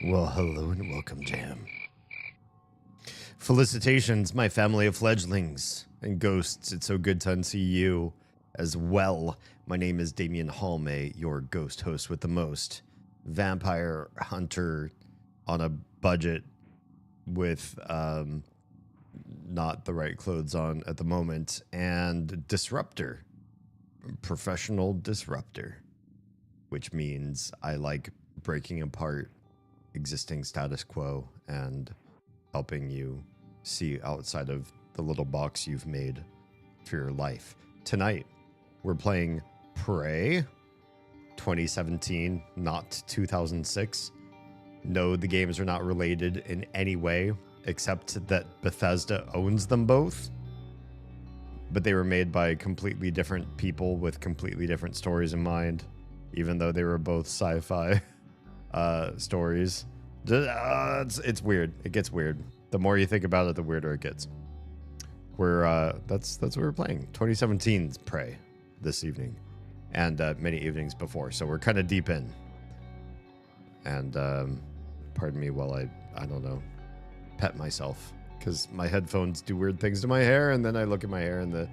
Well, hello and welcome, Jam. Felicitations, my family of fledglings and ghosts. It's so good to unsee you as well. My name is Damien Halme, your ghost host with the most. Vampire hunter on a budget with not the right clothes on at the moment. And disruptor. Professional disruptor. Which means I like breaking apart existing status quo and helping you see outside of the little box you've made for your life. Tonight, we're playing Prey 2017, not 2006. No, the games are not related in any way, except that Bethesda owns them both. But they were made by completely different people with completely different stories in mind, even though they were both sci-fi stories. It's weird. It gets weird. The more you think about it, the weirder it gets. That's what we're playing. 2017's Prey this evening, and many evenings before. So we're kind of deep in. And pardon me while I don't know, pet myself, because my headphones do weird things to my hair, and then I look at my hair in the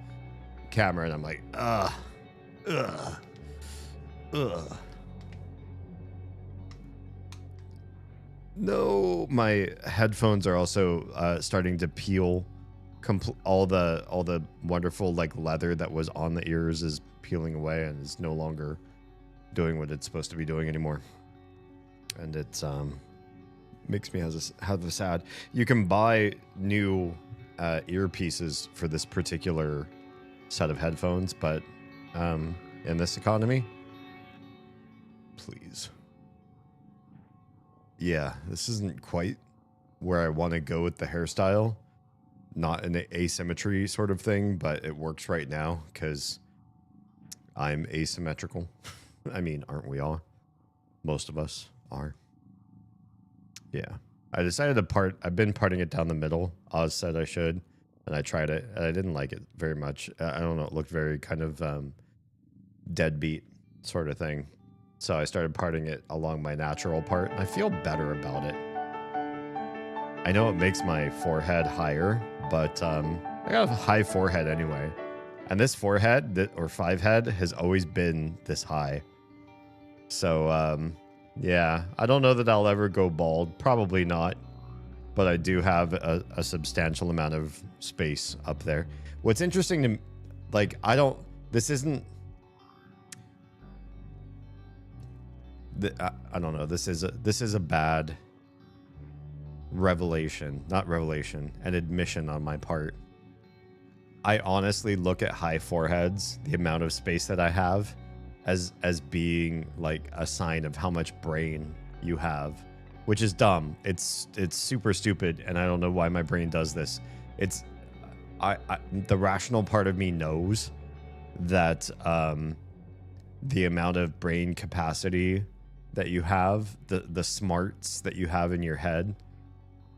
camera and I'm like, ugh. No, my headphones are also starting to peel. All the wonderful like leather that was on the ears is peeling away and is no longer doing what it's supposed to be doing anymore. And it's makes me have a sad. You can buy new earpieces for this particular set of headphones, but in this economy, please. Yeah, this isn't quite where I want to go with the hairstyle. Not an asymmetry sort of thing, but it works right now because I'm asymmetrical. I mean, aren't we all? Most of us are. Yeah. I decided to part. I've been parting it down the middle. Oz said I should, and I tried it, and I didn't like it very much. I don't know. It looked very kind of deadbeat sort of thing. So I started parting it along my natural part, and I feel better about it. I know it makes my forehead higher, but I got a high forehead anyway. And this forehead, or five head, has always been this high. So, yeah, I don't know that I'll ever go bald. Probably not. But I do have a substantial amount of space up there. What's interesting to, like, this isn't, I don't know. This is a bad revelation, not revelation, an admission on my part. I honestly look at high foreheads, the amount of space that I have, as being like a sign of how much brain you have, which is dumb. It's super stupid, and I don't know why my brain does this. It's the rational part of me knows that the amount of brain capacity that you have, the smarts that you have in your head,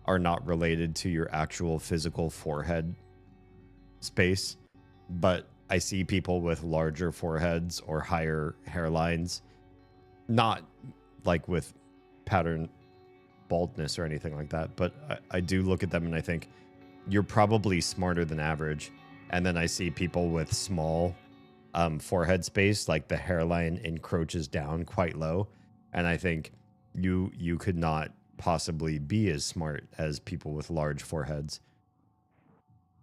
are not related to your actual physical forehead space. But I see people with larger foreheads or higher hairlines, not like with pattern baldness or anything like that, but I do look at them and I think, you're probably smarter than average. And then I see people with small forehead space, like the hairline encroaches down quite low, and I think you could not possibly be as smart as people with large foreheads.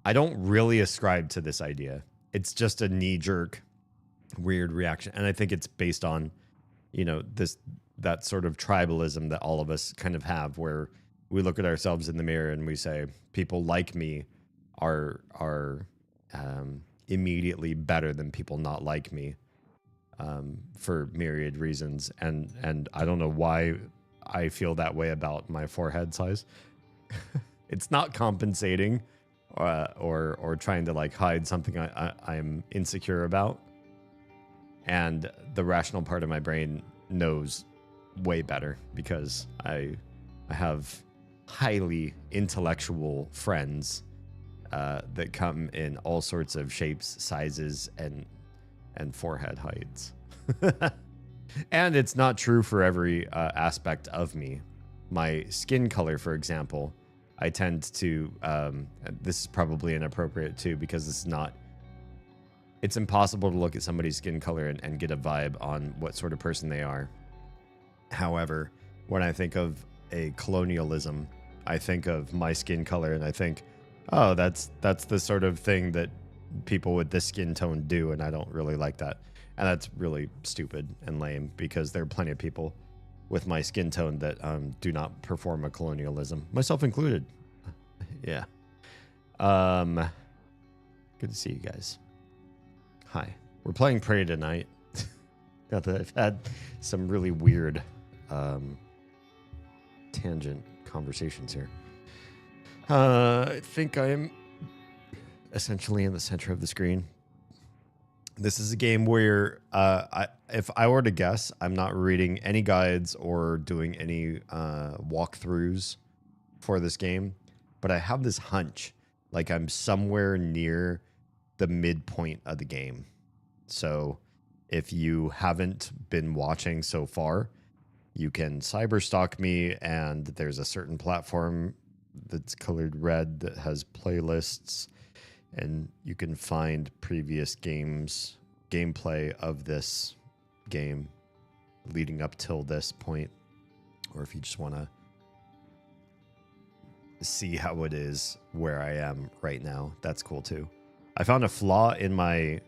I don't really ascribe to this idea. It's just a knee-jerk, weird reaction, and I think it's based on, that sort of tribalism that all of us kind of have, where we look at ourselves in the mirror and we say, people like me are immediately better than people not like me, for myriad reasons, and I don't know why I feel that way about my forehead size. It's not compensating or trying to like hide something I'm insecure about. And the rational part of my brain knows way better because I have highly intellectual friends that come in all sorts of shapes, sizes, and forehead heights. And it's not true for every aspect of me. My skin color, for example, I tend to, this is probably inappropriate too, because it's impossible to look at somebody's skin color and get a vibe on what sort of person they are. However, when I think of a colonialism, I think of my skin color and I think, oh, that's the sort of thing that people with this skin tone do, and I don't really like that. And that's really stupid and lame because there are plenty of people with my skin tone that do not perform a colonialism, myself included. Yeah. Good to see you guys. Hi. We're playing Prey tonight. Got that I've had some really weird tangent conversations here. I think I am essentially in the center of the screen. This is a game where if I were to guess, I'm not reading any guides or doing any walkthroughs for this game, but I have this hunch like I'm somewhere near the midpoint of the game. So if you haven't been watching so far, you can cyberstalk me, and there's a certain platform that's colored red that has playlists, and you can find previous gameplay of this game leading up till this point, or if you just want to see how it is where I am right now, that's cool too. I found a flaw in my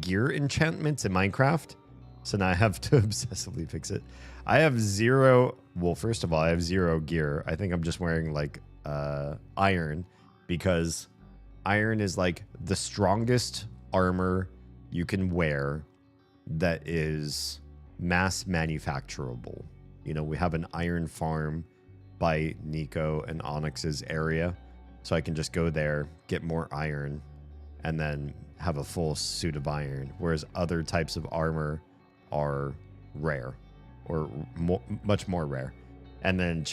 gear enchantments in Minecraft, so now I have to obsessively fix it. I have zero, well, first of all, I have zero gear. I think I'm just wearing like iron, because iron is like the strongest armor you can wear that is mass manufacturable. You know, we have an iron farm by Nico and Onyx's area, so I can just go there, get more iron, and then have a full suit of iron, whereas other types of armor are rare, or much more rare. And then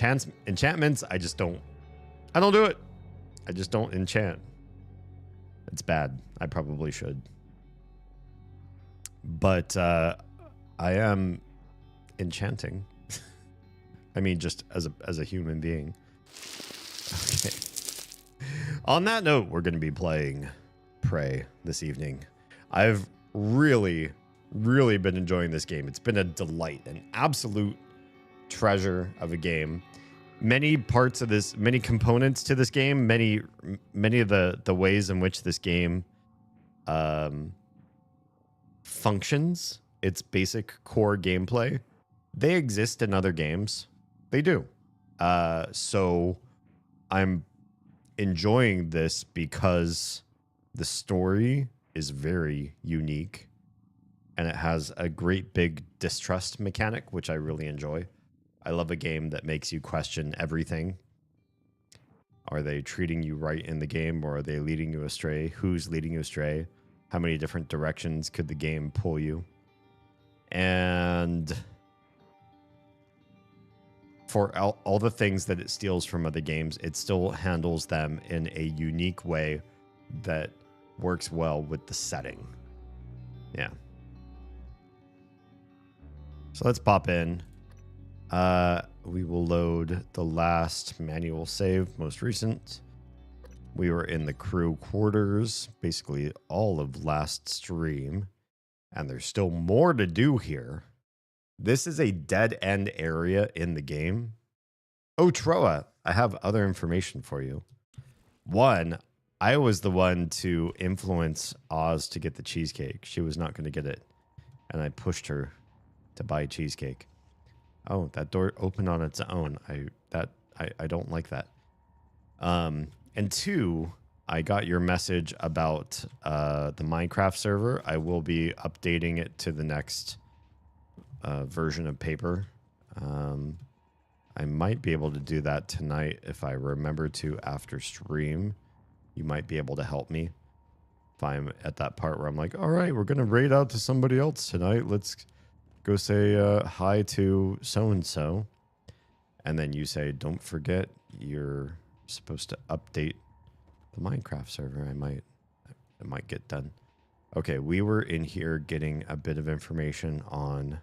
enchantments, I don't do it. I just don't enchant. It's bad. I probably should. But I am enchanting. I mean, just as a human being. Okay. On that note, we're going to be playing Prey this evening. I've really been enjoying this game. It's been a delight, an absolute treasure of a game. Many parts of this, many components to this game, many of the ways in which this game functions, its basic core gameplay, they exist in other games. They do. So I'm enjoying this because the story is very unique, and it has a great big distrust mechanic, which I really enjoy. I love a game that makes you question everything. Are they treating you right in the game, or are they leading you astray? Who's leading you astray? How many different directions could the game pull you? And for all the things that it steals from other games, it still handles them in a unique way that works well with the setting. Yeah. So let's pop in. We will load the last manual save, most recent. We were in the crew quarters, basically all of last stream, and there's still more to do here. This is a dead end area in the game. Oh, Troa, I have other information for you. One, I was the one to influence Oz to get the cheesecake. She was not going to get it, and I pushed her to buy cheesecake. Oh, that door opened on its own. I don't like that. And two, I got your message about the Minecraft server. I will be updating it to the next version of paper. I might be able to do that tonight if I remember to after stream. You might be able to help me if I'm at that part where I'm like, all right, we're going to raid out to somebody else tonight. Let's go say hi to so-and-so. And then you say, don't forget, you're supposed to update the Minecraft server. It might get done. Okay, we were in here getting a bit of information on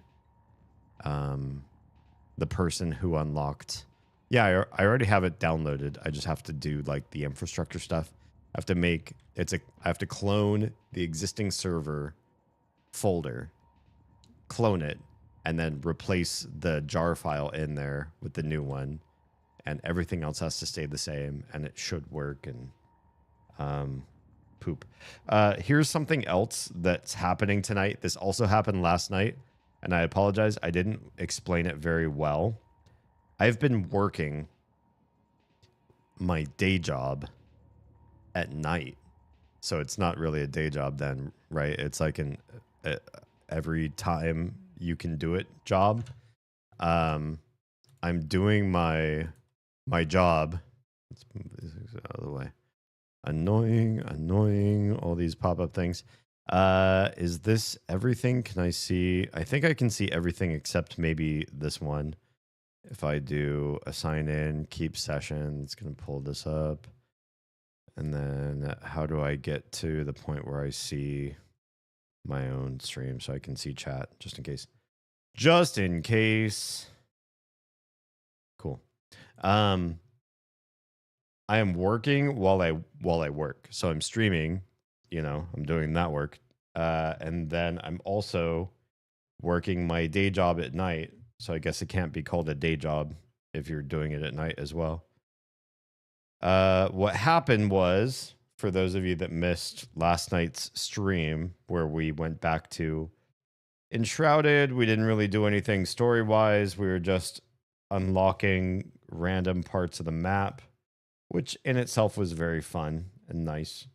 the person who unlocked. Yeah, I already have it downloaded. I just have to do like the infrastructure stuff. I have to make I have to clone the existing server folder, clone it, and then replace the jar file in there with the new one, and everything else has to stay the same, and it should work. And poop. Here's something else that's happening tonight. This also happened last night, and I apologize, I didn't explain it very well. I've been working my day job at night, so it's not really a day job then, right? It's like an every time you can do it job. I'm doing my job. Let's move this out of the way. Annoying, all these pop-up things. Is this everything? Can I see? I think I can see everything except maybe this one. If I do a sign in, keep session, it's going to pull this up. And then how do I get to the point where I see my own stream so I can see chat just in case? Just in case. Cool. I am working while I work. So I'm streaming, I'm doing that work. And then I'm also working my day job at night. So I guess it can't be called a day job if you're doing it at night as well. What happened was, for those of you that missed last night's stream where we went back to Enshrouded, we didn't really do anything story-wise. We were just unlocking random parts of the map, which in itself was very fun and nice.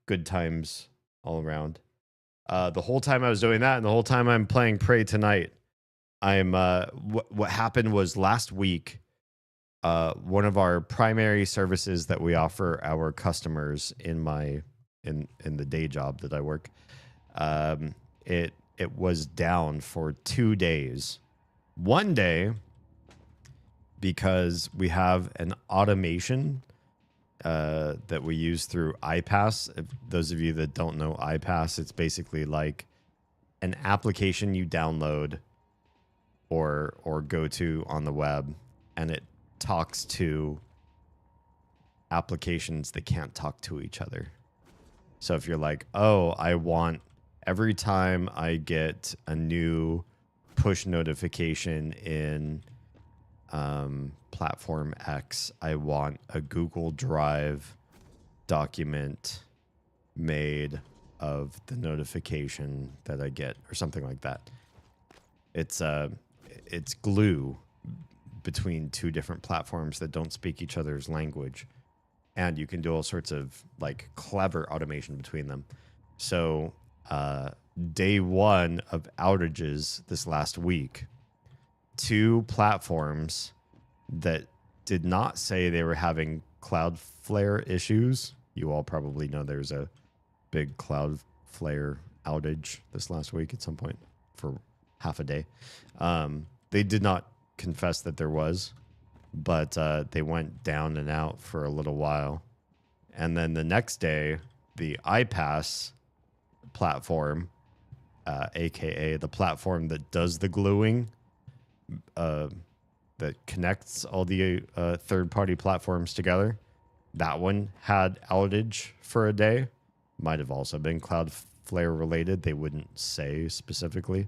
Good times all around. The whole time I was doing that, and the whole time I'm playing Prey tonight, what happened was last week, one of our primary services that we offer our customers in the day job that I work, it was down for 2 days. One day, because we have an automation that we use through iPass. If those of you that don't know iPass, it's basically like an application you download or go to on the web, and it talks to applications that can't talk to each other. So if you're like, oh, I want every time I get a new push notification in platform X, I want a Google Drive document made of the notification that I get, or something like that. It's glue between two different platforms that don't speak each other's language, and you can do all sorts of like clever automation between them. So day one of outages this last week, 2 platforms that did not say they were having Cloudflare issues. You all probably know there's a big Cloudflare outage this last week at some point for half a day. They did not confess that there was, but they went down and out for a little while. And then the next day, the iPass platform, aka the platform that does the gluing, that connects all the third-party platforms together, that one had outage for a day. Might have also been Cloudflare related. They wouldn't say specifically,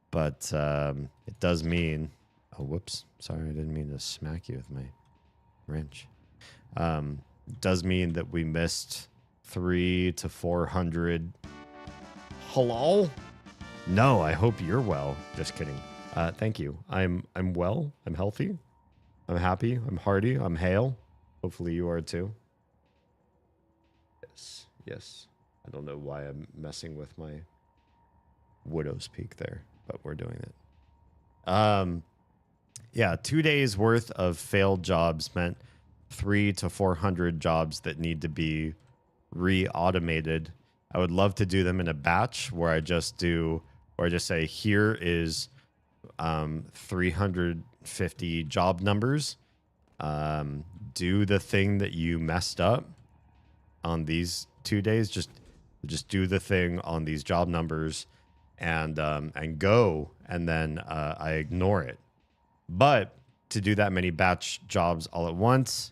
but it does mean... Oh, whoops. Sorry, I didn't mean to smack you with my wrench. It does mean that we missed 300 to 400... Hello? No, I hope you're well. Just kidding. Thank you. I'm well. I'm healthy. I'm happy. I'm hearty. I'm hale. Hopefully you are too. Yes. Yes. I don't know why I'm messing with my Widow's Peak there, but we're doing it. Yeah, 2 days worth of failed jobs meant 300 to 400 jobs that need to be re-automated. I would love to do them in a batch where I just say, here is 350 job numbers. Do the thing that you messed up on these 2 days. Just do the thing on these job numbers and go, and then I ignore it. But to do that many batch jobs all at once,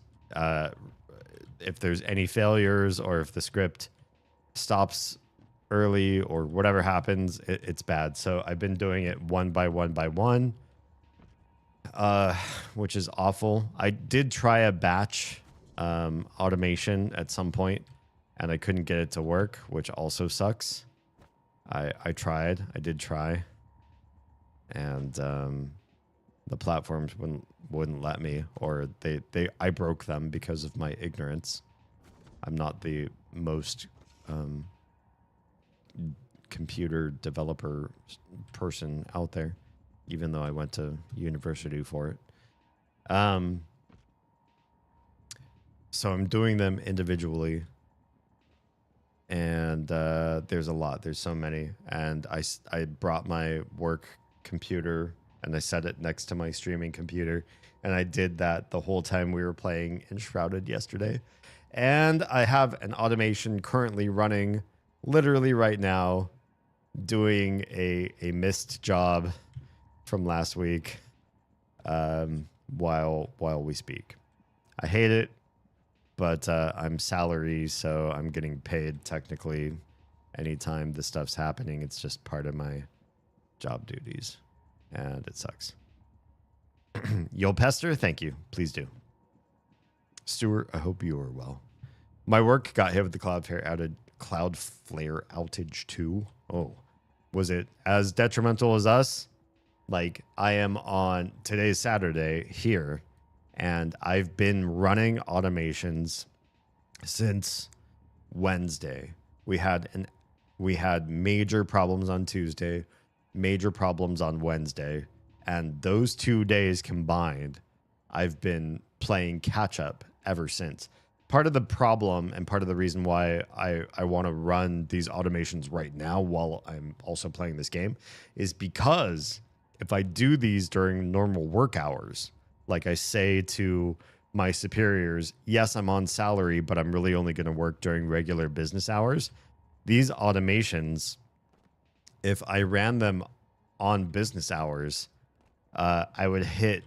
if there's any failures or if the script stops early or whatever happens, it's bad. So I've been doing it one by one, which is awful. I did try a batch automation at some point, and I couldn't get it to work, which also sucks. I did try, and the platforms wouldn't let me, or I broke them because of my ignorance. I'm not the most computer developer person out there, even though I went to university for it. So I'm doing them individually, and there's a lot. There's so many, and I brought my work computer and I set it next to my streaming computer, and I did that the whole time we were playing Enshrouded yesterday. And I have an automation currently running literally right now, doing a missed job from last week while we speak. I hate it, but I'm salary, so I'm getting paid technically anytime this stuff's happening. It's just part of my job duties, and it sucks. You'll pester? Thank you. Please do. Stuart, I hope you are well. My work got hit with the Cloudflare outage too. Oh, was it as detrimental as us? Like, I am on today's Saturday here, and I've been running automations since Wednesday. We had major problems on Tuesday, major problems on Wednesday, and those 2 days combined, I've been playing catch up ever since. Part of the problem and part of the reason why I want to run these automations right now while I'm also playing this game is because if I do these during normal work hours, like I say to my superiors, yes, I'm on salary, but I'm really only going to work during regular business hours. These automations, if I ran them on business hours, I would hit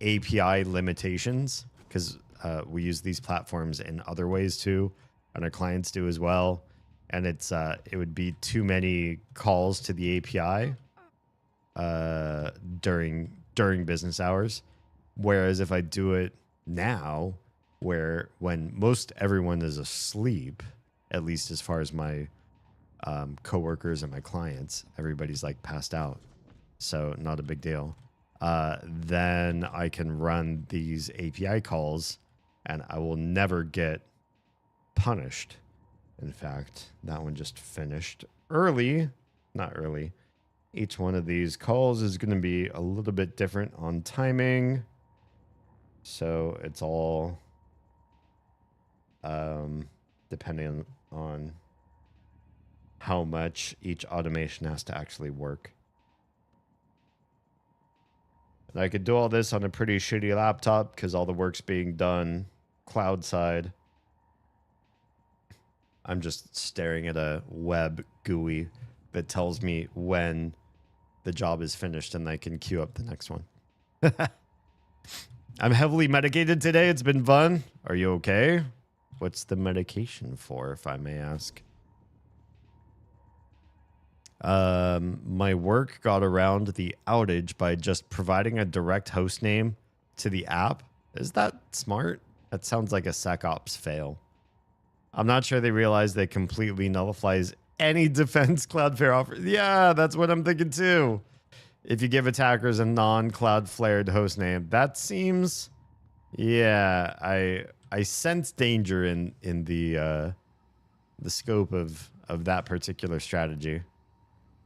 API limitations because we use these platforms in other ways too, and our clients do as well. And it would be too many calls to the API during business hours. Whereas if I do it now, when most everyone is asleep, at least as far as my coworkers and my clients, everybody's like passed out, so not a big deal. Then I can run these API calls, and I will never get punished. In fact, that one just finished early. Not early. Each one of these calls is going to be a little bit different on timing. So it's all depending on how much each automation has to actually work. And I could do all this on a pretty shitty laptop because all the work's being done cloud side. I'm just staring at a web GUI that tells me when the job is finished and I can queue up the next one. I'm heavily medicated today. It's been fun. Are you okay? What's the medication for, if I may ask? My work got around the outage by just providing a direct host name to the app. Is that smart? That sounds like a SecOps fail. I'm not sure they realize that completely nullifies any defense Cloudflare offers. Yeah, that's what I'm thinking too. If you give attackers a non-Cloudflared host name, that seems... Yeah, I sense danger in the the scope of that particular strategy.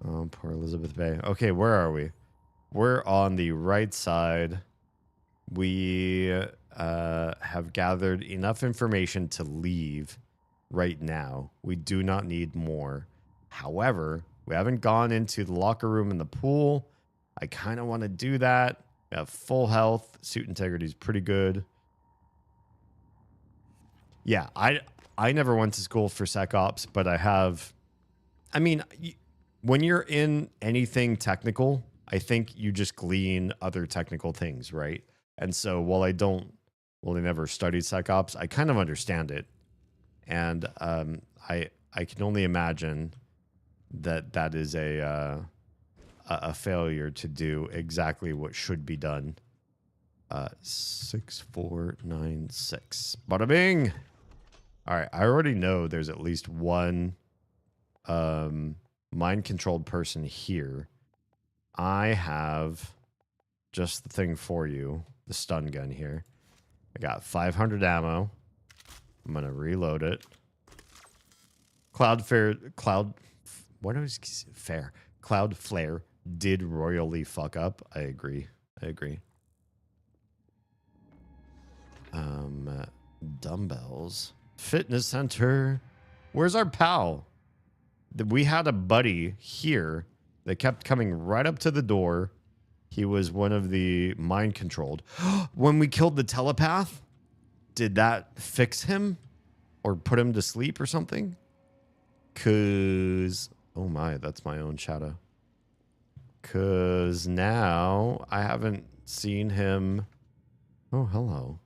Oh, poor Elizabeth Bay. Okay, where are we? We're on the right side. We have gathered enough information to leave right now. We do not need more. However, we haven't gone into the locker room and the pool. I kind of want to do that. We have full health. Suit integrity is pretty good. Yeah, I never went to school for Sec Ops, but I have. I mean, when you're in anything technical, I think you just glean other technical things, right? And so while I never studied Sec Ops, I kind of understand it. And I can only imagine that is a failure to do exactly what should be done. 6496. Bada bing. All right, I already know there's at least one mind-controlled person here. I have just the thing for you, the stun gun here. I got 500 ammo. I'm gonna reload it. Cloud Flare did royally fuck up. I agree. Dumbbells. Fitness center. Where's our pal? We had a buddy here that kept coming right up to the door. He was one of the mind controlled. When we killed the telepath, did that fix him or put him to sleep or something? Cause, oh my, that's my own shadow. Cause now I haven't seen him. Oh, hello.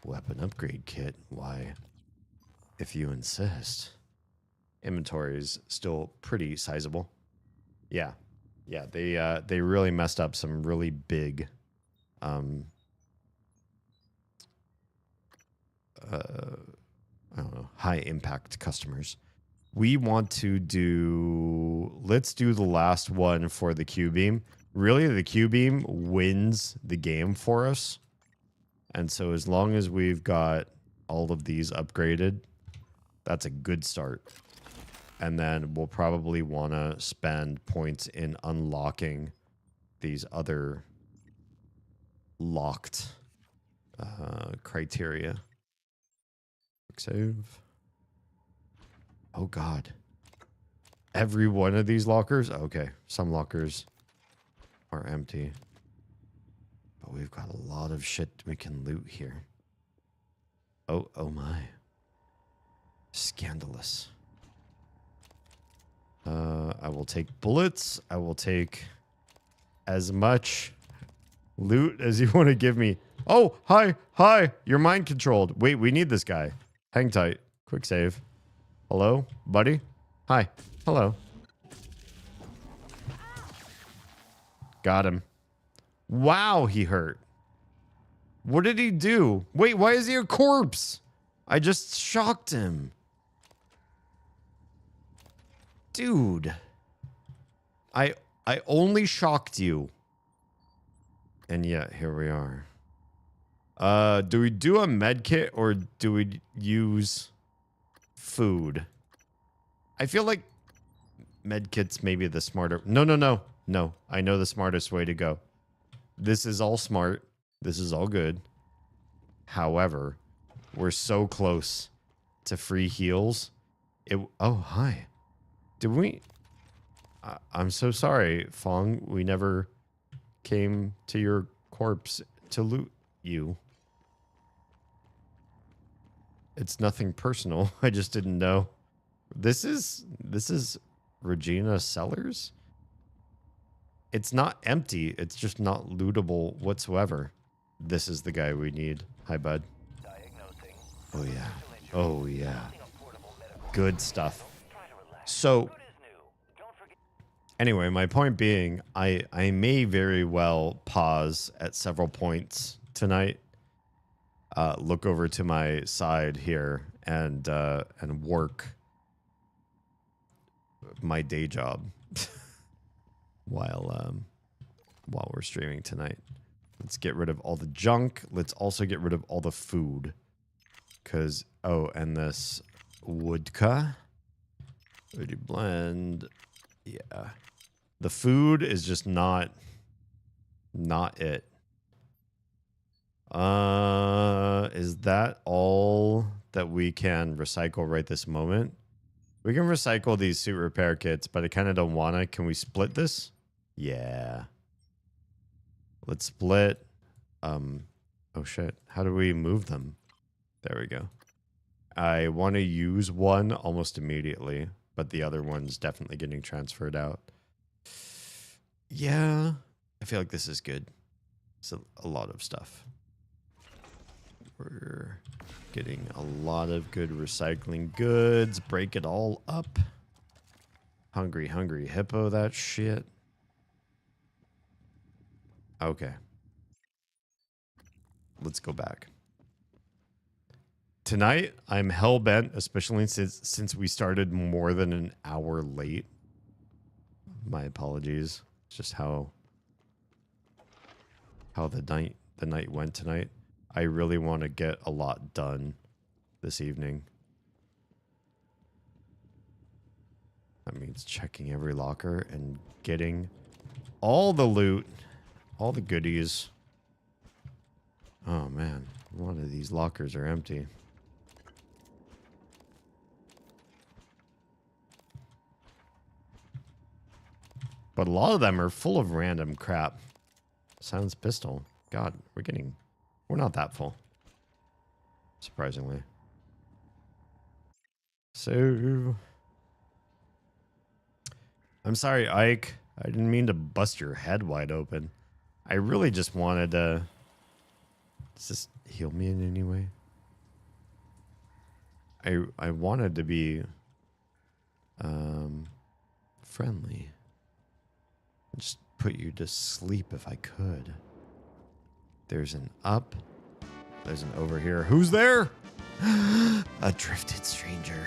Weapon upgrade kit. Why? If you insist. Inventory is still pretty sizable. Yeah. Yeah, they really messed up some really big I don't know, high impact customers. We want to let's do the last one for the Q-beam. Really, the Q-beam wins the game for us. And so as long as we've got all of these upgraded, that's a good start. And then we'll probably want to spend points in unlocking these other locked criteria. Quick save. Oh, God. Every one of these lockers? Okay. Some lockers are empty. But we've got a lot of shit we can loot here. Oh my. Scandalous. I will take bullets. I will take as much loot as you want to give me. Oh, hi. You're mind controlled. Wait, we need this guy. Hang tight. Quick save. Hello, buddy? Hi. Hello. Got him. Wow, he hurt. What did he do? Wait, why is he a corpse? I just shocked him. Dude. I only shocked you. And yet, here we are. Do we do a med kit or do we use food? I feel like med kit's maybe the smarter. No. I know the smartest way to go. This is all smart. This is all good. However, we're so close to free heals. Oh, hi. Did we? I'm so sorry, Fong. We never came to your corpse to loot you. It's nothing personal. I just didn't know. This is Regina Cellars? It's not empty. It's just not lootable whatsoever. This is the guy we need. Hi, bud. Oh, yeah. Oh, yeah. Good stuff. So, anyway, my point being, I may very well pause at several points tonight. Look over to my side here and work my day job while we're streaming tonight. Let's get rid of all the junk. Let's also get rid of all the food. Cause and this Woodka. Would you blend? Yeah. The food is just not it. Is that all that we can recycle right this moment? We can recycle these suit repair kits, but I kind of don't want to. Can we split this? Yeah. Let's split. Oh shit. How do we move them? There we go. I want to use one almost immediately, but the other one's definitely getting transferred out. Yeah. I feel like this is good. It's a lot of stuff. We're getting a lot of good recycling goods. Break it all up. Hungry, hungry hippo, that shit. Okay. Let's go back. Tonight, I'm hell-bent, especially since we started more than an hour late. My apologies. It's just how the night went tonight. I really want to get a lot done this evening. That means checking every locker and getting all the loot, all the goodies. Oh man, a lot of these lockers are empty. But a lot of them are full of random crap. Silence pistol. God, we're not that full. Surprisingly. So, I'm sorry, Ike. I didn't mean to bust your head wide open. I really just wanted to... Does this heal me in any way? I wanted to be friendly. Just put you to sleep if I could. There's an up. There's an over here. Who's there? A drifted stranger.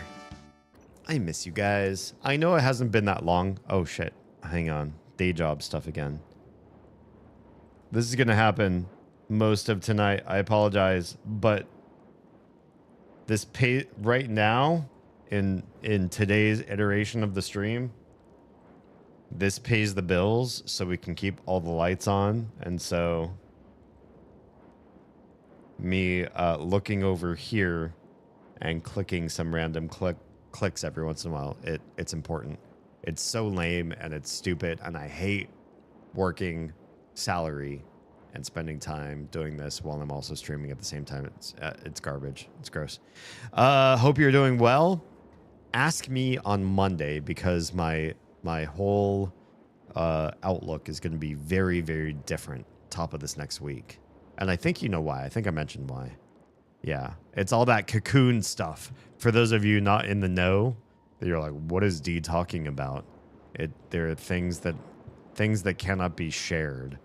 I miss you guys. I know it hasn't been that long. Oh shit. Hang on. Day job stuff again. This is gonna happen most of tonight. I apologize, but this pay right now in today's iteration of the stream, this pays the bills so we can keep all the lights on. And so me looking over here and clicking some random clicks every once in a while, it's important. It's so lame and it's stupid, and I hate working salary and spending time doing this while I'm also streaming at the same time. It's garbage. It's gross. Hope you're doing well. Ask me on Monday, because my whole outlook is going to be very, very different top of this next week. And I think you know why. I think I mentioned why. Yeah, it's all that cocoon stuff. For those of you not in the know, you're like, what is D talking about? There are things that cannot be shared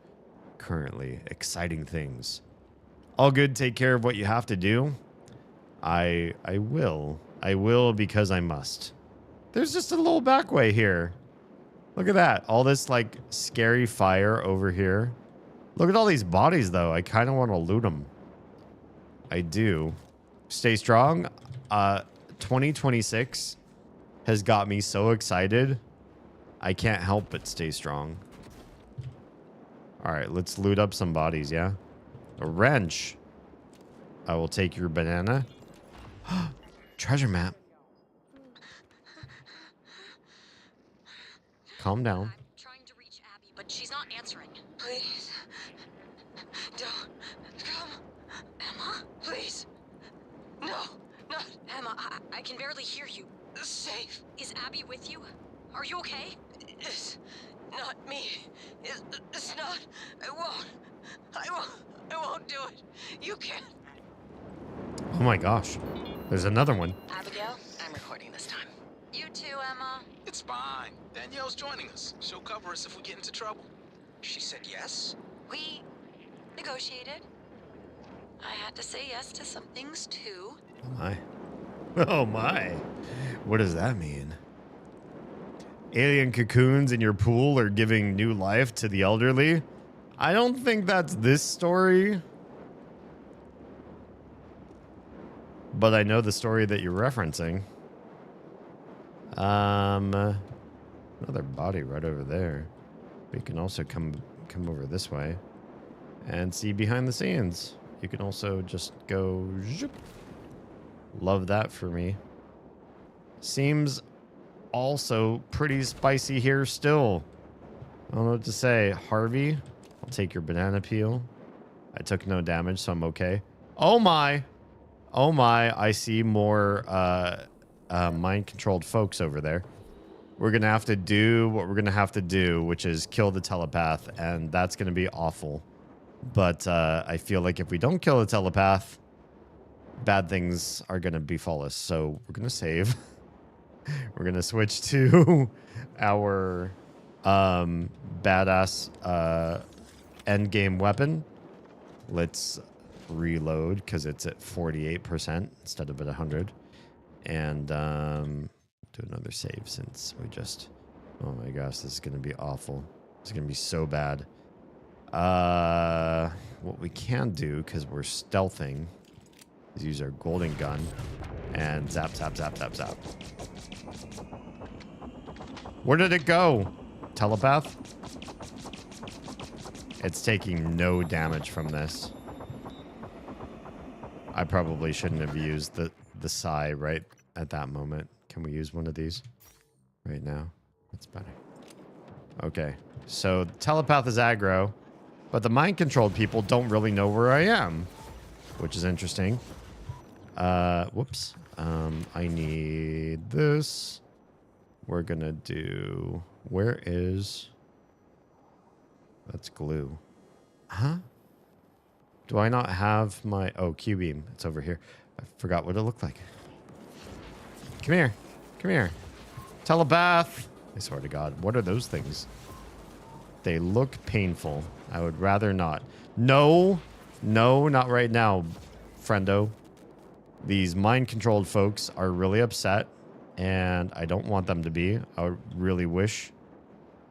currently. Exciting things. All good. Take care of what you have to do. I will because I must. There's just a little back way here. Look at that. All this like scary fire over here. Look at all these bodies though. I kind of want to loot them. I do. Stay strong. 2026 has got me so excited. I can't help but stay strong. All right, let's loot up some bodies, yeah? A wrench. I will take your banana. Treasure map. Calm down. I'm trying to reach Abby, but she's not answering. Please. Don't come. Emma? Please. No, not Emma. I can barely hear you. Safe. Is Abby with you? Are you okay? It's not me. It's not. I won't do it. You can't. Oh my gosh. There's another one. Abigail, I'm recording this time. You too, Emma. It's fine. Danielle's joining us. She'll cover us if we get into trouble. She said yes? We negotiated. I had to say yes to some things too. Oh my. Oh my. What does that mean? Alien cocoons in your pool are giving new life to the elderly? I don't think that's this story. But I know the story that you're referencing. Another body right over there. We can also come over this way and see behind the scenes. You can also just go zoop. Love that for me. Seems also pretty spicy here still. I don't know what to say. Harvey, I'll take your banana peel. I took no damage, so I'm okay. Oh my. Oh my. I see more mind-controlled folks over there. We're going to have to do what we're going to have to do, which is kill the telepath, and that's going to be awful. But I feel like if we don't kill the telepath, bad things are going to befall us. So we're going to save. We're going to switch to our badass endgame weapon. Let's reload because it's at 48% instead of at 100. And do another save since we just... Oh my gosh, this is going to be awful. It's going to be so bad. What we can do, because we're stealthing, is use our golden gun and zap, zap, zap, zap, zap. Where did it go? Telepath? It's taking no damage from this. I probably shouldn't have used the sigh right at that moment. Can we use one of these right now? That's better. Okay. So the telepath is aggro, but the mind-controlled people don't really know where I am, which is interesting. Whoops. I need this. We're gonna do... Where is... That's glue. Huh? Do I not have my... Oh, Q-beam. It's over here. I forgot what it looked like. Come here. Come here. Telepath. I swear to God. What are those things? They look painful. I would rather not. No. No, not right now, friendo. These mind-controlled folks are really upset, and I don't want them to be. I really wish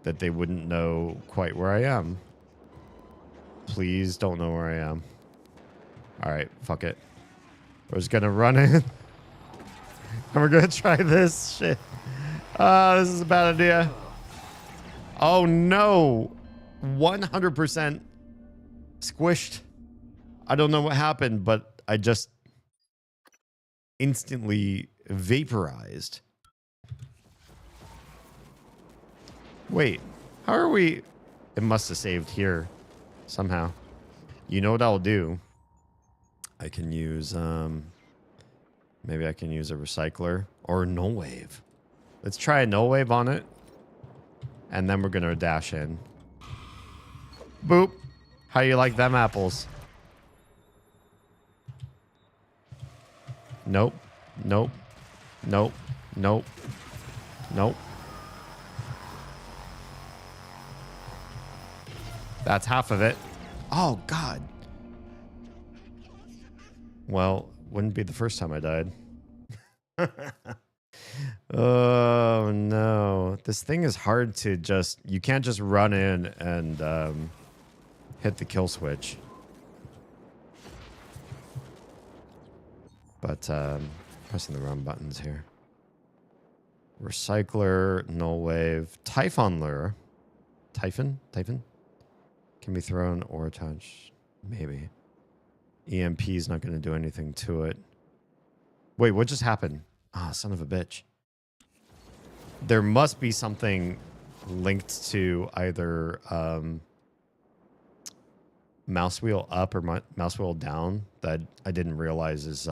that they wouldn't know quite where I am. Please don't know where I am. All right, fuck it. We're just gonna run in. And we're gonna try this shit. This is a bad idea. Oh no. 100% squished. I don't know what happened, but I just instantly vaporized. Wait, how are we? It must have saved here somehow. You know what I'll do? I can use, maybe I can use a recycler or a null wave. Let's try a null wave on it. And then we're going to dash in. Boop. How you like them apples? Nope. Nope. Nope. Nope. Nope. That's half of it. Oh, God. Well, wouldn't be the first time I died. Oh, no. This thing is hard to just... You can't just run in and hit the kill switch. But pressing the wrong buttons here. Recycler, null wave, Typhon lure. Typhon? Typhon? Can be thrown or touched. Maybe. EMP is not going to do anything to it. Wait, what just happened? Ah, son of a bitch. There must be something linked to either mouse wheel up or mouse wheel down that I didn't realize is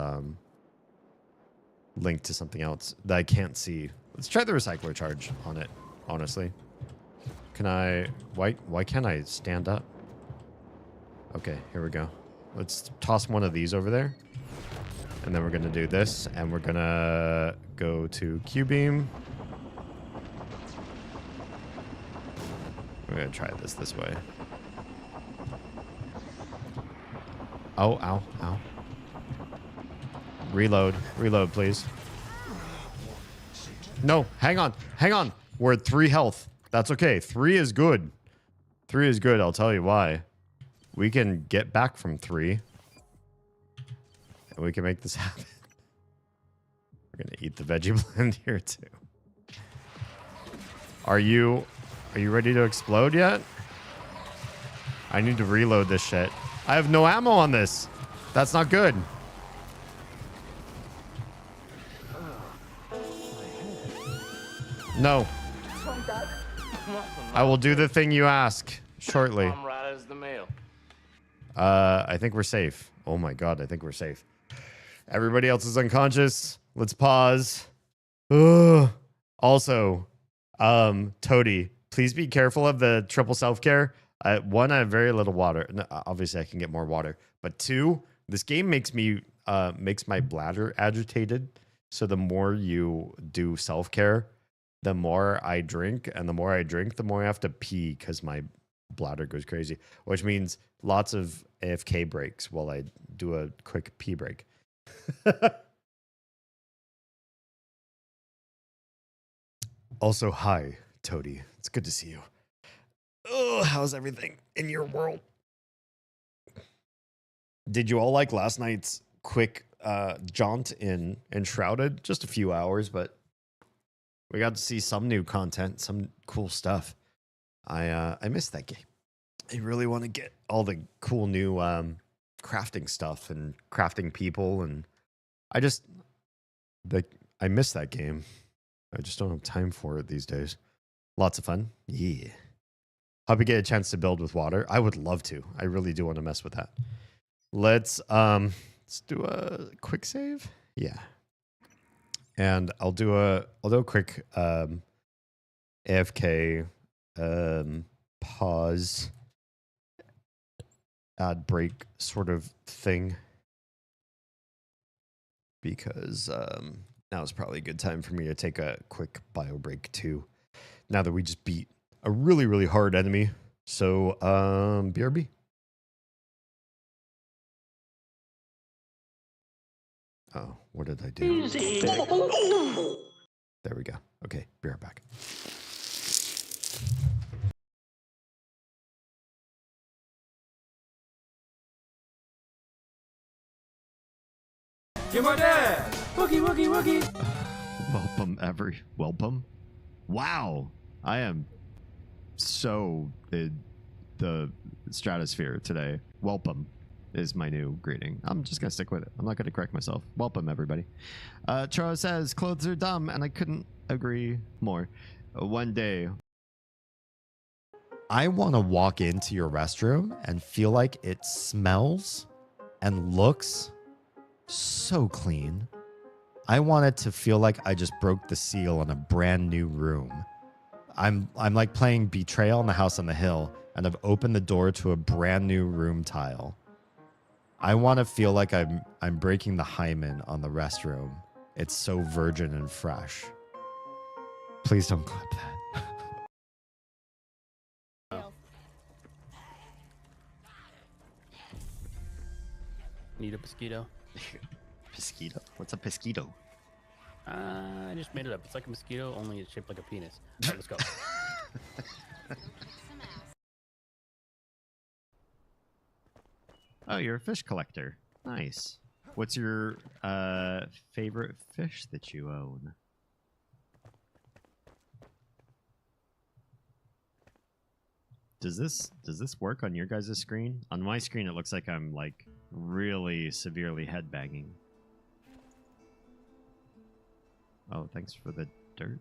linked to something else that I can't see. Let's try the recycler charge on it, honestly. Can I... Why can't I stand up? Okay, here we go. Let's toss one of these over there. And then we're going to do this. And we're going to go to Q-beam. We're going to try this way. Oh, ow, ow. Reload. Reload, please. No, hang on. Hang on. We're at 3 health. That's okay. 3 is good. 3 is good. I'll tell you why. We can get back from 3. And we can make this happen. We're going to eat the veggie blend here, too. Are you ready to explode yet? I need to reload this shit. I have no ammo on this. That's not good. No. I will do the thing you ask shortly. I think we're safe. Oh my god, I think we're safe. Everybody else is unconscious. Let's pause. Ugh. Also, Toady, please be careful of the triple self-care. One, I have very little water. No, obviously, I can get more water. But two, this game makes my bladder agitated. So the more you do self-care, the more I drink. And the more I drink, the more I have to pee because my bladder goes crazy. Which means lots of AFK breaks while I do a quick pee break. Also, hi, Toady. It's good to see you. Oh, how's everything in your world? Did you all like last night's quick jaunt in Enshrouded? Just a few hours, but we got to see some new content, some cool stuff. I missed that game. I really want to get all the cool new crafting stuff and crafting people, and I miss that game. I just don't have time for it these days. Lots of fun. Yeah. Hope you get a chance to build with water. I would love to. I really do want to mess with that. Let's do a quick save. Yeah. And I'll do a quick AFK pause ad break sort of thing. Because now is probably a good time for me to take a quick bio break too. Now that we just beat a really, really hard enemy. So, BRB. Oh, what did I do? There we go. Okay, be right back. Get my dad! Wookie, wookie, wookie! Welcome. Wow. I am so in the stratosphere today. Welcome is my new greeting. I'm just going to stick with it. I'm not going to correct myself. Welcome, everybody. Charo says, clothes are dumb, and I couldn't agree more. One day, I want to walk into your restroom and feel like it smells and looks so clean. I want it to feel like I just broke the seal on a brand new room. I'm like playing Betrayal in the House on the Hill, and I've opened the door to a brand new room tile. I want to feel like I'm breaking the hymen on the restroom. It's so virgin and fresh. Please don't clip that. Need a mosquito? Mosquito? What's a mosquito? I just made it up. It's like a mosquito, only it's shaped like a penis. All right, let's go. Oh, you're a fish collector. Nice. What's your favorite fish that you own? Does this work on your guys' screen? On my screen, it looks like I'm like really severely headbanging. Oh, thanks for the dirt.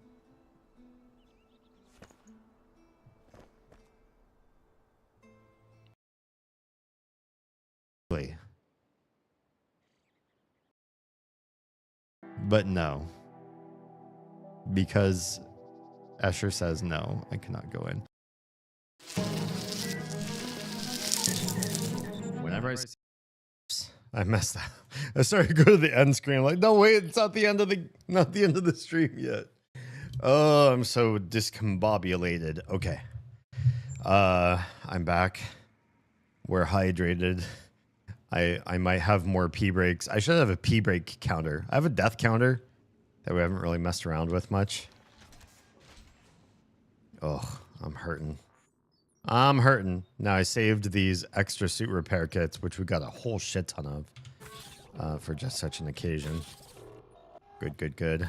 But no. Because Escher says no, I cannot go in. Whenever I messed up. I started to go to the end screen. I'm like, no, wait, it's not the end of the stream yet. Oh, I'm so discombobulated. Okay. I'm back. We're hydrated. I might have more pee breaks. I should have a pee break counter. I have a death counter that we haven't really messed around with much. Oh, I'm hurting. I'm hurting. Now I saved these extra suit repair kits, which we got a whole shit ton of for just such an occasion. Good.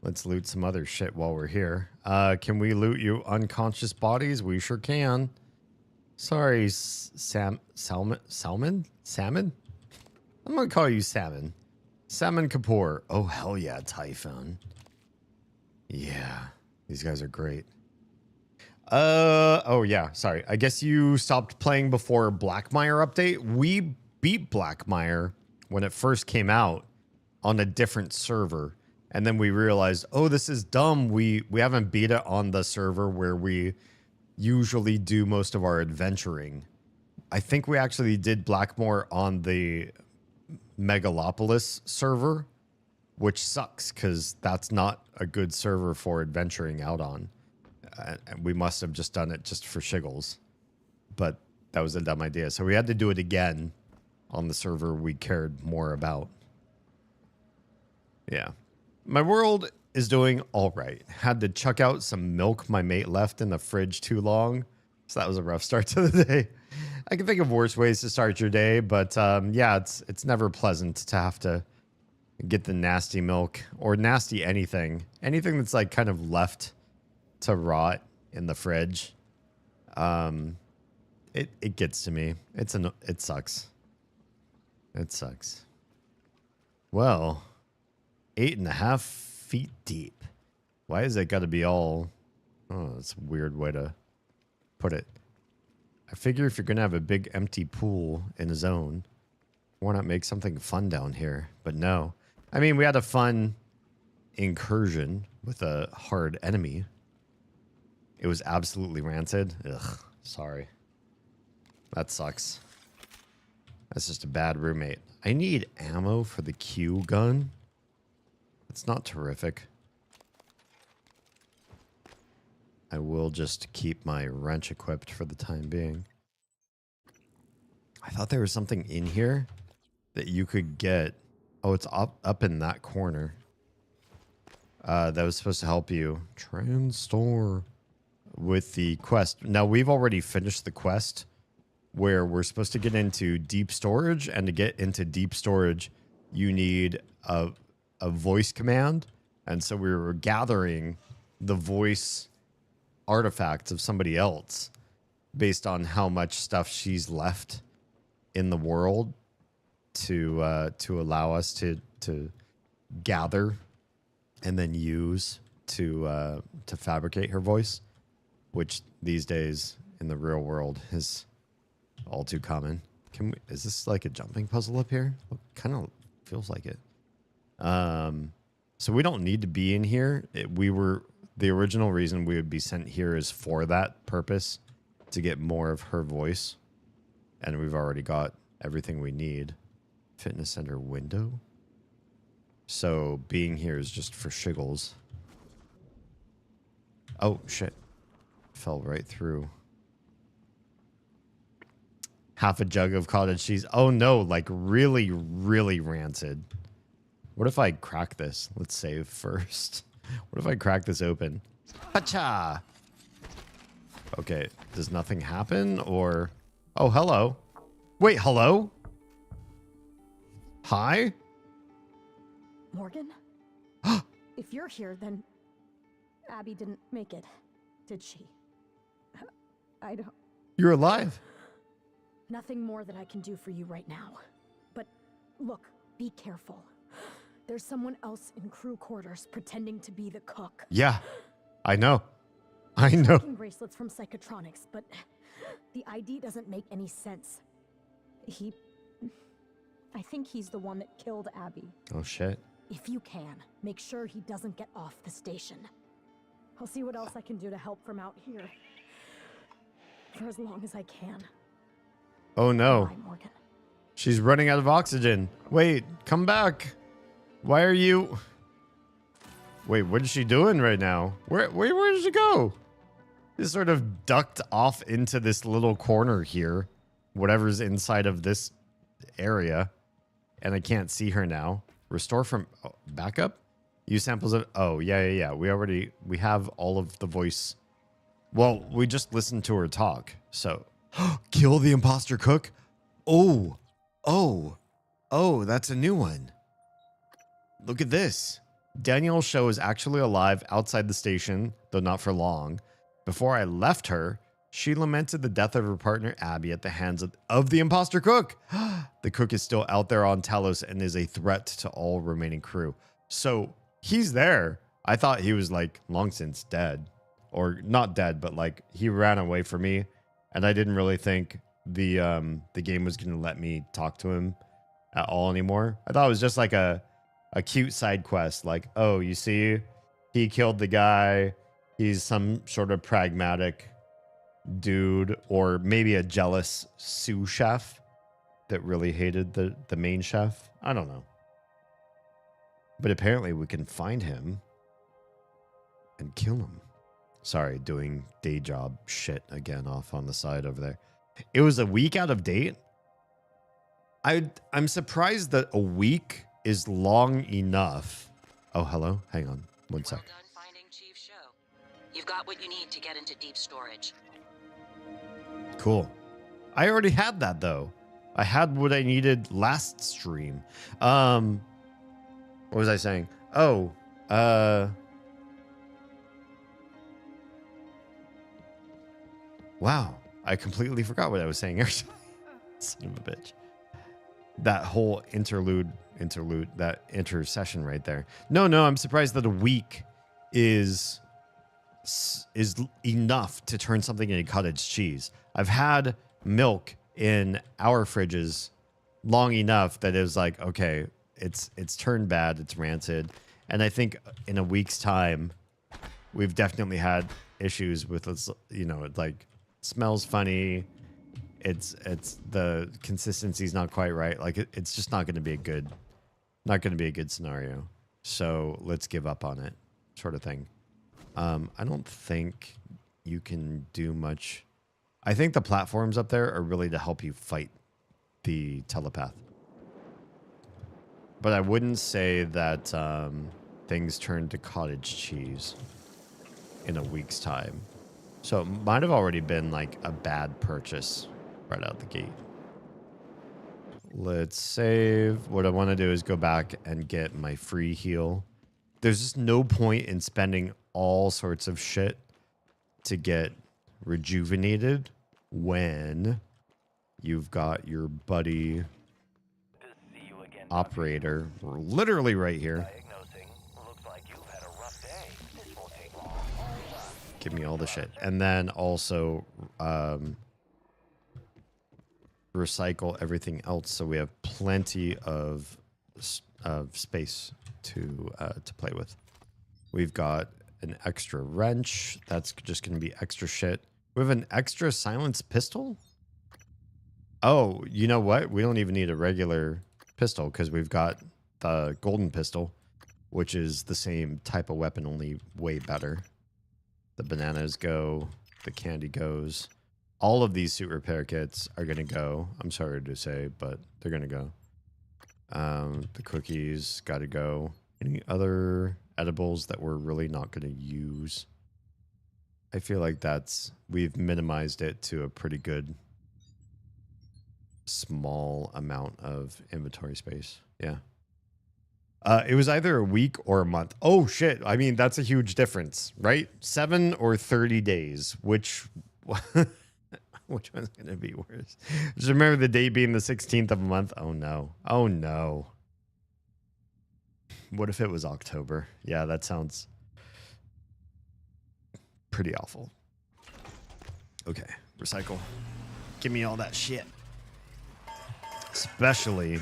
Let's loot some other shit while we're here. Can we loot you unconscious bodies? We sure can. Sorry, Salmon? Salmon? I'm gonna call you Salmon. Salmon Kapoor. Oh, hell yeah, Typhon. Yeah, these guys are great. Oh yeah, sorry. I guess you stopped playing before Blackmire update. We beat Blackmire when it first came out on a different server. And then we realized, oh, this is dumb. We haven't beat it on the server where we usually do most of our adventuring. I think we actually did Blackmore on the Megalopolis server, which sucks because that's not a good server for adventuring out on. We must have just done it just for shiggles, but that was a dumb idea. So we had to do it again on the server we cared more about. Yeah. My world is doing all right. Had to chuck out some milk my mate left in the fridge too long. So that was a rough start to the day. I can think of worse ways to start your day, but yeah, it's never pleasant to have to get the nasty milk or nasty anything. Anything that's like kind of left to rot in the fridge. It gets to me. It sucks. It sucks. Well, 8.5 feet deep. Why is it got to be all... Oh, that's a weird way to put it. I figure if you're going to have a big empty pool in a zone, why not make something fun down here? But no. I mean, we had a fun incursion with a hard enemy. It was absolutely rancid. Ugh, sorry. That sucks. That's just a bad roommate. I need ammo for the Q gun. It's not terrific. I will just keep my wrench equipped for the time being. I thought there was something in here that you could get. Oh, it's up in that corner. That was supposed to help you. Transtore with the quest. Now, we've already finished the quest where we're supposed to get into deep storage, and to get into deep storage, you need a voice command. And so we were gathering the voice artifacts of somebody else based on how much stuff she's left in the world to allow us to gather and then use to fabricate her voice, which these days in the real world is all too common. Is this like a jumping puzzle up here? Kind of feels like it. So we don't need to be in here. The original reason we would be sent here is for that purpose, to get more of her voice. And we've already got everything we need. Fitness center window. So being here is just for shiggles. Oh, shit. Fell right through. Half a jug of cottage cheese. Oh, no. Like, really, really rancid. What if I crack this? Let's save first. What if I crack this open? Pacha! Okay. Does nothing happen? Or... Oh, hello. Wait, hello? Hi? Morgan? If you're here, then... Abby didn't make it, did she? I don't... You're alive. Nothing more that I can do for you right now. But look, be careful. There's someone else in crew quarters pretending to be the cook. Yeah, I know. I know. Tracking bracelets from Psychotronics, but the ID doesn't make any sense. I think he's the one that killed Abby. Oh, shit. If you can, make sure he doesn't get off the station. I'll see what else I can do to help from out here. For as long as I can. Oh, no. Bye, Morgan. She's running out of oxygen. Wait, come back. Why are you... Wait, what is she doing right now? Where did she go? Just sort of ducked off into this little corner here. Whatever's inside of this area. And I can't see her now. Restore from... Oh, backup? Use samples of... Oh, yeah. We have all of the voice. Well, we just listened to her talk. So... Kill the imposter cook? Oh, that's a new one. Look at this. Danielle's show is actually alive outside the station, though not for long. Before I left her, she lamented the death of her partner Abby at the hands of the imposter cook. The cook is still out there on Talos and is a threat to all remaining crew. So he's there. I thought he was like long since dead, or not dead, but like he ran away from me, and I didn't really think the game was going to let me talk to him at all anymore. I thought it was just like a cute side quest, like, oh, you see, he killed the guy. He's some sort of pragmatic dude, or maybe a jealous sous chef that really hated the main chef. I don't know. But apparently we can find him and kill him. Sorry, doing day job shit again off on the side over there. It was a week out of date. I'm surprised that a week is long enough. Oh, hello. Hang on. One sec. Well done finding Chief Show. You've got what you need to get into deep storage. Cool. I already had that though. I had what I needed last stream. What was I saying? Oh, wow. I completely forgot what I was saying. Son of a bitch. That whole interlude, that intercession right there. No, I'm surprised that a week is enough to turn something into cottage cheese. I've had milk in our fridges long enough that it was like, okay, it's turned bad, it's rancid. And I think in a week's time, we've definitely had issues with this, you know, it like smells funny. It's the consistency's not quite right. Like it's just not going to be a good scenario. So let's give up on it, sort of thing. I don't think you can do much. I think the platforms up there are really to help you fight the telepath. But I wouldn't say that things turn to cottage cheese in a week's time. So it might have already been like a bad purchase right out the gate. Let's save. What I want to do is go back and get my free heal. There's just no point in spending all sorts of shit to get rejuvenated when you've got your buddy operator literally right here. Give me all the shit. And then also recycle everything else so we have plenty of space to play with. We've got an extra wrench. That's just going to be extra shit. We have an extra silenced pistol. Oh, you know what? We don't even need a regular pistol because we've got the golden pistol, which is the same type of weapon, only way better. The bananas go. The candy goes. All of these suit repair kits are going to go. I'm sorry to say, but they're going to go. The cookies got to go. Any other edibles that we're really not going to use? I feel like we've minimized it to a pretty good small amount of inventory space. Yeah. It was either a week or a month. Oh, shit. I mean, that's a huge difference, right? 7 or 30 days, which one's going to be worse? Just remember the date being the 16th of a month. Oh, no. Oh, no. What if it was October? Yeah, that sounds pretty awful. Okay, recycle. Give me all that shit. Especially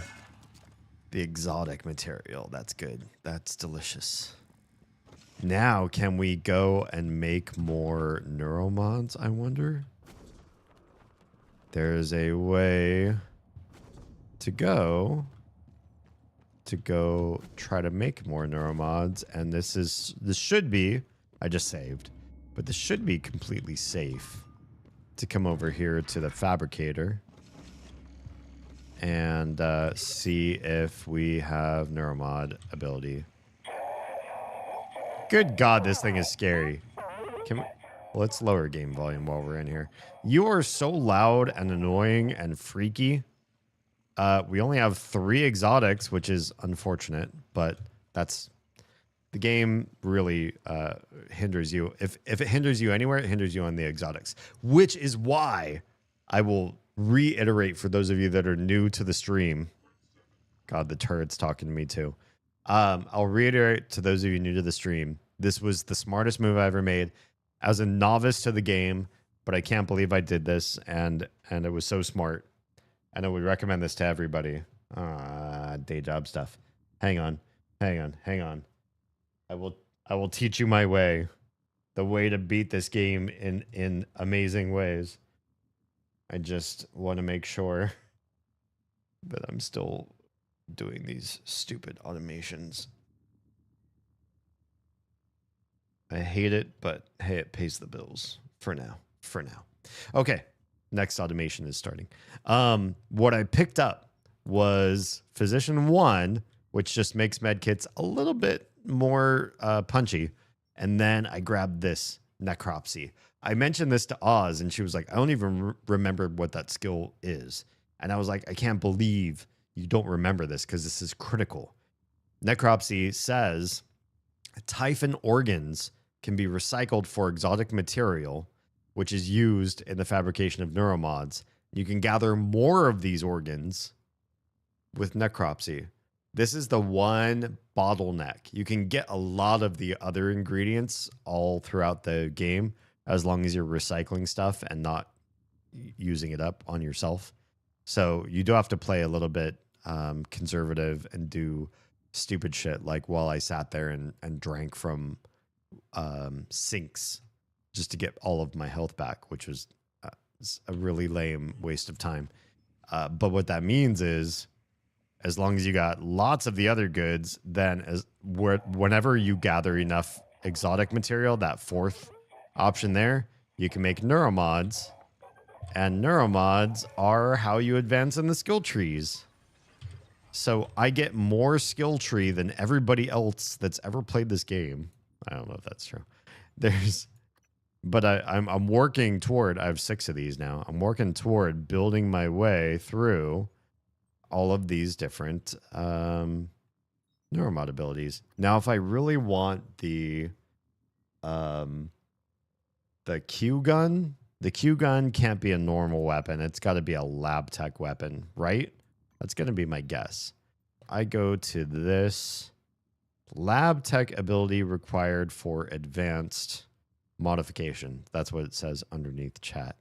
the exotic material. That's good. That's delicious. Now, can we go and make more neuromods, I wonder? There's a way to go try to make more neuromods, and this should be, I just saved, but this should be completely safe to come over here to the fabricator and see if we have neuromod ability. Good God, this thing is scary. Let's lower game volume while we're in here. You are so loud and annoying and freaky. We only have 3 exotics, which is unfortunate, but that's The game really hinders you. If it hinders you anywhere, it hinders you on the exotics, which is why I will reiterate for those of you that are new to the stream. God, the turret's talking to me too. I'll reiterate to those of you new to the stream. This was the smartest move I ever made. As a novice to the game, but I can't believe I did this, and it was so smart. And I would recommend this to everybody. Day job stuff. Hang on. I will teach you my way. The way to beat this game in amazing ways. I just want to make sure that I'm still doing these stupid automations. I hate it, but hey, it pays the bills for now. Okay, next automation is starting. What I picked up was Physician 1, which just makes medkits a little bit more punchy. And then I grabbed this Necropsy. I mentioned this to Oz, and she was like, I don't even remember what that skill is. And I was like, I can't believe you don't remember this because this is critical. Necropsy says Typhon organs can be recycled for exotic material, which is used in the fabrication of neuromods. You can gather more of these organs with Necropsy. This is the one bottleneck. You can get a lot of the other ingredients all throughout the game as long as you're recycling stuff and not using it up on yourself. So you do have to play a little bit conservative and do stupid shit, like while I sat there and drank from sinks just to get all of my health back, which was a really lame waste of time. But what that means is, as long as you got lots of the other goods, then whenever you gather enough exotic material, that fourth option there, you can make neuromods. And neuromods are how you advance in the skill trees. So I get more skill tree than everybody else that's ever played this game. I don't know if that's true. But I'm working toward, I have 6 of these now. I'm working toward building my way through all of these different neuromod abilities. Now, if I really want the Q gun, the Q gun can't be a normal weapon. It's got to be a lab tech weapon, right? That's going to be my guess. I go to this lab tech ability required for advanced modification. That's what it says underneath chat.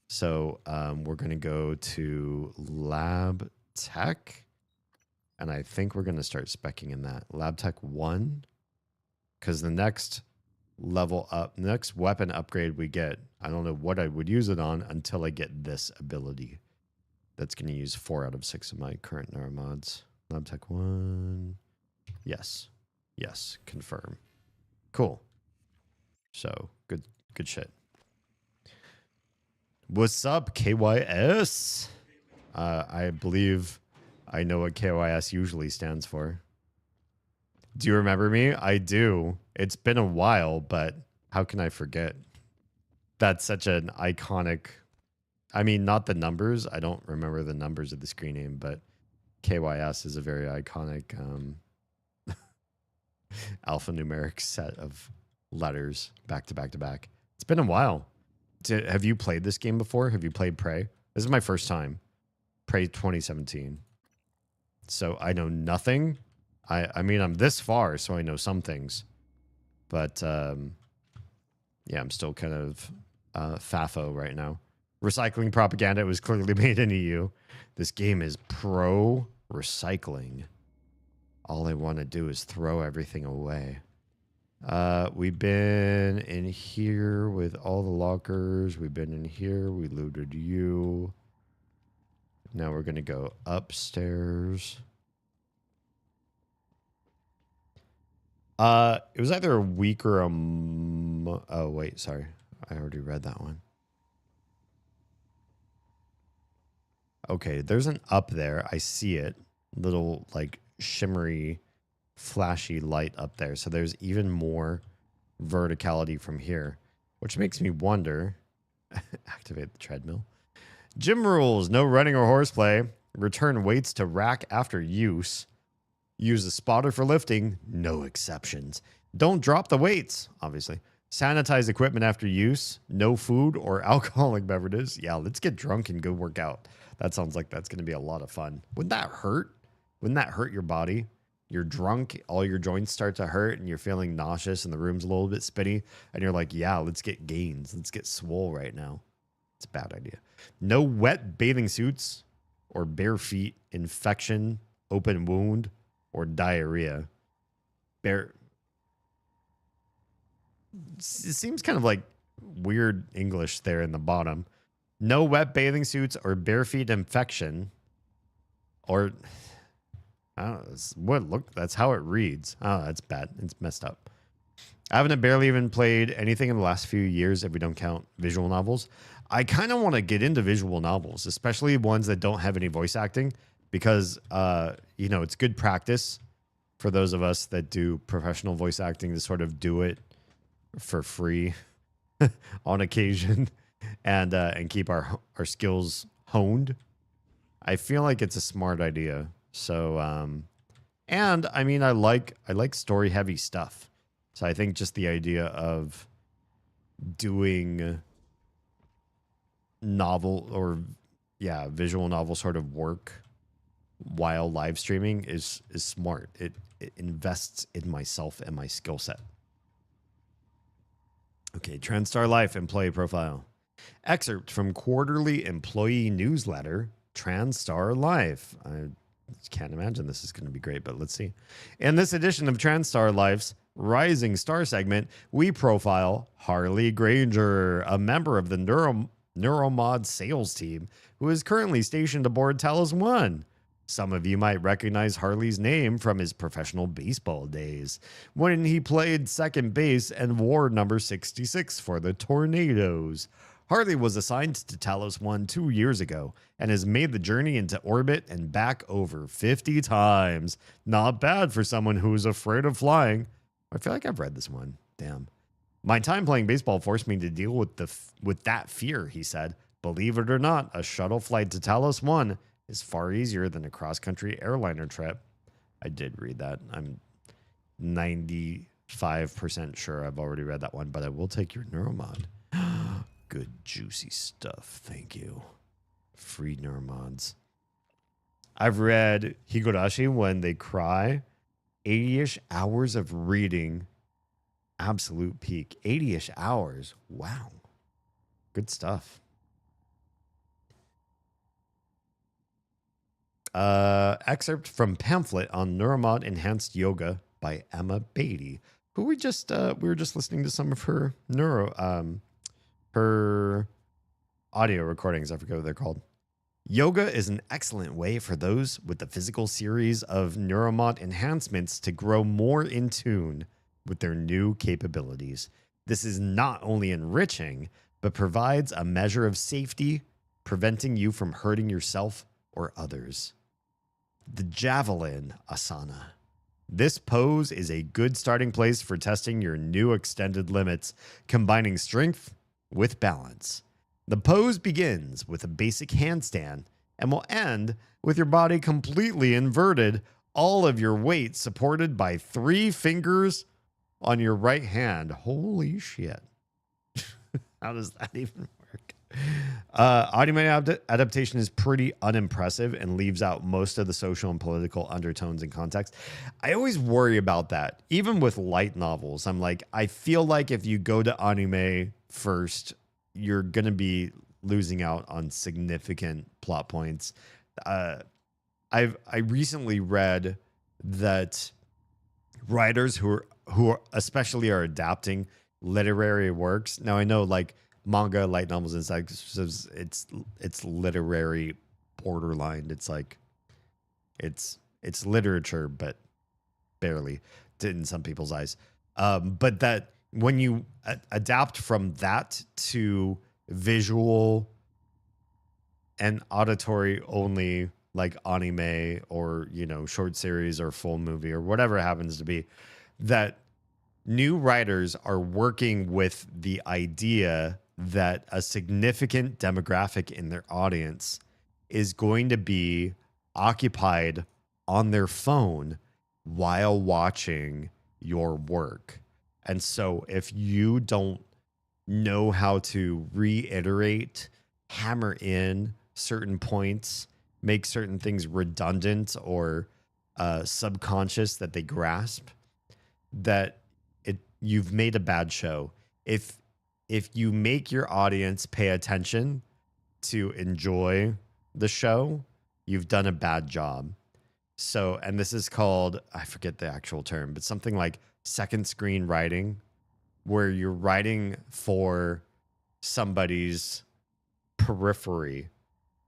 So we're going to go to lab tech, and I think we're going to start speccing in that lab tech 1, because the next level up, next weapon upgrade we get, I don't know what I would use it on until I get this ability that's going to use 4 out of 6 of my current neuromods. Lab tech 1, yes, confirm. Cool. So good shit. What's up, KYS? I believe I know what KYS usually stands for. Do you remember me? I do. It's been a while, but how can I forget? That's such an iconic... I mean, not the numbers. I don't remember the numbers of the screen name, but KYS is a very iconic alphanumeric set of letters back to back to back. It's been a while. Have you played this game before? Have you played Prey? This is my first time. Prey 2017. So I know nothing. I mean, I'm this far, so I know some things. But, yeah, I'm still kind of FAFO right now. Recycling propaganda was clearly made in EU. This game is pro-recycling. All I want to do is throw everything away. We've been in here with all the lockers. We've been in here. We looted you. Now we're going to go upstairs. It was either a week or a oh, wait, sorry. I already read that one. Okay, there's an up there. I see it. Little, like, shimmery, flashy light up there. So there's even more verticality from here, which makes me wonder. Activate the treadmill. Gym rules. No running or horseplay. Return weights to rack after use. Use a spotter for lifting. No exceptions. Don't drop the weights, obviously. Sanitize equipment after use. No food or alcoholic beverages. Yeah, let's get drunk and go work out. That sounds like that's going to be a lot of fun. Wouldn't that hurt? Wouldn't that hurt your body? You're drunk, all your joints start to hurt, and you're feeling nauseous, and the room's a little bit spinny, and you're like, yeah, let's get gains. Let's get swole right now. It's a bad idea. No wet bathing suits or bare feet, infection, open wound, or diarrhea. It seems kind of like weird English there in the bottom. No wet bathing suits or bare feet infection, or I don't know. That's how it reads. Oh, that's bad. It's messed up. I haven't barely even played anything in the last few years if we don't count visual novels. I kind of want to get into visual novels, especially ones that don't have any voice acting, because it's good practice for those of us that do professional voice acting to sort of do it for free on occasion and keep our skills honed. I feel like it's a smart idea. So, and I mean, I like story heavy stuff. So I think just the idea of doing visual novel sort of work while live streaming is smart. It invests in myself and my skill set. Okay, TrendStar Life employee profile. Excerpt from quarterly employee newsletter, TrendStar Life. I can't imagine this is going to be great, but let's see. In this edition of TrendStar Life's Rising Star segment, we profile Harley Granger, a member of the Neuromod sales team who is currently stationed aboard Talos 1. Some of you might recognize Harley's name from his professional baseball days, when he played second base and wore number 66 for the Tornadoes. Harley was assigned to Talos 1 2 years ago and has made the journey into orbit and back over 50 times. Not bad for someone who's afraid of flying. I feel like I've read this one. Damn. My time playing baseball forced me to deal with that fear, he said. Believe it or not, a shuttle flight to Talos 1 is far easier than a cross-country airliner trip. I did read that. I'm 95% sure I've already read that one, but I will take your Neuromod. Good, juicy stuff. Thank you. Free Neuromods. I've read Higurashi When They Cry. 80-ish hours of reading. Absolute peak. 80-ish hours. Wow. Good stuff. Excerpt from pamphlet on Neuromod Enhanced Yoga by Emma Beatty, who we were just listening to some of her her audio recordings. I forget what they're called. Yoga is an excellent way for those with the physical series of Neuromod enhancements to grow more in tune with their new capabilities. This is not only enriching, but provides a measure of safety, preventing you from hurting yourself or others. The Javelin Asana. This pose is a good starting place for testing your new extended limits, combining strength with balance. The pose begins with a basic handstand and will end with your body completely inverted, all of your weight supported by 3 fingers on your right hand. Holy shit. How does that even work? Audio adaptation is pretty unimpressive and leaves out most of the social and political undertones and context. I always worry about that. Even with light novels, I'm like, I feel like if you go to anime first, you're going to be losing out on significant plot points. I recently read that writers who are especially are adapting literary works. Now I know like manga, light novels, it's like it's literary borderline. It's like it's literature, but barely in some people's eyes. But that when you adapt from that to visual and auditory only, like anime or short series or full movie or whatever it happens to be, that new writers are working with the idea that a significant demographic in their audience is going to be occupied on their phone while watching your work. And so if you don't know how to reiterate, hammer in certain points, make certain things redundant or subconscious that they grasp, that you've made a bad show. If you make your audience pay attention to enjoy the show, you've done a bad job. So, and this is called, I forget the actual term, but something like second screen writing, where you're writing for somebody's periphery.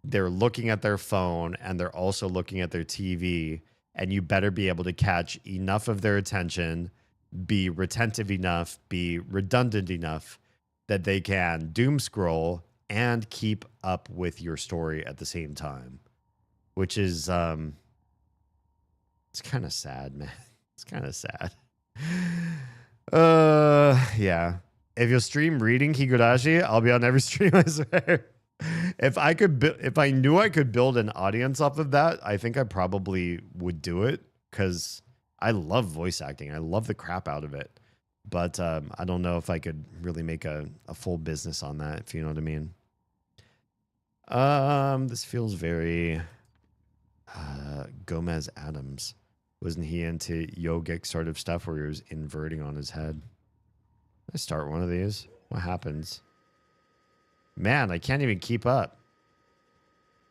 They're looking at their phone and they're also looking at their TV, and you better be able to catch enough of their attention, be retentive enough, be redundant enough that they can doom scroll and keep up with your story at the same time, which is it's kind of sad, man. It's kind of sad. Yeah. If you'll stream reading Higurashi, I'll be on every stream, I swear. If I knew I could build an audience off of that, I think I probably would do it, because I love voice acting. I love the crap out of it. But I don't know if I could really make a full business on that, if you know what I mean. This feels very Gomez Adams. Wasn't he into yogic sort of stuff where he was inverting on his head? I start one of these. What happens? Man, I can't even keep up.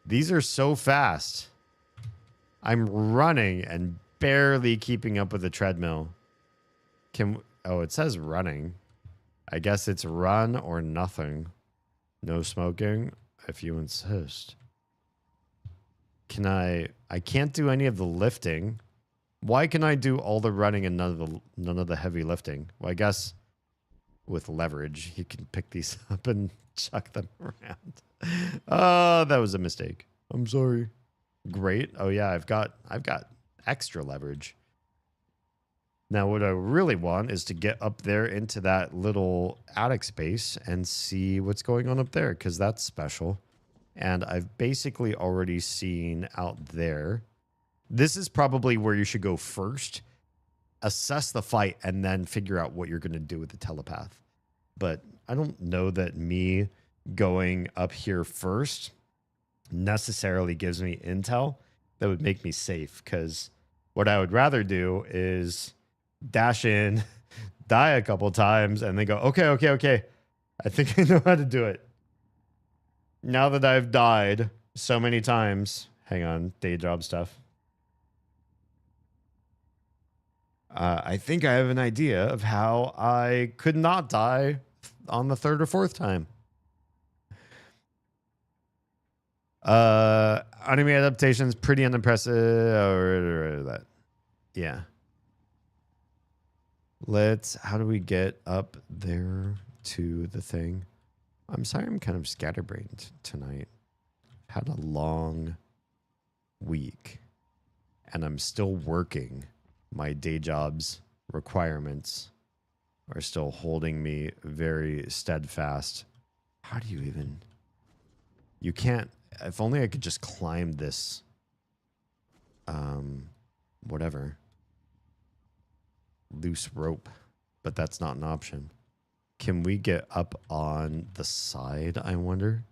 These are so fast. I'm running and barely keeping up with the treadmill. Oh, it says running. I guess it's run or nothing. No smoking, if you insist. I can't do any of the lifting. Why can I do all the running and none of the heavy lifting? Well, I guess with leverage, you can pick these up and chuck them around. Oh, that was a mistake. I'm sorry. Great. Oh yeah, I've got extra leverage. Now, what I really want is to get up there into that little attic space and see what's going on up there, because that's special. And I've basically already seen out there. This is probably where you should go first. Assess the fight and then figure out what you're going to do with the telepath. But I don't know that me going up here first necessarily gives me intel that would make me safe, because what I would rather do is dash in, die a couple times, and then go, okay. I think I know how to do it. Now that I've died so many times. Hang on, day job stuff. I think I have an idea of how I could not die on the third or fourth time. Anime adaptations, pretty unimpressive. That. Yeah. How do we get up there to the thing? I'm sorry, I'm kind of scatterbrained tonight. Had a long week and I'm still working. My day job's requirements are still holding me very steadfast. How do you even... You can't... If only I could just climb this... whatever. Loose rope. But that's not an option. Can we get up on the side, I wonder?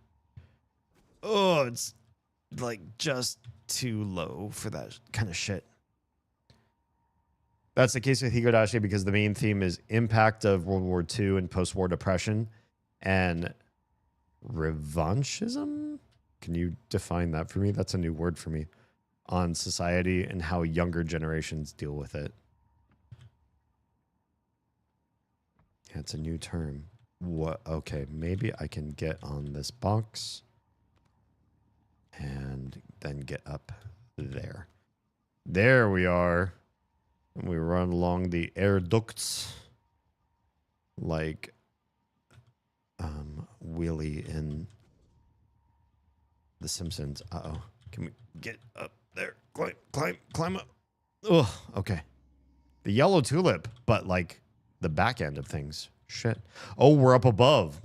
Oh, it's like just too low for that kind of shit. That's the case with Higurashi because the main theme is impact of World War II and post-war depression and revanchism. Can you define that for me? That's a new word for me. On society and how younger generations deal with it. Yeah, it's a new term. What? Okay, maybe I can get on this box and then get up there. There we are. And we run along the air ducts like Willie in The Simpsons. Uh-oh. Can we get up there? Climb up. Ugh, okay. The yellow tulip, but like the back end of things. Shit. Oh, we're up above.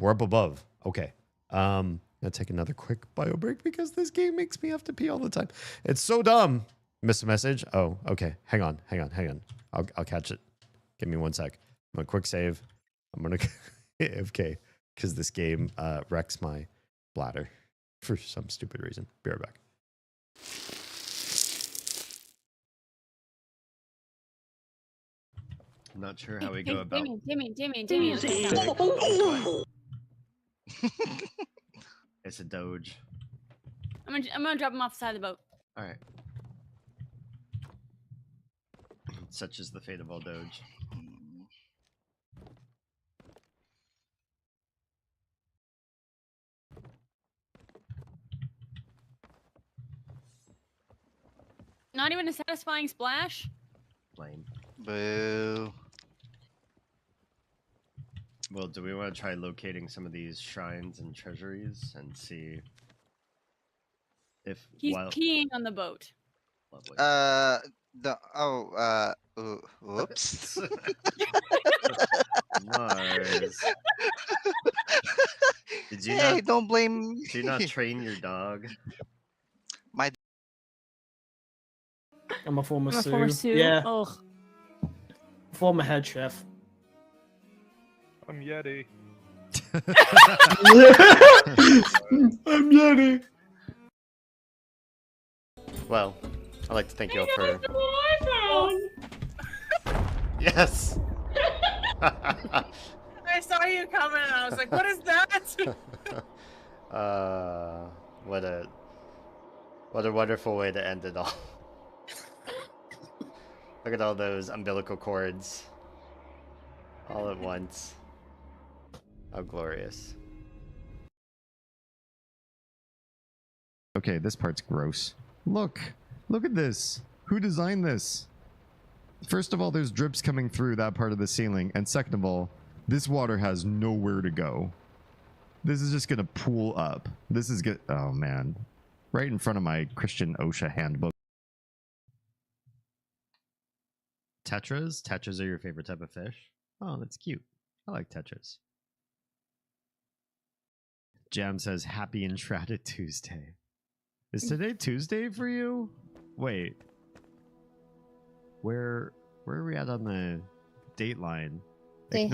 Okay. I'll take another quick bio break because this game makes me have to pee all the time. It's so dumb. Missed a message. Oh, okay. Hang on. I'll catch it. Give me 1 sec. I'm gonna quick save. I'm gonna AFK because this game wrecks my bladder for some stupid reason. Be right back. I'm not sure how we go about. Damien. It's a doge. I'm gonna drop him off the side of the boat. All right. Such is the fate of all doge. Not even a satisfying splash. Lame. Boo. Well, do we want to try locating some of these shrines and treasuries and see if He's peeing on the boat. Lovely. Whoops. Mars. Did you Hey, not? don't blame. Did you not train your dog? I'm a former I'm a Sue. former Sue. Yeah, Ugh. former head chef. I'm Yeti. I'm Yeti. Well, I'd like to thank you all for. Yes. I saw you coming and I was like, what is that? What a wonderful way to end it all. Look at all those umbilical cords all at once. How glorious. Okay, this part's gross. Look at this. Who designed this? First of all, there's drips coming through that part of the ceiling, and second of all, this water has nowhere to go. This is just gonna pool up. This is good. Oh man, right in front of my Christian OSHA handbook. Tetras? Tetras are your favorite type of fish? Oh, that's cute. I like tetras. Jam says, happy Enshrouded Tuesday. Is today Tuesday for you? Wait. Where are we at on the date line? It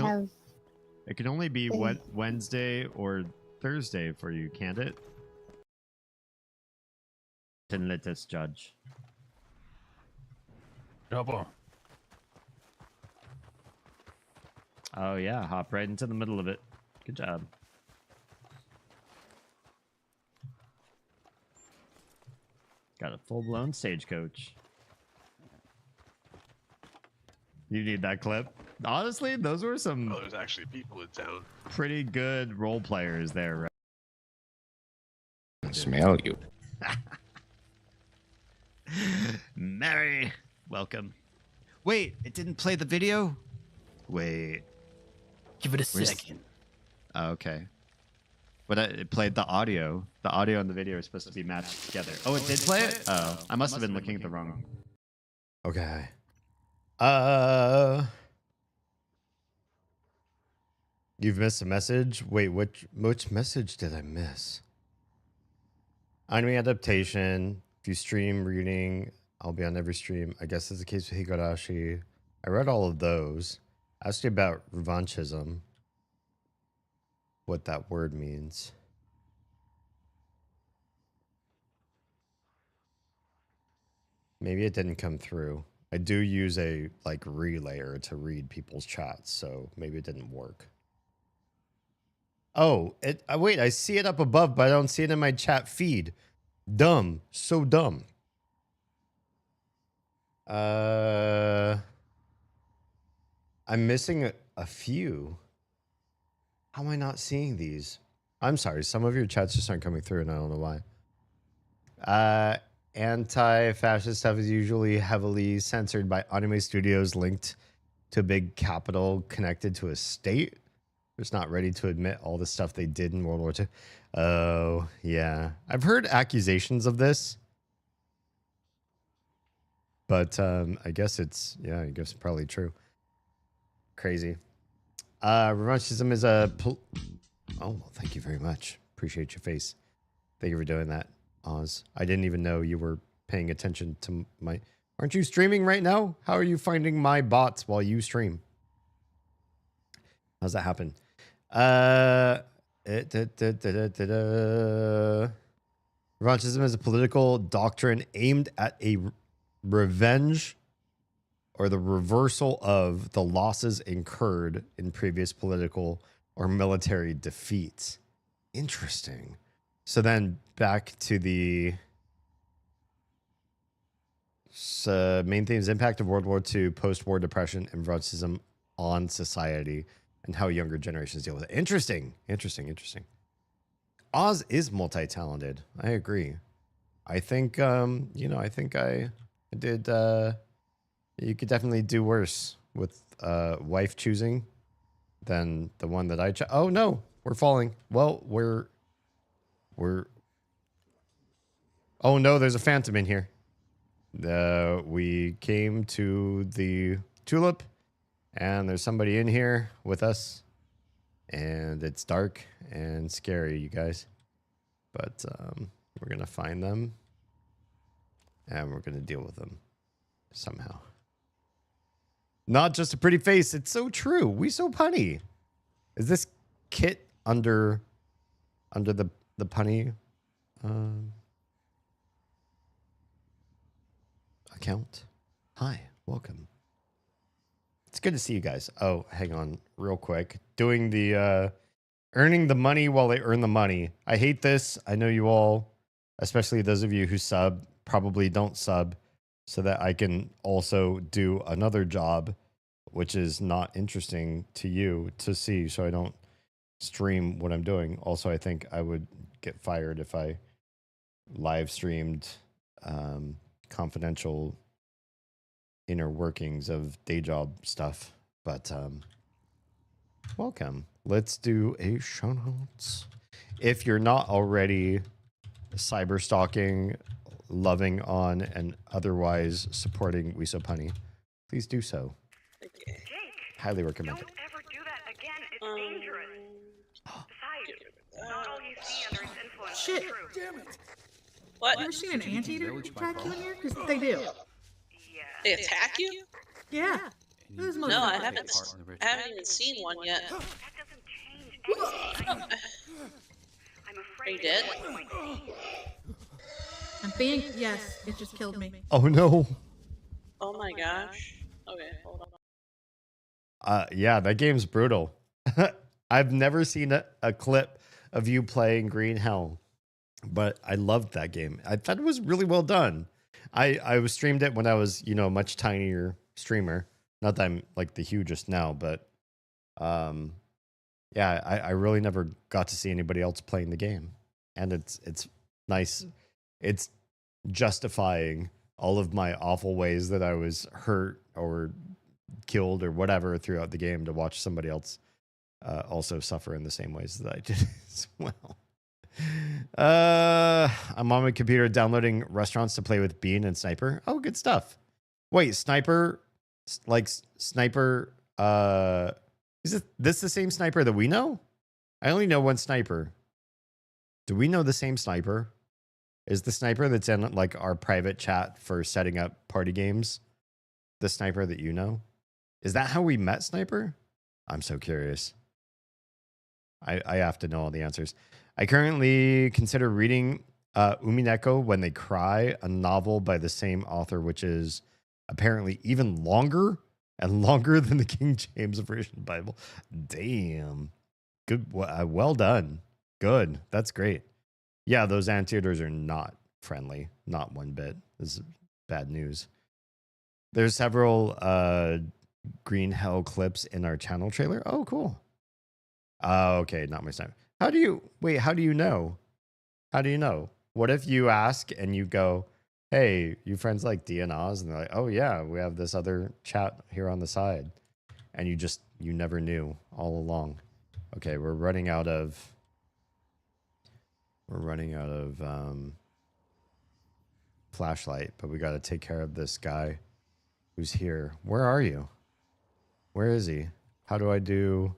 can only be Wednesday or Thursday for you, can't it? Then let us judge. Double. Oh yeah, hop right into the middle of it. Good job. Got a full-blown stagecoach. You need that clip. Honestly, those were some Oh, there's actually people in town. pretty good role players there, right? I smell you. Mary, welcome. Wait, it didn't play the video? Wait. Give it a Where's- second. Oh, okay. But it played the audio. The audio and the video are supposed to be matched together. Oh, it did play it? Oh, I must have been looking at the wrong. Okay. You've missed a message? Wait, which message did I miss? Anime adaptation. If you stream reading, I'll be on every stream. I guess it's the case with Higurashi. I read all of those. Asked you about revanchism. What that word means. Maybe it didn't come through. I do use a relayer to read people's chats, so maybe it didn't work. Oh, wait, I see it up above, but I don't see it in my chat feed. Dumb. So dumb. I'm missing a few. How am I not seeing these? I'm sorry, some of your chats just aren't coming through, and I don't know why. Anti-fascist stuff is usually heavily censored by anime studios linked to a big capital connected to a state. It's not ready to admit all the stuff they did in World War II. Oh, yeah. I've heard accusations of this. But I guess it's probably true. Crazy. Revanchism is a... oh, well, thank you very much. Appreciate your face. Thank you for doing that, Oz. I didn't even know you were paying attention to my... Aren't you streaming right now? How are you finding my bots while you stream? How's that happen? Revanchism is a political doctrine aimed at a revenge or the reversal of the losses incurred in previous political or military defeats. Interesting. So then back to the main themes: impact of World War II, post-war depression, and revanchism on society, and how younger generations deal with it. Interesting. Oz is multi-talented. I agree. I think, I think I did, you could definitely do worse with wife choosing than the one that I chose. Oh, no, we're falling. Well, we're, oh, no, there's a phantom in here. We came to the tulip, and there's somebody in here with us. And it's dark and scary, you guys. But we're going to find them. And we're going to deal with them somehow. Not just a pretty face. It's so true. We so punny. Is this Kit under the punny account? Hi, welcome. It's good to see you guys. Oh, hang on real quick. Doing the earning the money while they earn the money. I hate this. I know you all, especially those of you who sub, probably don't sub so that I can also do another job, which is not interesting to you to see, so I don't stream what I'm doing. Also, I think I would get fired if I live streamed confidential inner workings of day job stuff. But welcome. Let's do a show notes. If you're not already cyber stalking, loving on, and otherwise supporting We So Punny, please do so. Highly recommend it. Don't ever do that again. It's dangerous. Besides, not all you see and there's influence. Shit. Damn it. What? You ever seen an anteater attack you in here? Because they do. They attack you? Yeah. No, I haven't even seen one yet. That doesn't change anything. I'm afraid. Are you dead? I'm being. Yes, it just killed me. Oh no. Oh my gosh. Okay, hold on. Yeah, that game's brutal. I've never seen a clip of you playing Green Hell, but I loved that game. I thought it was really well done. I was streamed it when I was, a much tinier streamer. Not that I'm like the hugest now, but yeah, I really never got to see anybody else playing the game. And it's nice. It's justifying all of my awful ways that I was hurt or killed or whatever throughout the game to watch somebody else also suffer in the same ways that I did as well. I'm on my computer downloading restaurants to play with Bean and Sniper. Oh, good stuff. Wait, Sniper, like Sniper, is this the same Sniper that we know? I only know one Sniper. Do we know the same Sniper? Is the Sniper that's in like our private chat for setting up party games the Sniper that you know? Is that how we met Sniper? I'm so curious. I have to know all the answers. I currently consider reading Umineko When They Cry, a novel by the same author, which is apparently even longer and longer than the King James Version Bible. Damn. Good. Well done. Good. That's great. Yeah, those anteaters are not friendly. Not one bit. This is bad news. There's several Green Hell clips in our channel trailer. Oh, cool. Okay, not my time. How do you know? How do you know? What if you ask and you go, hey, you friends like D and Oz? And they're like, oh yeah, we have this other chat here on the side. And you never knew all along. Okay, we're running out of flashlight, but we got to take care of this guy who's here. Where are you? Where is he? How do I do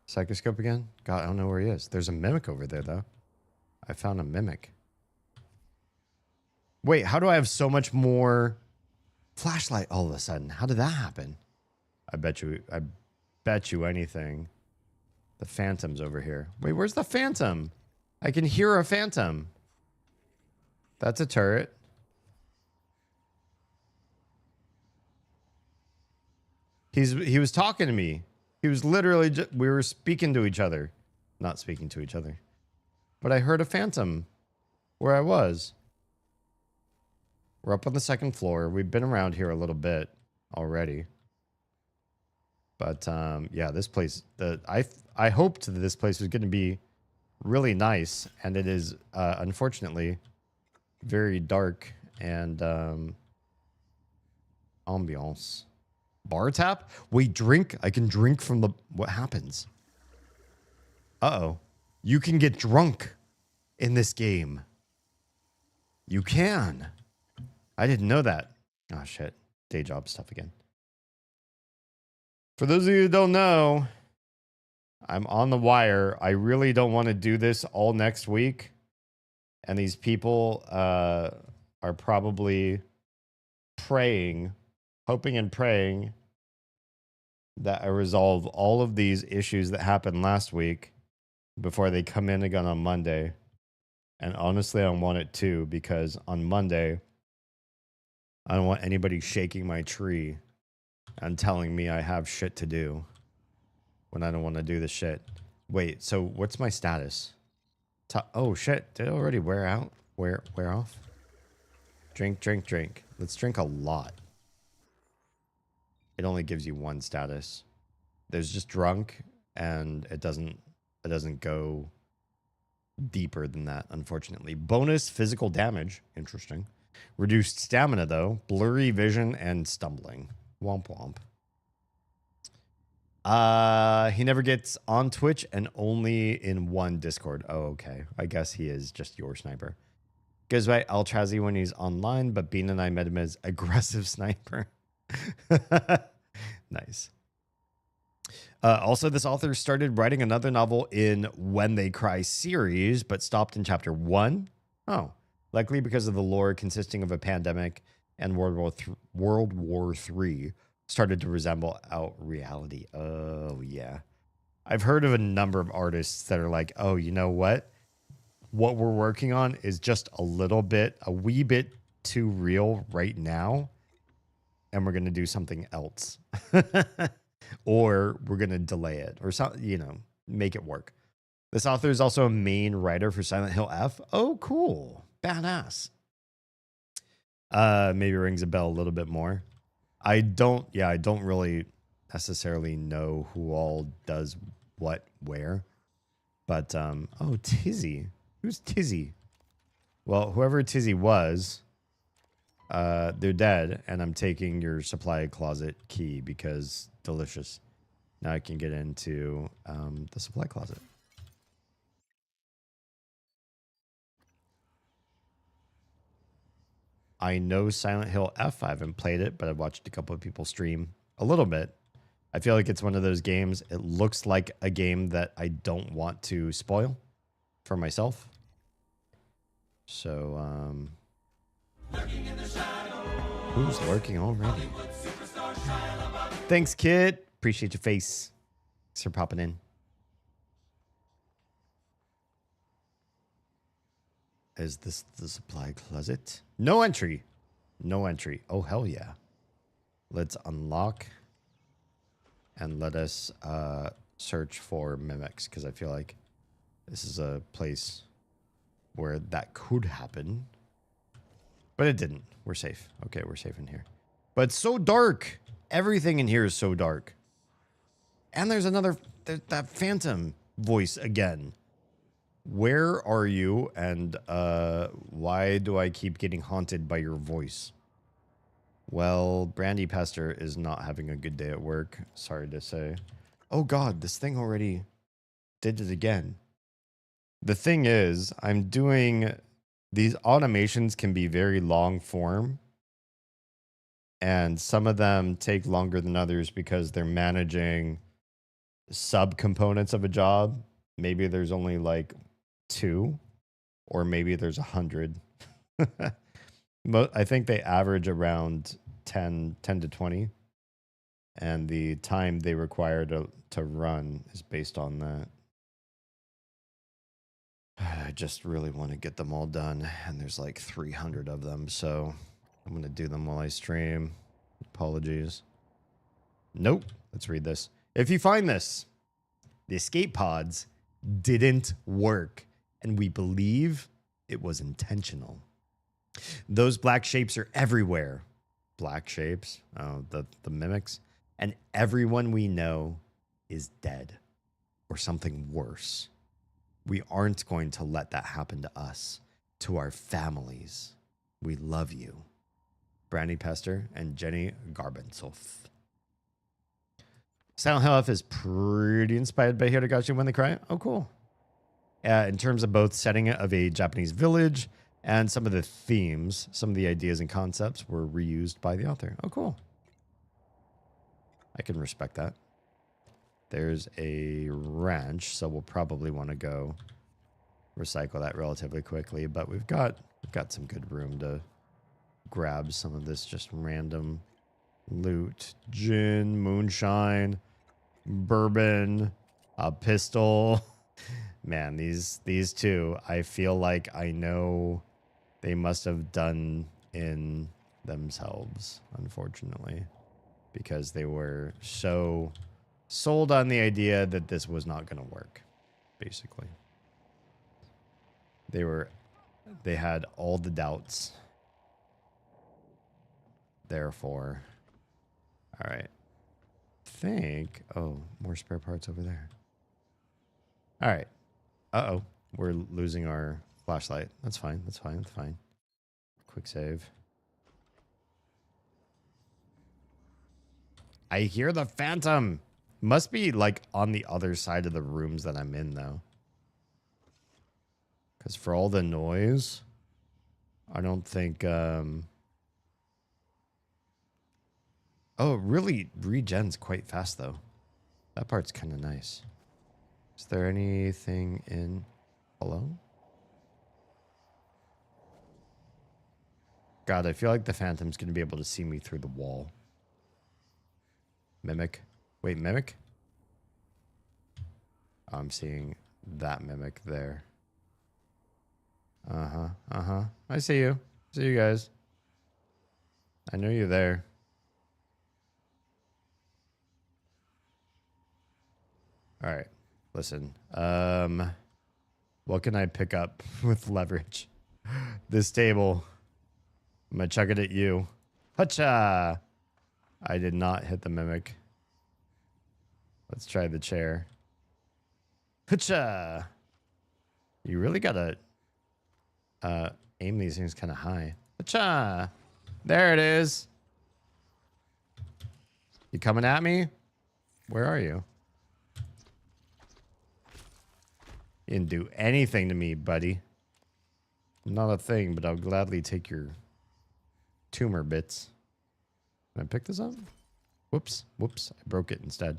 psychoscope again? God, I don't know where he is. There's a mimic over there, though. I found a mimic. Wait, how do I have so much more flashlight all of a sudden? How did that happen? I bet you anything The Phantom's over here. Wait, where's the Phantom? I can hear a Phantom. That's a turret. He was talking to me. He was literally we were speaking to each other. Not speaking to each other. But I heard a Phantom where I was. We're up on the second floor. We've been around here a little bit already. But yeah, this place, I hoped that this place was going to be really nice, and it is unfortunately very dark and ambiance. Bar tap? Wait, drink? I can drink from the... What happens? Uh-oh. You can get drunk in this game. You can. I didn't know that. Oh, shit. Day job stuff again. For those of you who don't know, I'm on the wire. I really don't want to do this all next week. And these people are probably praying, hoping and praying that I resolve all of these issues that happened last week before they come in again on Monday. And honestly, I want it too, because on Monday, I don't want anybody shaking my tree and telling me I have shit to do when I don't want to do the shit. Wait, so what's my status? Oh shit, did it already wear out? Wear off? Drink, drink, drink. Let's drink a lot. It only gives you one status. There's just drunk, and it doesn't go deeper than that, unfortunately. Bonus physical damage. Interesting. Reduced stamina, though. Blurry vision and stumbling. Womp womp. He never gets on Twitch and only in one Discord. Oh, okay. I guess he is just your sniper. Goes by Altrazi when he's online, but Bean and I met him as aggressive sniper. Nice. Also, this author started writing another novel in When They Cry series, but stopped in chapter 1. Oh, likely because of the lore consisting of a pandemic and World War III started to resemble out reality. Oh, yeah. I've heard of a number of artists that are like, oh, you know what? What we're working on is just a wee bit too real right now. And we're going to do something else. Or we're going to delay it or something, make it work. This author is also a main writer for Silent Hill F. Oh, cool. Badass. Maybe rings a bell a little bit more. I don't really necessarily know who all does what where. But, oh, Tizzy. Who's Tizzy? Well, whoever Tizzy was, they're dead, and I'm taking your supply closet key because delicious. Now I can get into the supply closet. I know Silent Hill F. I haven't played it, but I've watched a couple of people stream a little bit. I feel like it's one of those games. It looks like a game that I don't want to spoil for myself. So, who's lurking already? Thanks, kid. Appreciate your face. Thanks for popping in. Is this the supply closet? No entry. No entry. Oh, hell yeah. Let's unlock. And let us search for mimics, because I feel like this is a place where that could happen. But it didn't. We're safe. Okay, we're safe in here. But it's so dark. Everything in here is so dark. And there's that phantom voice again. Where are you? And why do I keep getting haunted by your voice? Well, Brandy Pester is not having a good day at work. Sorry to say. Oh God, this thing already did it again. The thing is, I'm doing... These automations can be very long form. And some of them take longer than others because they're managing subcomponents of a job. Maybe there's only like 2, or maybe there's 100. But I think they average around 10 to 20. and the time they require to run is based on that. I just really want to get them all done, and there's like 300 of them, so I'm going to do them while I stream. Apologies. Nope. Let's read this. If you find this, the escape pods didn't work, and we believe it was intentional. Those black shapes are everywhere. Black shapes? Oh, the mimics. And everyone we know is dead, or something worse. We aren't going to let that happen to us, to our families. We love you. Brandy Pester and Jenny Garbensoff. Silent Hill F is pretty inspired by Hirogashi When They Cry. Oh, cool. In terms of both setting of a Japanese village and some of the themes, some of the ideas and concepts were reused by the author. Oh, cool. I can respect that. There's a ranch, so we'll probably want to go recycle that relatively quickly, but we've got some good room to grab some of this just random loot. Gin, moonshine, bourbon, a pistol. Man, these two, I feel like I know they must have done in themselves, unfortunately, because they were so sold on the idea that this was not going to work, basically. They had all the doubts. Therefore, all right. Oh, more spare parts over there. All right. Uh-oh. We're losing our flashlight. That's fine. That's fine. That's fine. Quick save. I hear the phantom. Must be like on the other side of the rooms that I'm in, though. Because for all the noise, I don't think... Oh, it really regens quite fast, though. That part's kind of nice. Is there anything in... Hello? God, I feel like the phantom's going to be able to see me through the wall. Mimic. Wait, mimic? I'm seeing that mimic there. Uh-huh. Uh-huh. I see you. See you guys. I know you're there. All right. Listen. What can I pick up with leverage? This table. I'm gonna chuck it at you. Hacha! I did not hit the mimic. Let's try the chair. Hacha! You really gotta aim these things kind of high. Hacha! There it is. You coming at me? Where are you? You didn't do anything to me, buddy. Not a thing, but I'll gladly take your tumor bits. Can I pick this up? Whoops. Whoops. I broke it instead.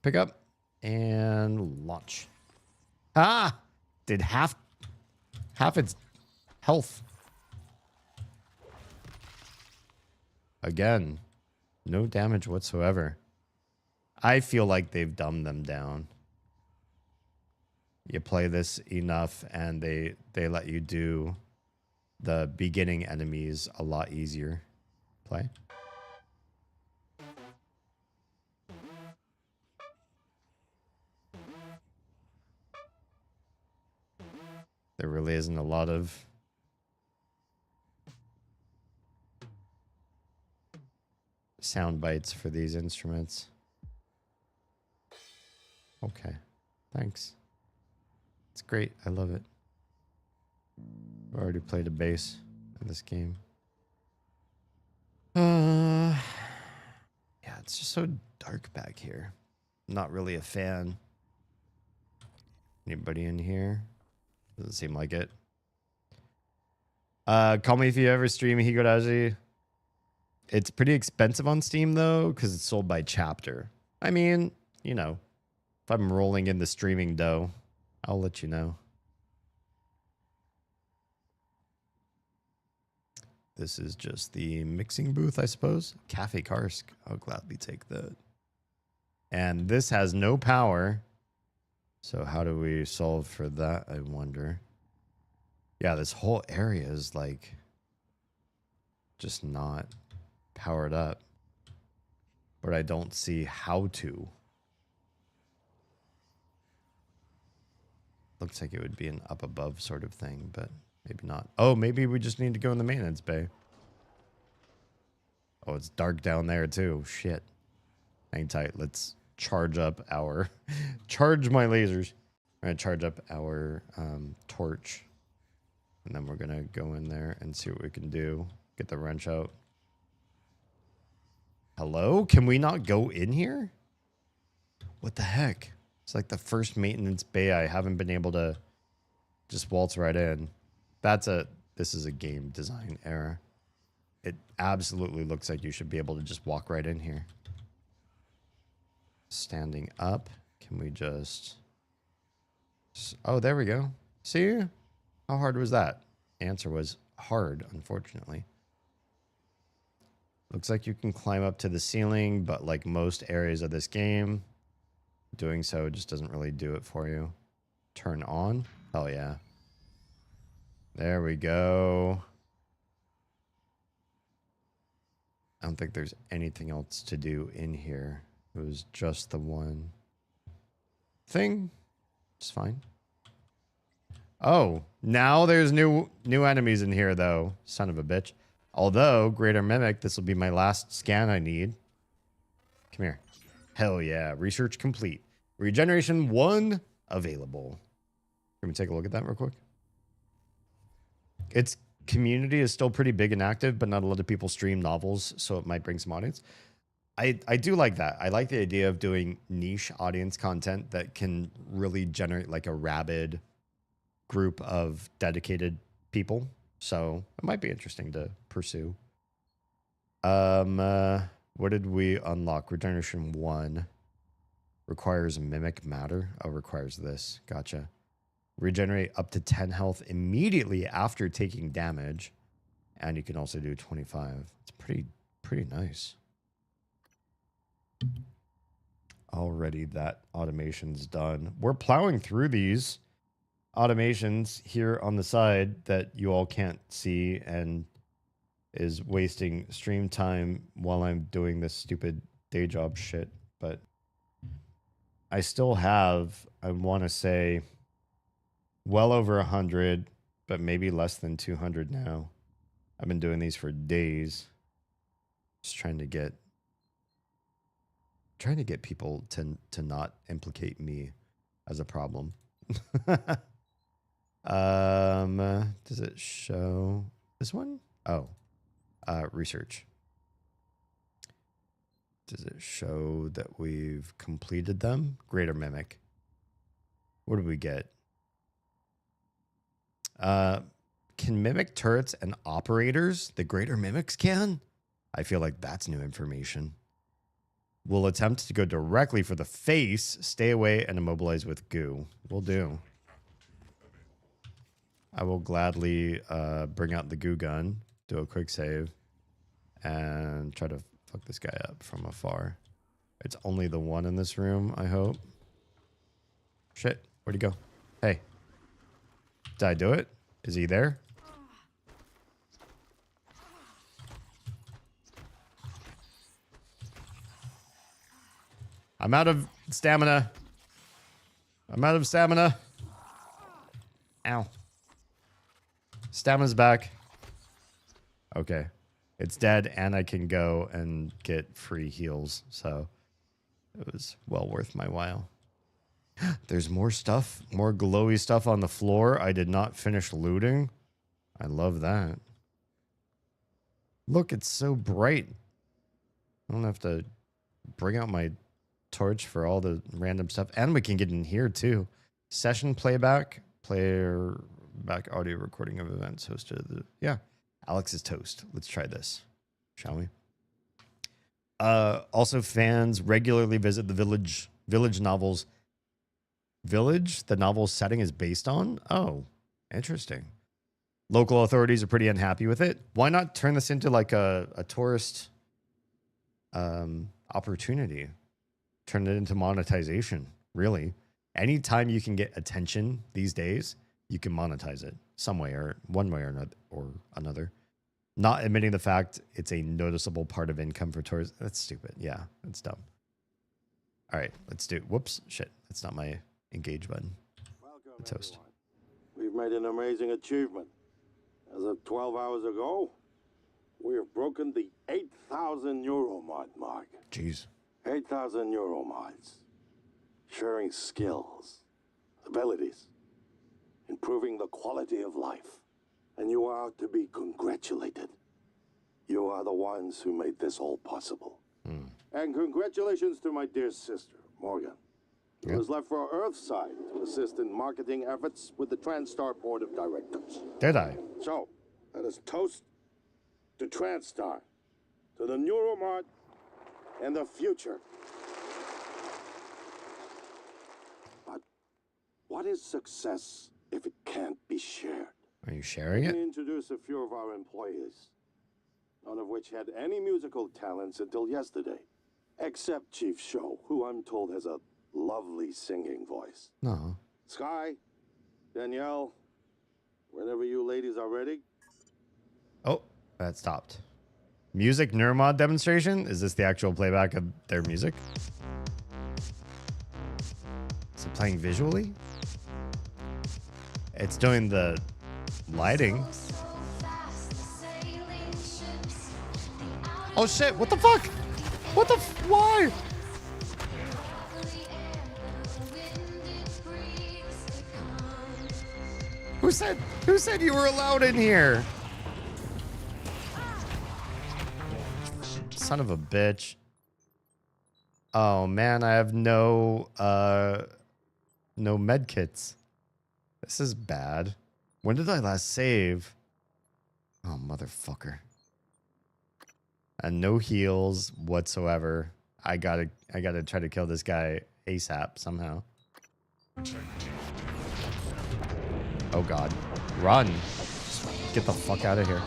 Pick up and launch. Ah! Did half its health. Again, no damage whatsoever. I feel like they've dumbed them down. You play this enough and they let you do the beginning enemies a lot easier. Play. There really isn't a lot of sound bites for these instruments. Okay. Thanks. It's great. I love it. I've already played a bass in this game. Yeah, it's just so dark back here. Not really a fan. Anybody in here? Doesn't seem like it. Call me if you ever stream Higoraji. It's pretty expensive on Steam, though, because it's sold by chapter. I mean, you know, if I'm rolling in the streaming dough, I'll let you know. This is just the mixing booth, I suppose. Cafe Karsk. I'll gladly take that. And this has no power. So how do we solve for that, I wonder? Yeah, this whole area is like just not powered up. But I don't see how to. Looks like it would be an up above sort of thing, but maybe not. Oh, maybe we just need to go in the maintenance bay. Oh, it's dark down there too. Shit. Hang tight. Let's charge up our... charge my lasers. I'm going to charge up our torch. And then we're going to go in there and see what we can do. Get the wrench out. Hello? Can we not go in here? What the heck? It's like the first maintenance bay I haven't been able to just waltz right in. This is a game design error. It absolutely looks like you should be able to just walk right in here. Standing up. Can we just... Oh, there we go. See? How hard was that? Answer was hard, unfortunately. Looks like you can climb up to the ceiling, but like most areas of this game, doing so just doesn't really do it for you. Turn on? Hell yeah. There we go. I don't think there's anything else to do in here. It was just the one thing. It's fine. Oh, now there's new enemies in here though. Son of a bitch. Although, Greater Mimic, this will be my last scan I need. Come here. Hell yeah. Research complete. Regeneration 1 available. Can we take a look at that real quick? Its community is still pretty big and active, but not a lot of people stream novels, so it might bring some audience. I do like that. I like the idea of doing niche audience content that can really generate like a rabid group of dedicated people. So it might be interesting to pursue. What did we unlock? Regeneration 1 requires mimic matter. Oh, requires this. Gotcha. Regenerate up to 10 health immediately after taking damage, and you can also do 25. It's pretty nice. Already that automation's done. We're plowing through these automations here on the side that you all can't see and is wasting stream time while I'm doing this stupid day job shit. But I still have, I want to say, well over 100, but maybe less than 200 now. I've been doing these for days. Just trying to get people to not implicate me as a problem. Does it show this one? Oh, research. Does it show that we've completed them? Greater Mimic. What did we get? Can mimic turrets and operators? The Greater Mimics can? I feel like that's new information. We'll attempt to go directly for the face. Stay away and immobilize with goo. Will do. I will gladly bring out the goo gun, do a quick save, and try to fuck this guy up from afar. It's only the one in this room, I hope. Shit, where'd he go? Hey. Did I do it? Is he there? I'm out of stamina. I'm out of stamina. Ow. Stamina's back. Okay. It's dead, and I can go and get free heals, so it was well worth my while. There's more stuff, more glowy stuff on the floor I did not finish looting. I love that. Look, it's so bright. I don't have to bring out my torch for all the random stuff. And we can get in here, too. Session playback, player back audio recording of events hosted. Yeah, Alex's toast. Let's try this, shall we? Also, fans regularly visit the Village novels. Village, the novel's setting is based on? Oh, interesting. Local authorities are pretty unhappy with it. Why not turn this into like a tourist opportunity? Turn it into monetization, really. Anytime you can get attention these days, you can monetize it some way or one way or another. Not admitting the fact it's a noticeable part of income for tourists. That's stupid. Yeah, that's dumb. All right, let's do it. Whoops, shit. That's not my engage button. Welcome, Toast. everyone. We've made an amazing achievement. As of 12 hours ago, we have broken the 8,000 euro mark. Jeez. 8,000 euro mods. Sharing skills, abilities, improving the quality of life. And you are to be congratulated. You are the ones who made this all possible. And congratulations to my dear sister, Morgan, who was left for Earthside to assist in marketing efforts with the TranStar Board of Directors. Did I? So, let us toast to TranStar, to the Neuromart, and the future. But what is success if it can't be shared? Are you sharing Let it? me introduce a few of our employees, none of which had any musical talents until yesterday, except Chief Show, who I'm told has a lovely singing voice. No. Sky, Danielle, whenever you ladies are ready. Oh, that stopped. Music Neuromod demonstration? Is this the actual playback of their music? Is it playing visually? It's doing the lighting. Oh shit, what the fuck? What the why? Who said you were allowed in here? Son of a bitch. Oh man, I have no med kits. This is bad. When did I last save? Oh motherfucker. And no heals whatsoever. I gotta try to kill this guy ASAP somehow. Oh god. Run. Get the fuck out of here.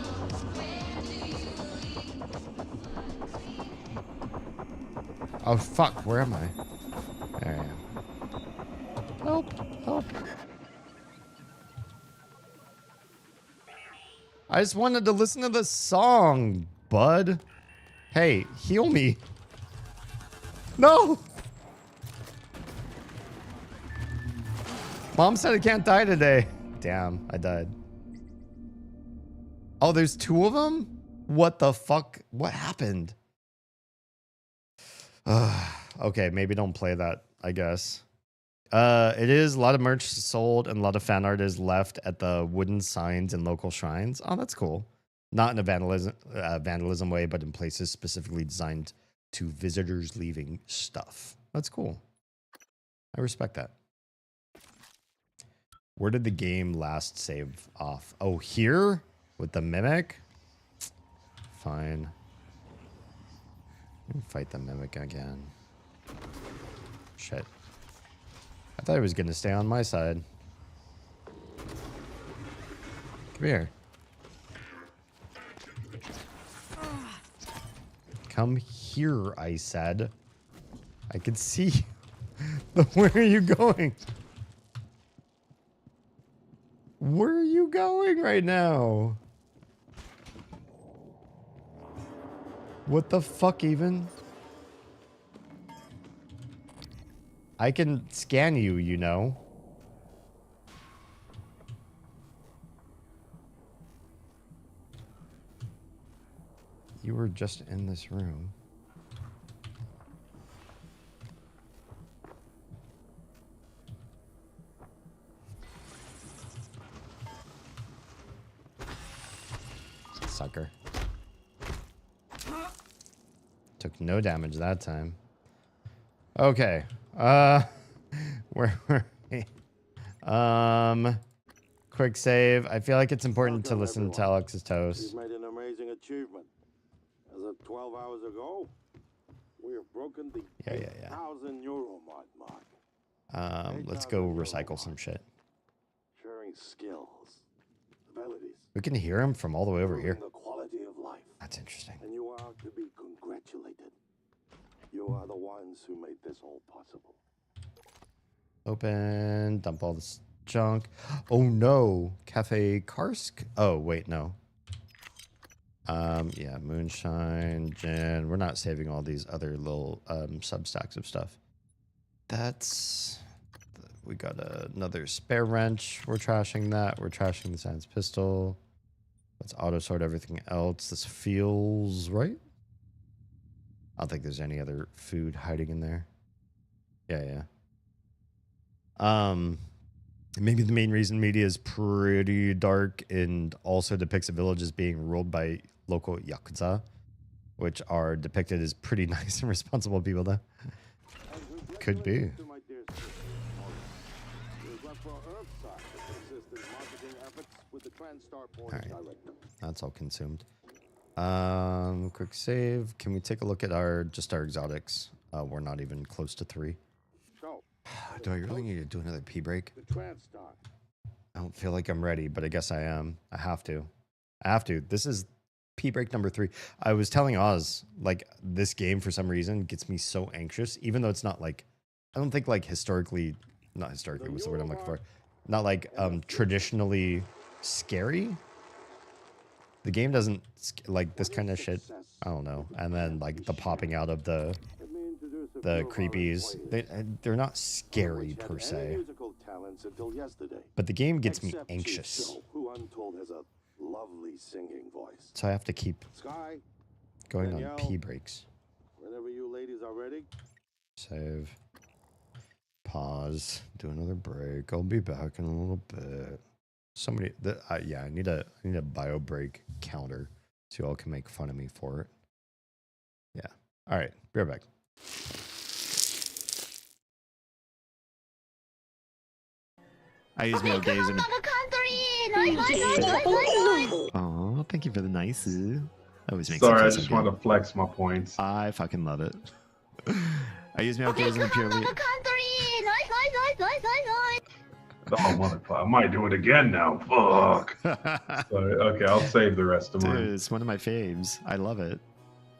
Oh fuck, where am I? There I am. Help, help. I just wanted to listen to the song, bud. Hey, heal me. No! Mom said I can't die today. Damn, I died. Oh, there's two of them? What the fuck? What happened? Okay, maybe don't play that, I guess. It is a lot of merch sold and a lot of fan art is left at the wooden signs and local shrines. Oh, that's cool. Not in a vandalism way, but in places specifically designed to visitors leaving stuff. That's cool. I respect that. Where did the game last save off? Oh, here? With the mimic? Fine. Fight the mimic again. Shit. I thought he was gonna stay on my side. Come here. Come here, I said. I can see you. Where are you going? Where are you going right now? What the fuck even? I can scan you, you know. You were just in this room. Sucker. Took no damage that time. Okay. Where were we? Quick save. I feel like it's important to listen to Alex's toast. We've made an amazing achievement. As of 12 hours ago, we have broken the 8,000 euro mark. Let's go recycle some shit. Sharing skills, abilities, We can hear him from all the way over here. improving the quality of life. That's interesting. And you are to be congratulated. You are the ones who made this all possible. Open, dump all this junk. Oh no, Cafe Karsk. Oh wait, no. Yeah, moonshine, gin. We're not saving all these other little substacks of stuff. That's. We got another spare wrench. We're trashing that. We're trashing the science pistol. Let's auto sort everything else. This feels right. I don't think there's any other food hiding in there. Yeah. Maybe the main reason media is pretty dark and also depicts a village as being ruled by local yakuza, which are depicted as pretty nice and responsible people, though. Could be. Alright, that's all consumed. Quick save. Can we take a look at our exotics? We're not even close to 3. Do I really need to do another pee break? I don't feel like I'm ready, but I guess I am. I have to. This is pee break number 3. I was telling Oz, like, this game for some reason gets me so anxious, even though it's not like, I don't think like not historically, what's the word I'm looking for? Not like traditionally scary. The game doesn't like this kind of shit. I don't know. And then like the popping out of the creepies, they're not scary per se. But the game gets me anxious. So I have to keep going on pee breaks. Whenever you ladies are ready. Save. Pause. Do another break. I'll be back in a little bit. Somebody, yeah, I need a bio break counter so you all can make fun of me for it. Yeah. All right. Be right back. I use male gaze and. Oh, thank you for the nice. Always makes. Sorry, I just want to flex my points. I fucking love it. I use male gaze and purely. Oh, motherfucker. I might do it again now. Fuck. Sorry. Okay, I'll save the rest of mine. Dude, it's one of my faves. I love it.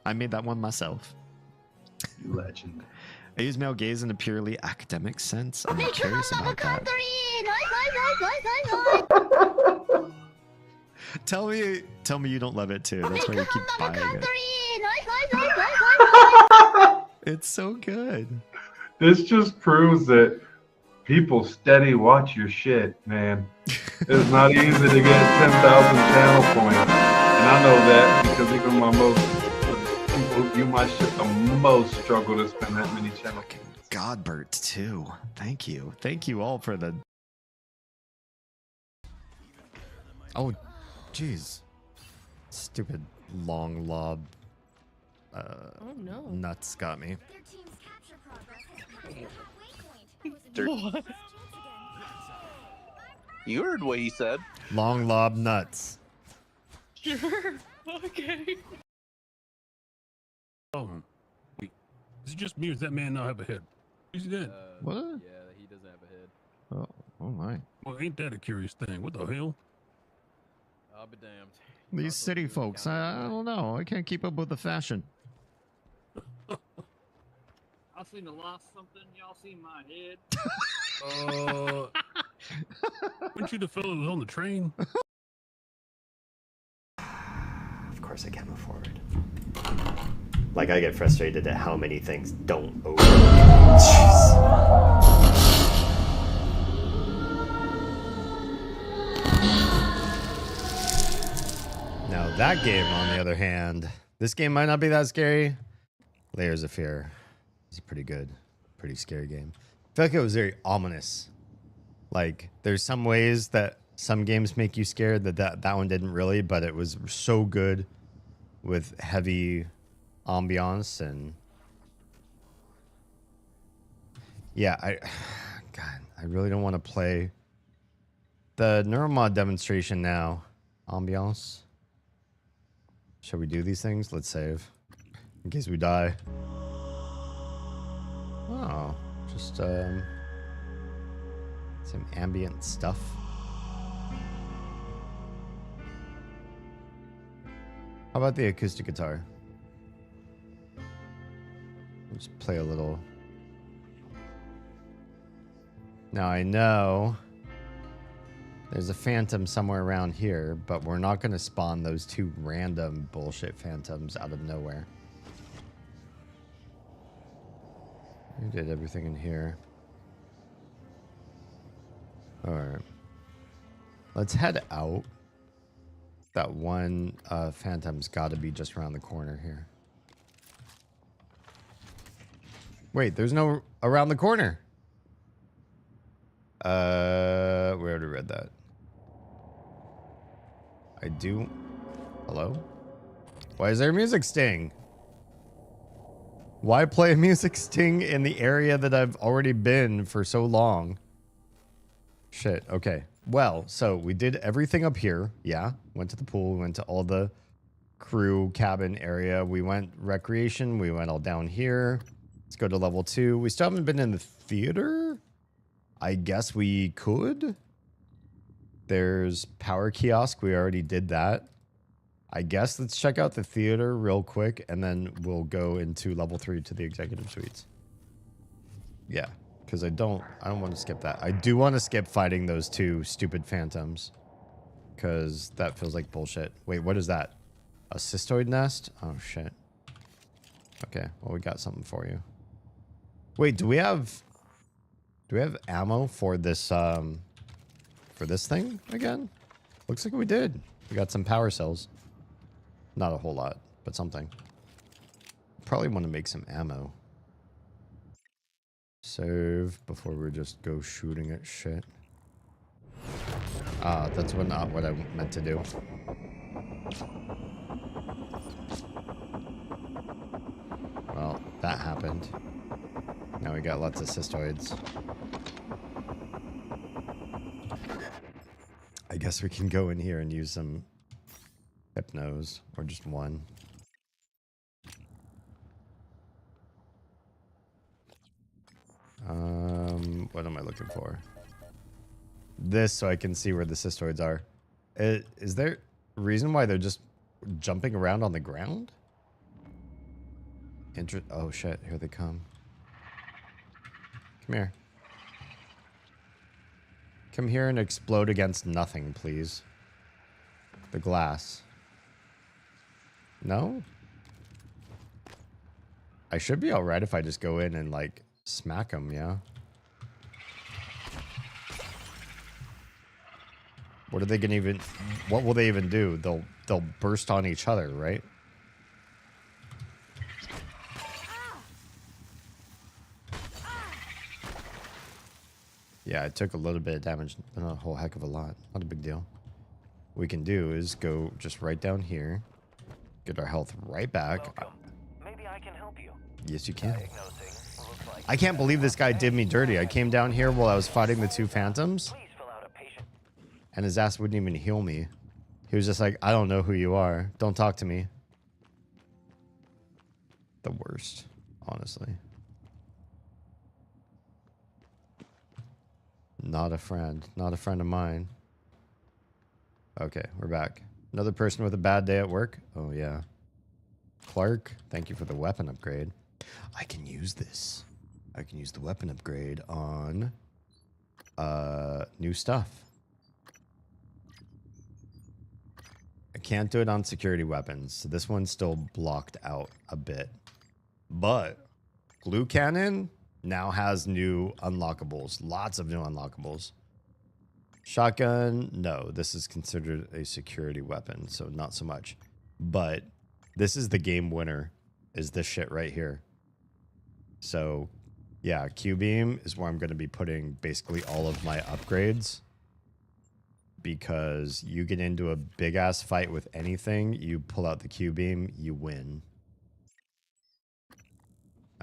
I made that one myself. You legend. I use male gaze in a purely academic sense. I'm curious about that. Tell me you don't love it too. That's why you keep buying it. It's so good. This just proves that people steady watch your shit, man. It's not easy to get 10,000 channel points. And I know that because even people who view my shit the most struggle to spend that many channel points. Godbert too. Thank you. Thank you all for the... Oh, jeez. Stupid long lob nuts got me. What? You heard what he said. Long lob nuts. Sure. Okay. Oh, wait. Is it just me or does that man not have a head? He's dead. What? Yeah, he doesn't have a head. Oh my. Well, ain't that a curious thing? What the hell? I'll be damned. These city folks, I don't know. I can't keep up with the fashion. I seen a lost something. Y'all seen my head? Weren't you the fellow that was on the train? Of course I can't move forward. Like, I get frustrated at how many things don't open. Jeez. Now that game, on the other hand, this game might not be that scary. Layers of Fear is a pretty good, pretty scary game. I feel like it was very ominous. Like, there's some ways that some games make you scared that one didn't really, but it was so good with heavy ambiance and yeah, I really don't want to play the neuromod demonstration now. Ambiance. Shall we do these things? Let's save in case we die. Oh, just some ambient stuff. How about the acoustic guitar? Let's play a little. Now I know there's a phantom somewhere around here, but we're not going to spawn those two random bullshit phantoms out of nowhere. We did everything in here. Alright. Let's head out. That one phantom's got to be just around the corner here. Wait, there's no around the corner. We already read that. I do. Hello? Why is there a music sting? Why play a music sting in the area that I've already been for so long? Shit, okay. Well, so we did everything up here. Yeah, went to the pool. We went to all the crew cabin area. We went recreation. We went all down here. Let's go to level 2. We still haven't been in the theater. I guess we could. There's power kiosk. We already did that. I guess let's check out the theater real quick, and then we'll go into level 3 to the executive suites. Yeah, because I don't want to skip that. I do want to skip fighting those two stupid phantoms, because that feels like bullshit. Wait, what is that? A cystoid nest? Oh shit. Okay, well we got something for you. Wait, do we have ammo for this thing again? Looks like we did. We got some power cells. Not a whole lot, but something. Probably want to make some ammo. Save before we just go shooting at shit. Ah, that's not what I meant to do. Well, that happened. Now we got lots of cystoids. I guess we can go in here and use some hypnos, or just one. What am I looking for? This, so I can see where the cystoids are. Is there a reason why they're just jumping around on the ground? Oh shit, here they come. Come here. Come here and explode against nothing, please. The glass. No? I should be alright if I just go in and, like, smack them, yeah? What are they gonna even... What will they even do? They'll burst on each other, right? Yeah, I took a little bit of damage, but not a whole heck of a lot. Not a big deal. What we can do is go just right down here. Get our health right back. Maybe I can help you. Yes, you can. I can't believe this guy did me dirty. I came down here while I was fighting the two phantoms, and his ass wouldn't even heal me. He was just like, I don't know who you are. Don't talk to me. The worst, honestly. Not a friend. Not a friend of mine. Okay, we're back. Another person with a bad day at work? Oh, yeah. Clark, thank you for the weapon upgrade. I can use this. I can use the weapon upgrade on new stuff. I can't do it on security weapons, so this one's still blocked out a bit. But glue cannon now has new unlockables. Lots of new unlockables. Shotgun, no, this is considered a security weapon, so not so much. But this is the game winner, is this shit right here. So, yeah, Q-beam is where I'm going to be putting basically all of my upgrades. Because you get into a big-ass fight with anything, you pull out the Q-beam, you win.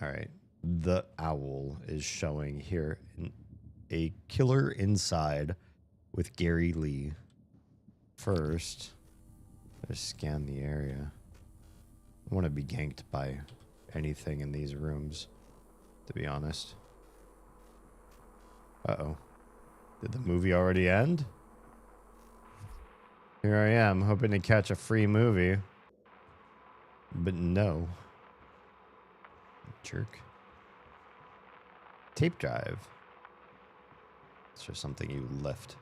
Alright, the owl is showing here. A killer inside with Gary Lee. First, let's scan the area. I want to be ganked by anything in these rooms, to be honest. Uh-oh. Did the movie already end? Here I am, hoping to catch a free movie. But no. Jerk. Tape drive. It's just something you lift.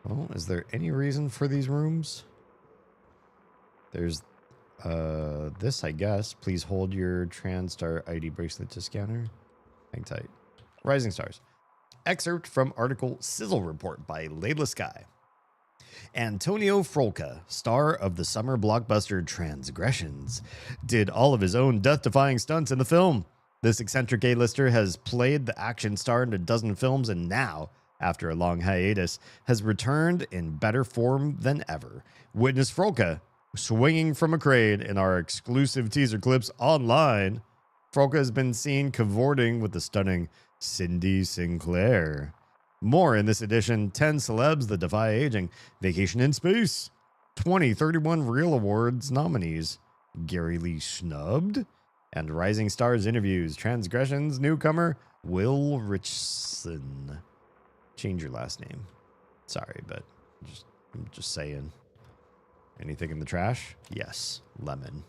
Well, is there any reason for these rooms? There's this, I guess. Please hold your TranStar ID bracelet to scanner. Hang tight. Rising Stars. Excerpt from article Sizzle Report by Layla Sky. Antonio Frolka, star of the summer blockbuster Transgressions, did all of his own death-defying stunts in the film. This eccentric A-lister has played the action star in a dozen films and now, after a long hiatus, has returned in better form than ever. Witness Frolka swinging from a crane in our exclusive teaser clips online. Frolka has been seen cavorting with the stunning Cindy Sinclair. More in this edition: 10 celebs that defy aging, Vacation in Space, 2031 Real Awards nominees, Gary Lee snubbed, and Rising Stars interviews, Transgressions newcomer Will Richson. Change your last name. Sorry, but I'm just saying. Anything in the trash? Yes. Lemon.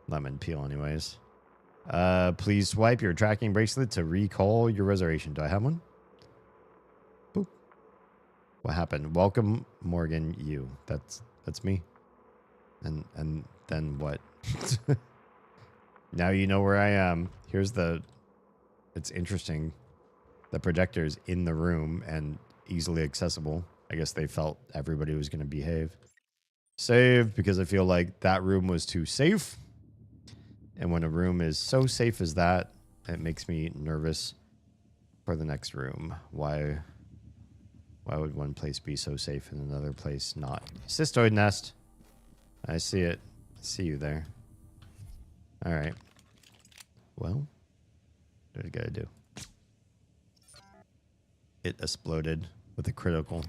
Lemon peel anyways. Please swipe your tracking bracelet to recall your reservation. Do I have one? Boop. What happened? Welcome, Morgan, you. That's me. And then what? Now you know where I am. Here's the... It's interesting. The projector's in the room and easily accessible. I guess they felt everybody was going to behave. Save, because I feel like that room was too safe. And when a room is so safe as that, it makes me nervous for the next room. Why would one place be so safe and another place not? Cystoid nest. I see it. I see you there. All right. Well, what do I gotta do? It exploded with a critical.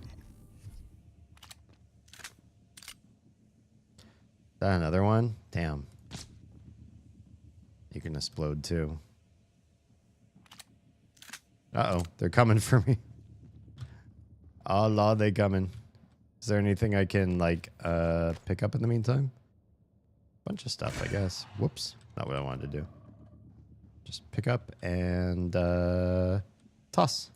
Is that another one? Damn. You can explode too. Uh-oh, they're coming for me. Oh, Lord, they coming. Is there anything I can, like, pick up in the meantime? Bunch of stuff, I guess. Whoops. Not what I wanted to do. Just pick up and, toss.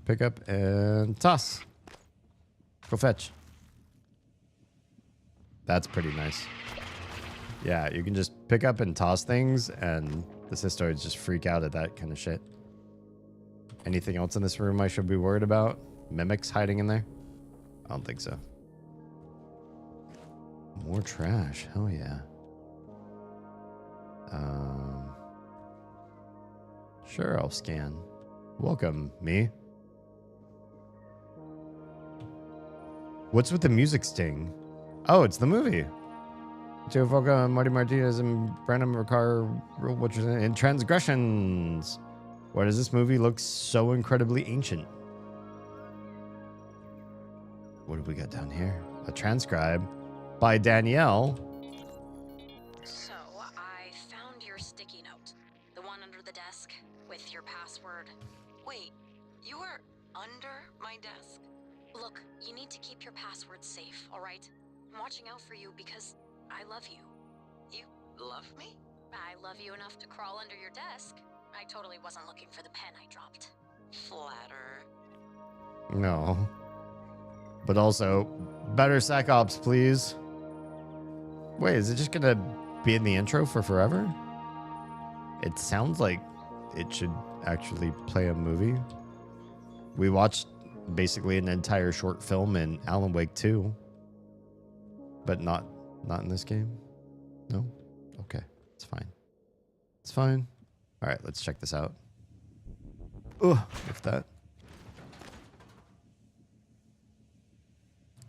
Pick up and toss. Go fetch. That's pretty nice. Yeah, you can just pick up and toss things, and the cystoids just freak out at that kind of shit. Anything else in this room I should be worried about? Mimics hiding in there? I don't think so. More trash. Hell yeah. Sure, I'll scan. Welcome, me. What's with the music sting? Oh, it's the movie. Joe Volga, Marty Martinez, and Brandon Ricard, which is in Transgressions. Why does this movie look so incredibly ancient? What do we got down here? A transcribe by Danielle. So, I found your sticky note. The one under the desk with your password. Wait, you were under my desk? Look, you need to keep your password safe, alright? I'm watching out for you because I love you. You love me? I love you enough to crawl under your desk. I totally wasn't looking for the pen I dropped. Flatter. No. But also, better Sac Ops, please. Wait, is it just gonna be in the intro for forever? It sounds like it should actually play a movie. We watched basically an entire short film in Alan Wake 2. But not in this game? No? Okay, it's fine. It's fine. All right, let's check this out. Ugh, if that.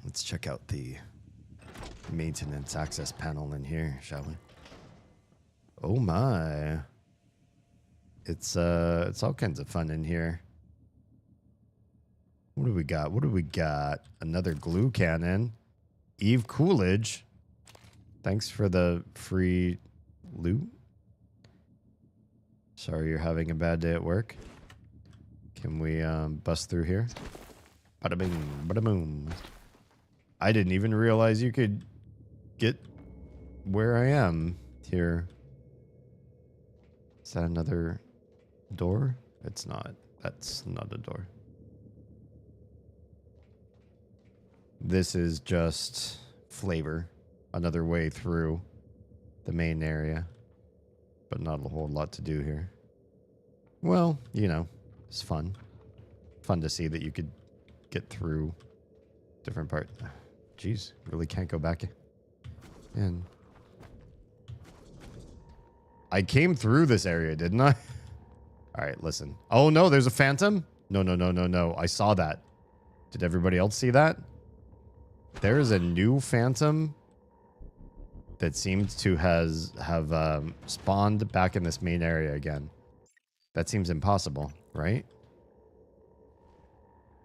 Let's check out the maintenance access panel in here, shall we? Oh my. It's all kinds of fun in here. What do we got? What do we got? Another glue cannon. Eve Coolidge. Thanks for the free loot. Sorry you're having a bad day at work. Can we bust through here? Bada bing, bada boom. I didn't even realize you could get where I am here. Is that another door? It's not. That's not a door. This is just flavor. Another way through the main area. But not a whole lot to do here. Well, you know, it's fun. Fun to see that you could get through different parts. Jeez, really can't go back in. I came through this area, didn't I? All right, listen. Oh, no, there's a phantom? No, no, no, no, no. I saw that. Did everybody else see that? There is a new phantom that seems to have spawned back in this main area again. That seems impossible, right?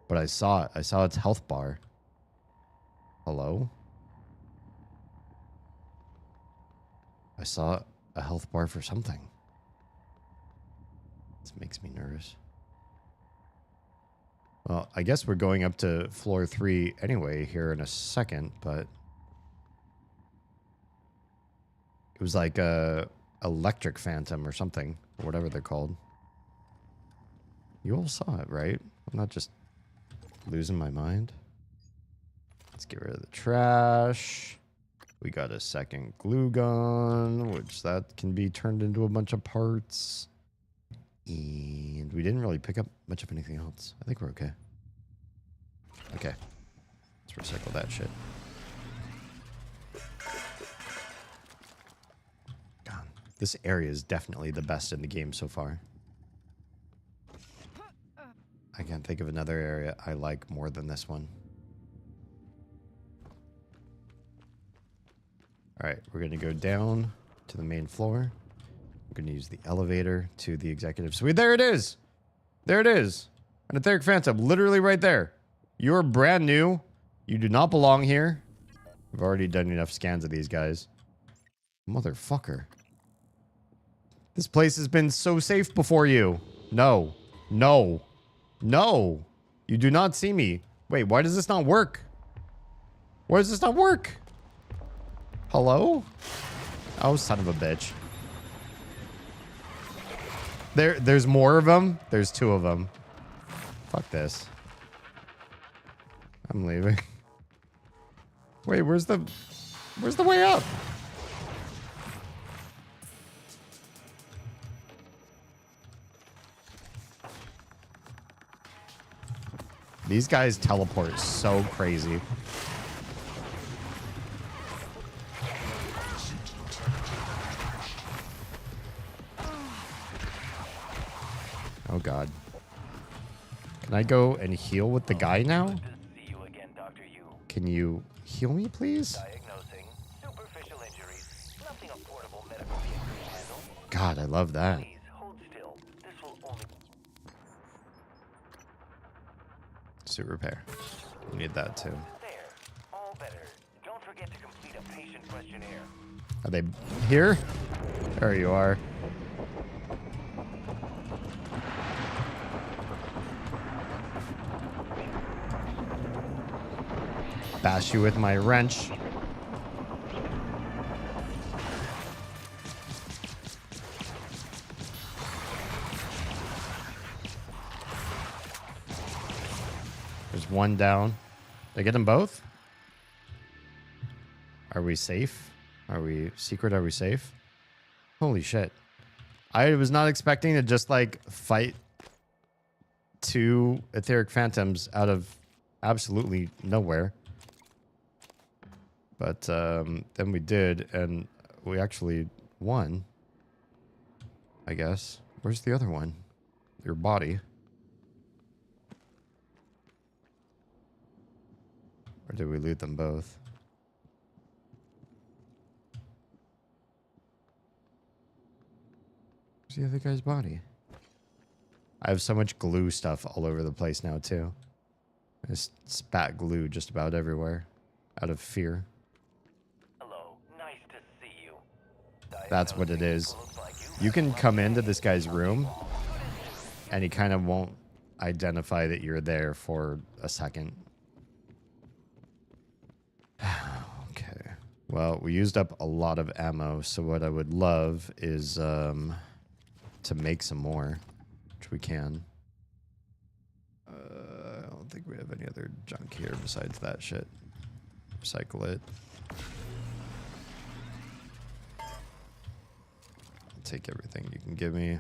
But I saw it. I saw its health bar. Hello? I saw a health bar for something. This makes me nervous. Well, I guess we're going up to floor 3 anyway here in a second, but it was like a electric phantom or something, or whatever they're called. You all saw it, right? I'm not just losing my mind. Let's get rid of the trash. We got a second glue gun, which that can be turned into a bunch of parts. And we didn't really pick up much of anything else. I think we're okay. Okay. Let's recycle that shit. God, this area is definitely the best in the game so far. I can't think of another area I like more than this one. Alright, we're going to go down to the main floor. We're going to use the elevator to the executive suite. There it is! There it is! An etheric phantom, literally right there. You're brand new. You do not belong here. I've already done enough scans of these guys. Motherfucker. This place has been so safe before you. No. No. No. You do not see me. Wait, why does this not work? Why does this not work? Hello? Oh, son of a bitch. There's more of them? There's 2 of them. Fuck this. I'm leaving. Wait, where's the way up? These guys teleport so crazy. Oh god. Can I go and heal with the guy now? Can you heal me, please? God, I love that. Suit repair. We need that too. Are they here? There you are. Bash you with my wrench. There's one down. Did I get them both? Are we safe? Are we secret? Are we safe? Holy shit. I was not expecting to just like fight 2 etheric phantoms out of absolutely nowhere. But then we did, and we actually won. I guess. Where's the other one? Your body. Or did we loot them both? Where's the other guy's body? I have so much glue stuff all over the place now, too. I just spat glue just about everywhere. Out of fear. That's what it is. You can come into this guy's room, and he kind of won't identify that you're there for a second. Okay. Well, we used up a lot of ammo, so what I would love is to make some more, which we can. I don't think we have any other junk here besides that shit. Recycle it. I'll take everything you can give me.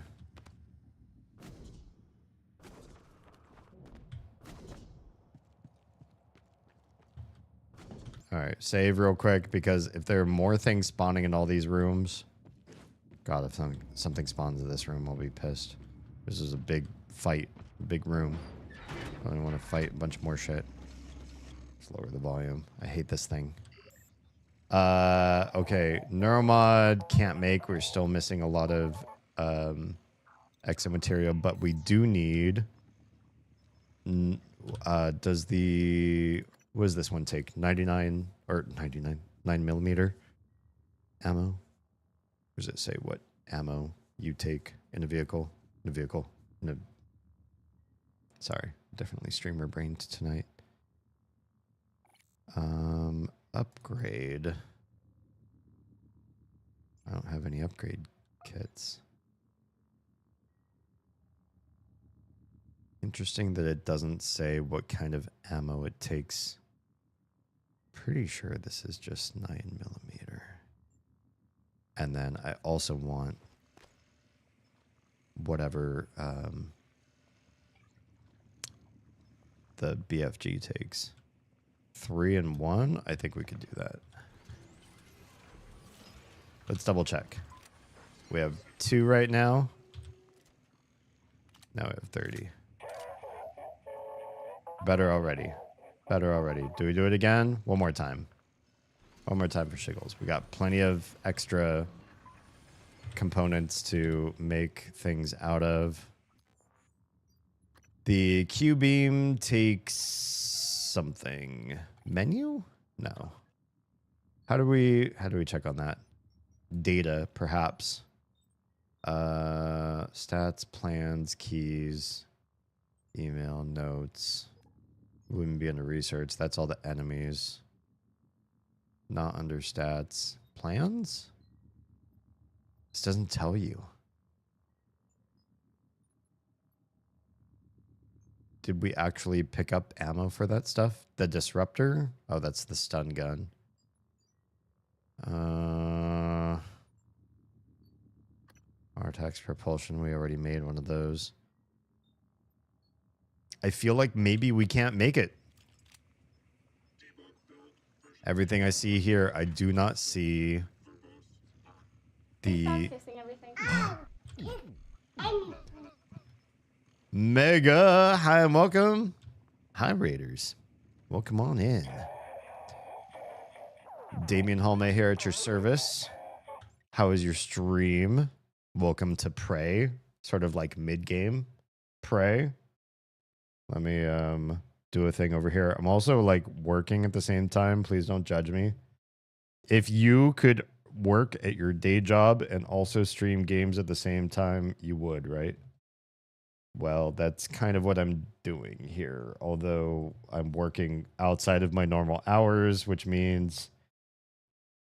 Alright, save real quick, because if there are more things spawning in all these rooms... God, if something spawns in this room, I'll be pissed. This is a big fight, big room. I don't want to fight a bunch more shit. Let's lower the volume. I hate this thing. Okay, Neuromod can't make. We're still missing a lot of exo material, but we do need... does the... What does this one take? 99 or 99? 9mm ammo? Or does it say what ammo you take in a vehicle? In a vehicle. In a... Sorry, definitely streamer brained tonight. Upgrade. I don't have any upgrade kits. Interesting that it doesn't say what kind of ammo it takes. Pretty sure this is just 9mm. And then I also want whatever the BFG takes. 3 and 1? I think we could do that. Let's double check. We have 2 right now. Now we have 30. Better already. Better already. Do we do it again? One more time. One more time for Shiggles. We got plenty of extra components to make things out of. The Q-beam takes something. Menu? No. How do we check on that? Data, perhaps. Stats, plans, keys, email, notes. Wouldn't be under research. That's all the enemies. Not under stats. Plans? This doesn't tell you. Did we actually pick up ammo for that stuff? The disruptor? Oh, that's the stun gun. Artax propulsion. We already made one of those. I feel like maybe we can't make it. Everything I see here, I do not see the... Mega, hi and welcome. Hi, Raiders. Welcome on in. Damien Halme here at your service. How is your stream? Welcome to Prey. Sort of like mid-game Prey. Let me do a thing over here. I'm also like working at the same time. Please don't judge me. If you could work at your day job and also stream games at the same time, you would, right? Well, that's kind of what I'm doing here. Although I'm working outside of my normal hours, which means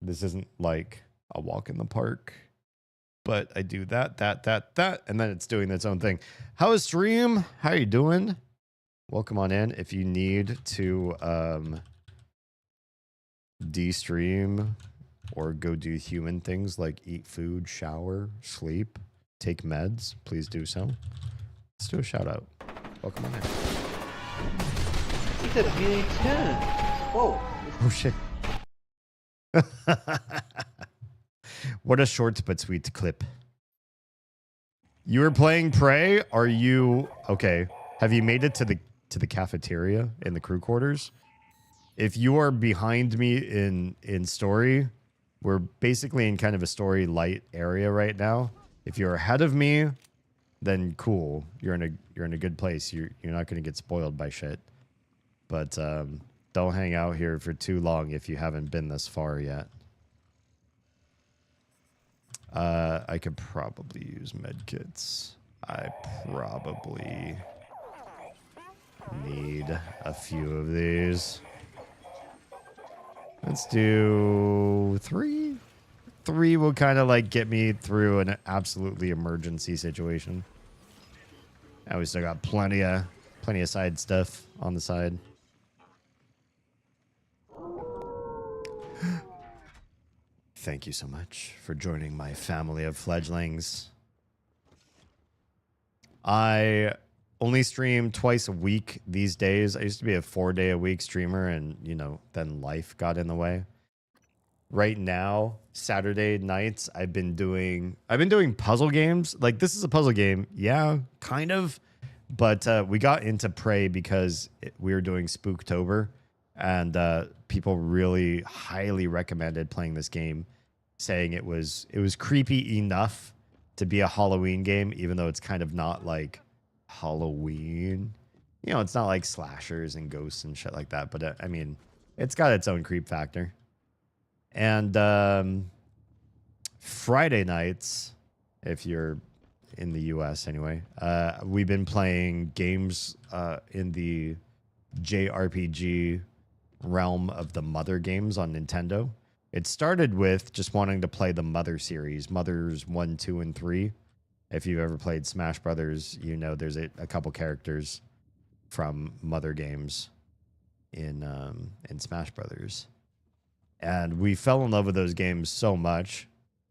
this isn't like a walk in the park. But I do that, and then it's doing its own thing. How is stream? How are you doing? Welcome on in. If you need to de-stream or go do human things like eat food, shower, sleep, take meds, please do so. Let's do a shout out. Welcome on in. He said VA10. Whoa. Oh shit. What a short but sweet clip. You were playing Prey? Are you okay? Have you made it to the cafeteria in the crew quarters? If you are behind me in story, we're basically in kind of a story light area right now. If you're ahead of me, then cool. You're in a good place. You're not going to get spoiled by shit. But don't hang out here for too long if you haven't been this far yet. I could probably use medkits. I probably need a few of these. Let's do 3. 3 will kind of like get me through an absolutely emergency situation. And we still got plenty of side stuff on the side. Thank you so much for joining my family of fledglings. I only stream twice a week these days. I used to be a 4-day-a-week streamer, and, you know, then life got in the way. Right now, Saturday nights, I've been doing puzzle games. Like, this is a puzzle game. Yeah, kind of. But we got into Prey because we were doing Spooktober, and people really highly recommended playing this game, saying it was creepy enough to be a Halloween game, even though it's kind of not like Halloween. You know, it's not like slashers and ghosts and shit like that. But I mean, it's got its own creep factor. And Friday nights, if you're in the US anyway, we've been playing games in the JRPG realm of the Mother games on Nintendo. It started with just wanting to play the Mother series, Mothers 1, 2, and 3. If you've ever played Smash Brothers, you know there's a couple characters from Mother games in Smash Brothers. And we fell in love with those games so much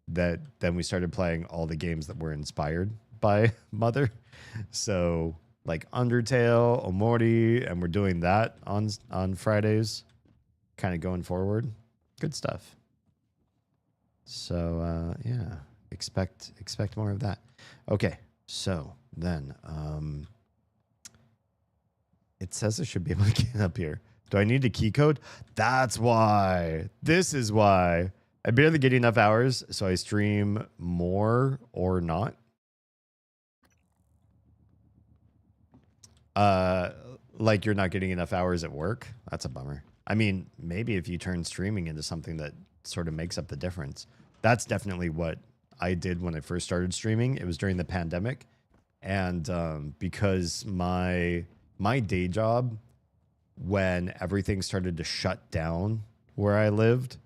that then we started playing all the games that were inspired by Mother. So like Undertale, Omori, and we're doing that on Fridays, kind of going forward. Good stuff. So yeah, expect more of that. Okay, so then it says I should be able to get up here. Do I need a key code? That's why. This is why. I barely get enough hours, so I stream more or not. Like you're not getting enough hours at work? That's a bummer. I mean, maybe if you turn streaming into something that sort of makes up the difference. That's definitely what I did when I first started streaming. It was during the pandemic. And because my day job, when everything started to shut down where I lived,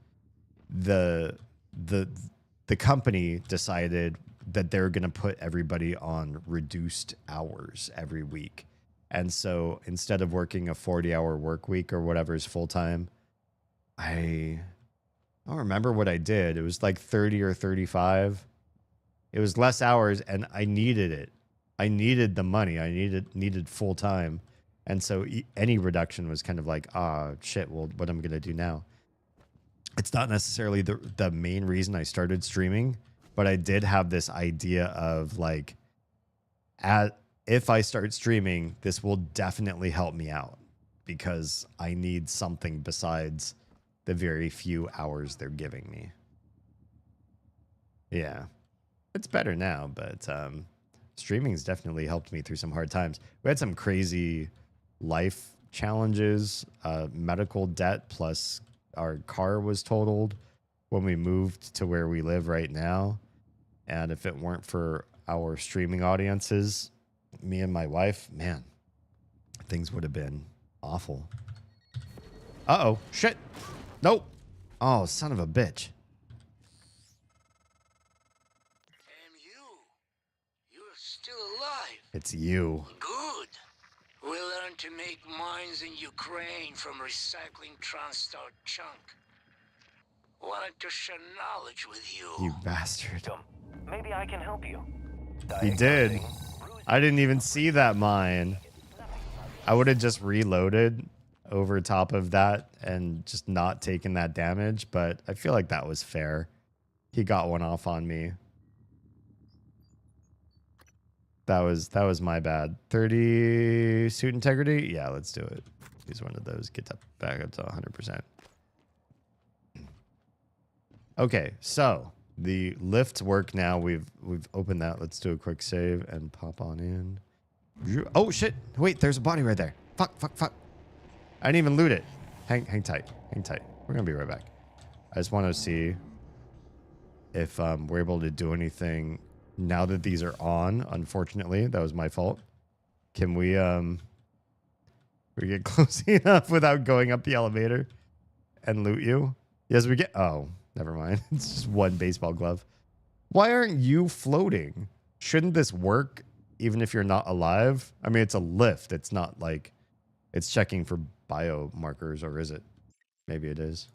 the company decided that they're going to put everybody on reduced hours every week. And so instead of working a 40-hour work week or whatever is full time, I don't remember what I did. It was like 30 or 35. It was less hours, and I needed it. I needed the money. I needed full time. And so any reduction was kind of like, shit, well, what am I going to do now? It's not necessarily the main reason I started streaming, but I did have this idea of like, if I start streaming, this will definitely help me out because I need something besides the very few hours they're giving me. Yeah, it's better now, but streaming's definitely helped me through some hard times. We had some crazy life challenges, medical debt, plus our car was totaled when we moved to where we live right now. And if it weren't for our streaming audiences, me and my wife, man, things would have been awful. Uh-oh, shit. Nope. Oh, son of a bitch. You're still alive. It's you. Good. We learned to make mines in Ukraine from recycling TranStar junk. Wanted to share knowledge with you. You bastard. Maybe I can help you. He did. I didn't even see that mine. I would have just reloaded over top of that and just not taken that damage, but I feel like that was fair. He got one off on me. That was my bad. 30 suit integrity? Yeah, let's do it. Use one of those. Get that back up to 100%. Okay, so the lifts work now. We've opened that. Let's do a quick save and pop on in. Oh shit! Wait, there's a body right there. Fuck. I didn't even loot it. Hang tight. We're gonna be right back. I just want to see if we're able to do anything now that these are on. Unfortunately, that was my fault. Can we We get close enough without going up the elevator and loot you. Yes, we get... Oh, never mind. It's just one baseball glove. Why aren't you floating? Shouldn't this work even if you're not alive? I mean, it's a lift. It's not like it's checking for biomarkers, or is it? Maybe it is.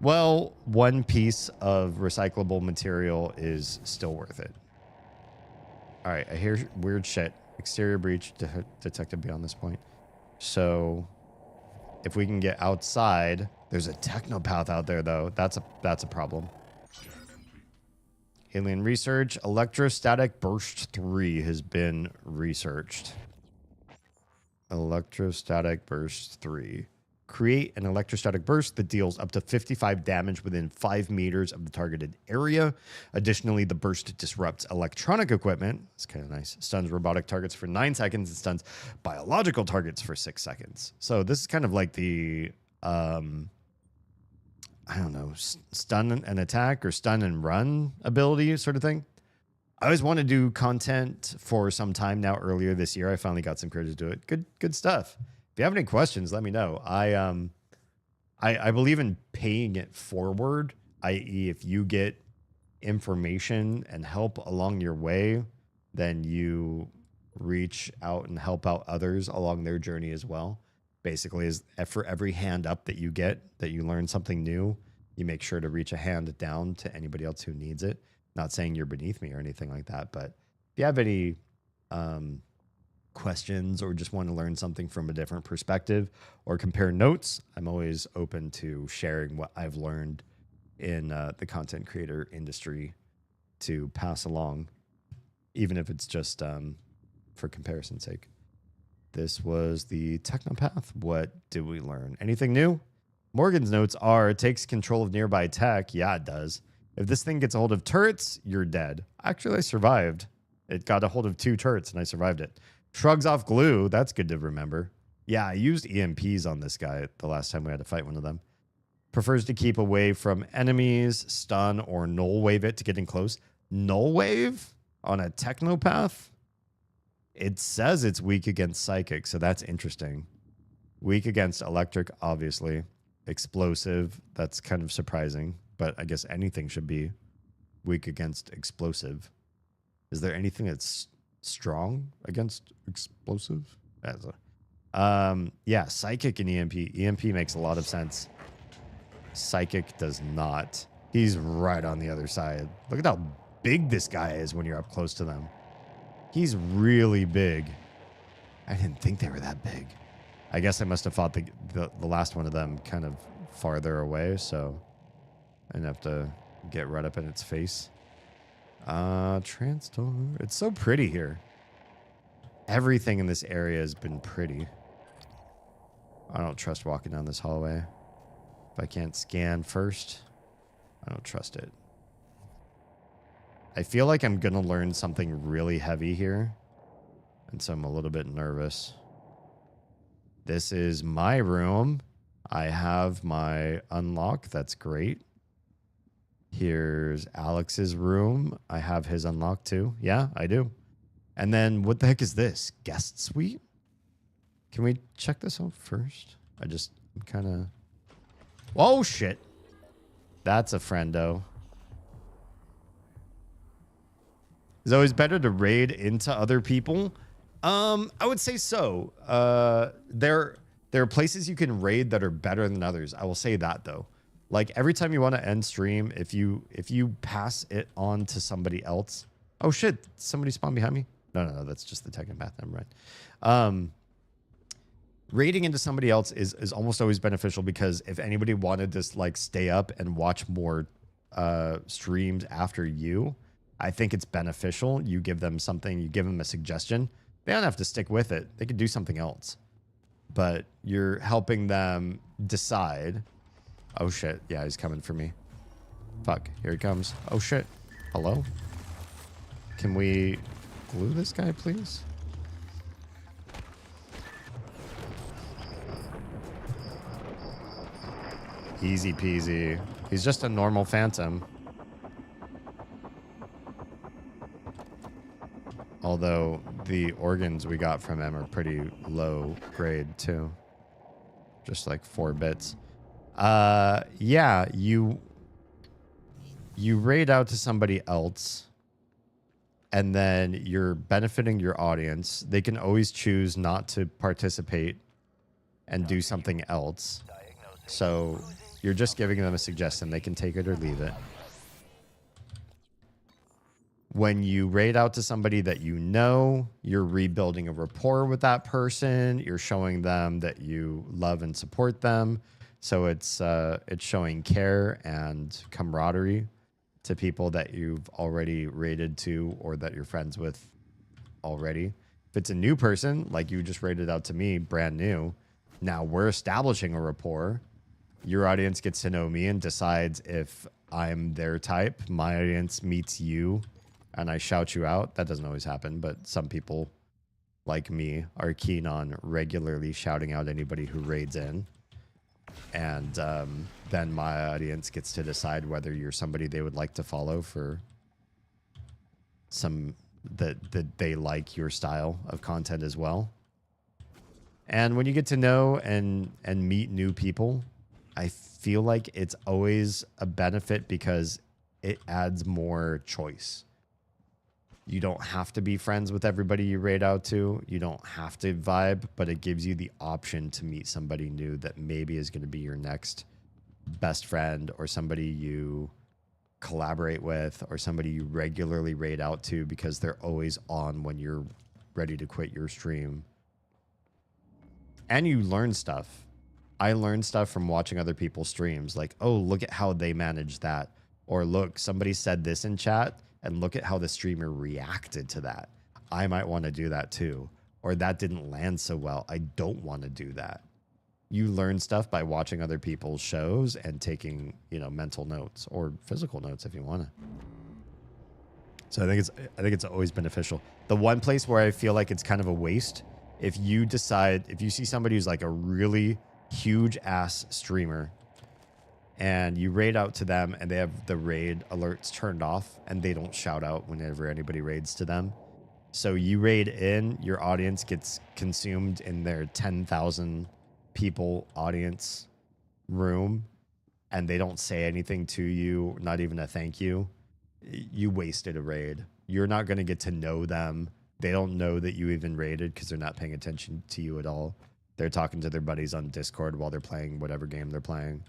Well, one piece of recyclable material is still worth it. All right, I hear weird shit. Exterior breach detected beyond this point. So if we can get outside, there's a technopath out there though. That's a problem. Alien research. Electrostatic burst 3 has been researched. Electrostatic burst 3. Create an electrostatic burst that deals up to 55 damage within 5 meters of the targeted area. Additionally, the burst disrupts electronic equipment. It's kind of nice. Stuns robotic targets for 9 seconds and stuns biological targets for 6 seconds. So this is kind of like the, I don't know, stun and attack or stun and run ability sort of thing. I always want to do content for some time now. Earlier this year, I finally got some courage to do it. Good stuff. If you have any questions, let me know. I believe in paying it forward, i.e. if you get information and help along your way, then you reach out and help out others along their journey as well. Basically, is for every hand up that you get, that you learn something new, you make sure to reach a hand down to anybody else who needs it. Not saying you're beneath me or anything like that, but if you have any questions or just want to learn something from a different perspective or compare notes, I'm always open to sharing what I've learned in the content creator industry to pass along, even if it's just for comparison's sake. This was the Technopath. What did we learn? Anything new? Morgan's notes are, it takes control of nearby tech. Yeah, it does. If this thing gets a hold of turrets, you're dead. Actually, I survived. It got a hold of 2 turrets and I survived it. Shrugs off glue. That's good to remember. Yeah, I used EMPs on this guy the last time we had to fight one of them. Prefers to keep away from enemies, stun, or null wave it to getting close. Null wave on a Technopath? It says it's weak against psychic, so that's interesting. Weak against electric, obviously. Explosive, that's kind of surprising, but I guess anything should be weak against explosive. Is there anything that's strong against explosive? Yeah, psychic and EMP. EMP makes a lot of sense. Psychic does not. He's right on the other side. Look at how big this guy is when you're up close to them. He's really big. I didn't think they were that big. I guess I must have fought the last one of them kind of farther away, so I didn't have to get right up in its face. Transtor. It's so pretty here. Everything in this area has been pretty. I don't trust walking down this hallway. If I can't scan first, I don't trust it. I feel like I'm going to learn something really heavy here, and so I'm a little bit nervous. This is my room. I have my unlock. That's great. Here's Alex's room. I have his unlock too. Yeah, I do. And then what the heck is this? Guest suite? Can we check this out first? I'm kind of... Oh, shit. That's a friendo. It's always better to raid into other people. I would say so. There are places you can raid that are better than others. I will say that though. Like every time you want to end stream, if you pass it on to somebody else. Oh shit! Somebody spawned behind me. No, that's just the Technopath. Never mind. Raiding into somebody else is almost always beneficial because if anybody wanted to like stay up and watch more streams after you, I think it's beneficial. You give them something. You give them a suggestion. They don't have to stick with it. They could do something else. But you're helping them decide. Oh, shit. Yeah, he's coming for me. Fuck. Here he comes. Oh, shit. Hello? Can we glue this guy, please? Easy peasy. He's just a normal phantom. Although the organs we got from him are pretty low grade too. Just like 4 bits. Yeah, you raid out to somebody else, and then you're benefiting your audience. They can always choose not to participate and do something else. So you're just giving them a suggestion. They can take it or leave it. When you raid out to somebody that you know, you're rebuilding a rapport with that person. You're showing them that you love and support them. So it's showing care and camaraderie to people that you've already raided to or that you're friends with already. If it's a new person, like you just raided out to me, brand new, now we're establishing a rapport. Your audience gets to know me and decides if I'm their type. My audience meets you and I shout you out. That doesn't always happen, but some people like me are keen on regularly shouting out anybody who raids in. And then my audience gets to decide whether you're somebody they would like to follow for some that they like your style of content as well. And when you get to know and meet new people, I feel like it's always a benefit because it adds more choice. You don't have to be friends with everybody you raid out to. You don't have to vibe, but it gives you the option to meet somebody new that maybe is going to be your next best friend or somebody you collaborate with or somebody you regularly raid out to because they're always on when you're ready to quit your stream. And you learn stuff. I learned stuff from watching other people's streams. Like, oh, look at how they managed that. Or look, somebody said this in chat. And look at how the streamer reacted to that. I might want to do that too. Or that didn't land so well. I don't want to do that. You learn stuff by watching other people's shows and taking, mental notes or physical notes if you want to. So I think it's always beneficial. The one place where I feel like it's kind of a waste, if you see somebody who's like a really huge ass streamer and you raid out to them and they have the raid alerts turned off and they don't shout out whenever anybody raids to them. So you raid in, your audience gets consumed in their 10,000 people audience room and they don't say anything to you, not even a thank you. You wasted a raid. You're not going to get to know them. They don't know that you even raided because they're not paying attention to you at all. They're talking to their buddies on Discord while they're playing whatever game they're playing.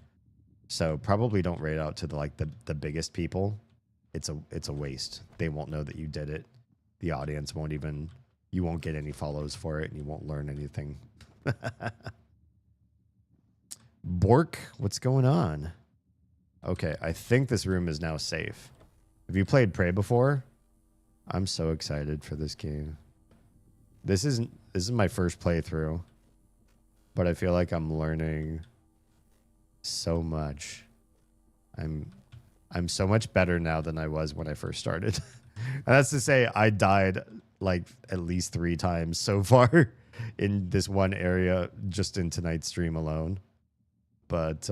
So probably don't raid out to the biggest people. It's a waste. They won't know that you did it. The audience won't even, you won't get any follows for it and you won't learn anything. Bork, what's going on? Okay, I think this room is now safe. Have you played Prey before? I'm so excited for this game. This is my first playthrough, but I feel like I'm learning so much. I'm so much better now than I was when I first started. And that's to say I died like at least 3 times so far in this one area just in tonight's stream alone. But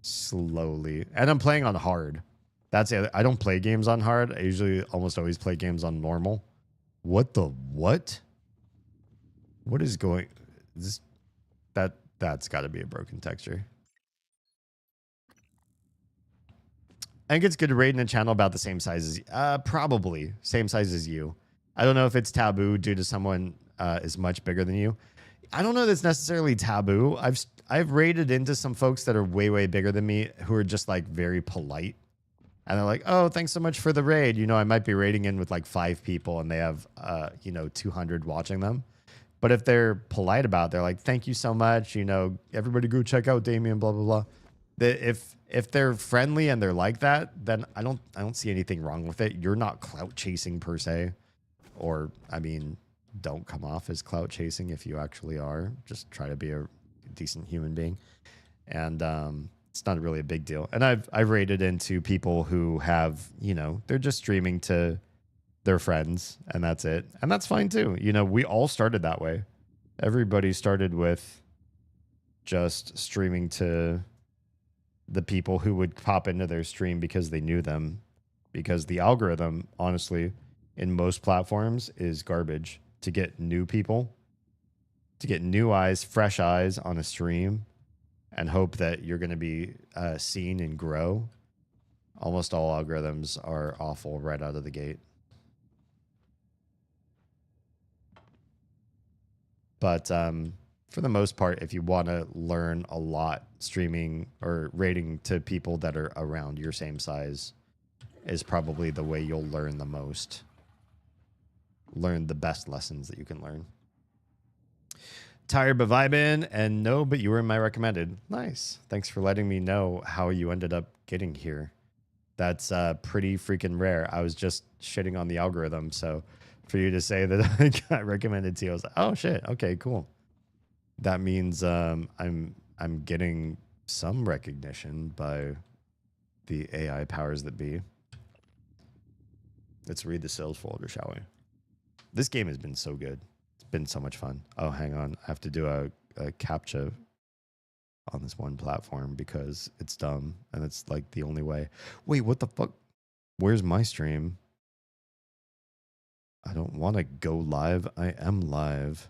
slowly. And I'm playing on hard. That's it. I don't play games on hard. I usually almost always play games on normal. What? What is going That's got to be a broken texture. I think it's good to raid in a channel about the same size as probably same size as you. I don't know if it's taboo due to someone is much bigger than you. I don't know that's necessarily taboo. I've raided into some folks that are way bigger than me who are just like very polite. And they're like, "Oh, thanks so much for the raid." I might be raiding in with like 5 people and they have 200 watching them. But if they're polite about it, they're like, "Thank you so much. Everybody go check out Damien, blah, blah, blah." If they're friendly and they're like that, then I don't see anything wrong with it. You're not clout chasing per se. Or, don't come off as clout chasing if you actually are. Just try to be a decent human being. And it's not really a big deal. And I've raided into people who have, they're just streaming to their friends and that's it. And that's fine too. We all started that way. Everybody started with just streaming to the people who would pop into their stream because they knew them. because the algorithm, honestly, in most platforms is garbage. To get new people, to get new eyes, fresh eyes on a stream, and hope that you're going to be seen and grow. Almost all algorithms are awful right out of the gate. But for the most part, if you want to learn a lot, streaming or rating to people that are around your same size is probably the way you'll learn the most. Learn the best lessons that you can learn. Tired but vibing, and no, but you were in my recommended. Nice. Thanks for letting me know how you ended up getting here. That's pretty freaking rare. I was just shitting on the algorithm, so for you to say that I got recommended to you, I was like, oh shit, okay, cool. That means I'm getting some recognition by the AI powers that be. Let's read the sales folder, shall we? This game has been so good. It's been so much fun. Oh, hang on. I have to do a CAPTCHA on this one platform because it's dumb and it's like the only way. Wait, what the fuck? Where's my stream? I don't want to go live. I am live.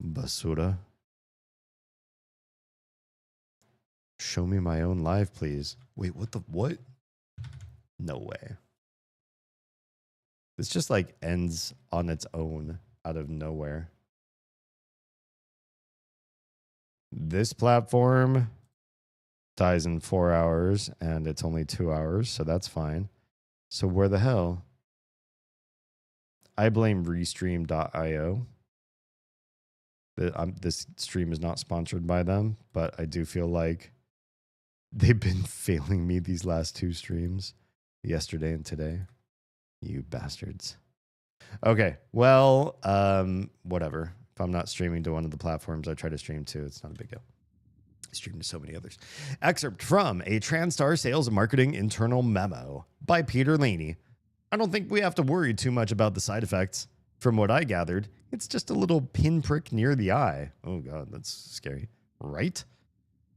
Basura. Show me my own live, please. Wait, what? No way. This just like ends on its own out of nowhere. This platform dies in 4 hours and it's only 2 hours, so that's fine. So where the hell? I blame Restream.io. This stream is not sponsored by them, but I do feel like they've been failing me these last 2 streams, yesterday and today. You bastards. Okay, well, whatever. If I'm not streaming to one of the platforms I try to stream to, it's not a big deal. I stream to so many others. Excerpt from a TranStar Sales and Marketing Internal Memo by Peter Laney. I don't think we have to worry too much about the side effects. From what I gathered, it's just a little pinprick near the eye. Oh God, that's scary, right?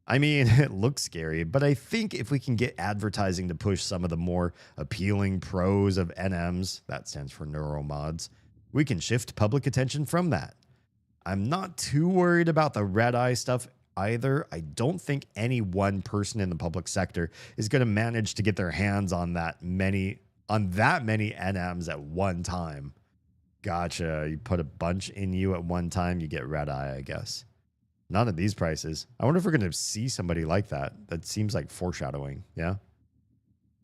I mean, it looks scary, but I think if we can get advertising to push some of the more appealing pros of NMs, that stands for neuromods, we can shift public attention from that. I'm not too worried about the red eye stuff either. I don't think any one person in the public sector is going to manage to get their hands on that many NMs at one time. Gotcha. You put a bunch in you at one time, you get red eye, I guess. Not at these prices. I wonder if we're going to see somebody like that. That seems like foreshadowing, yeah?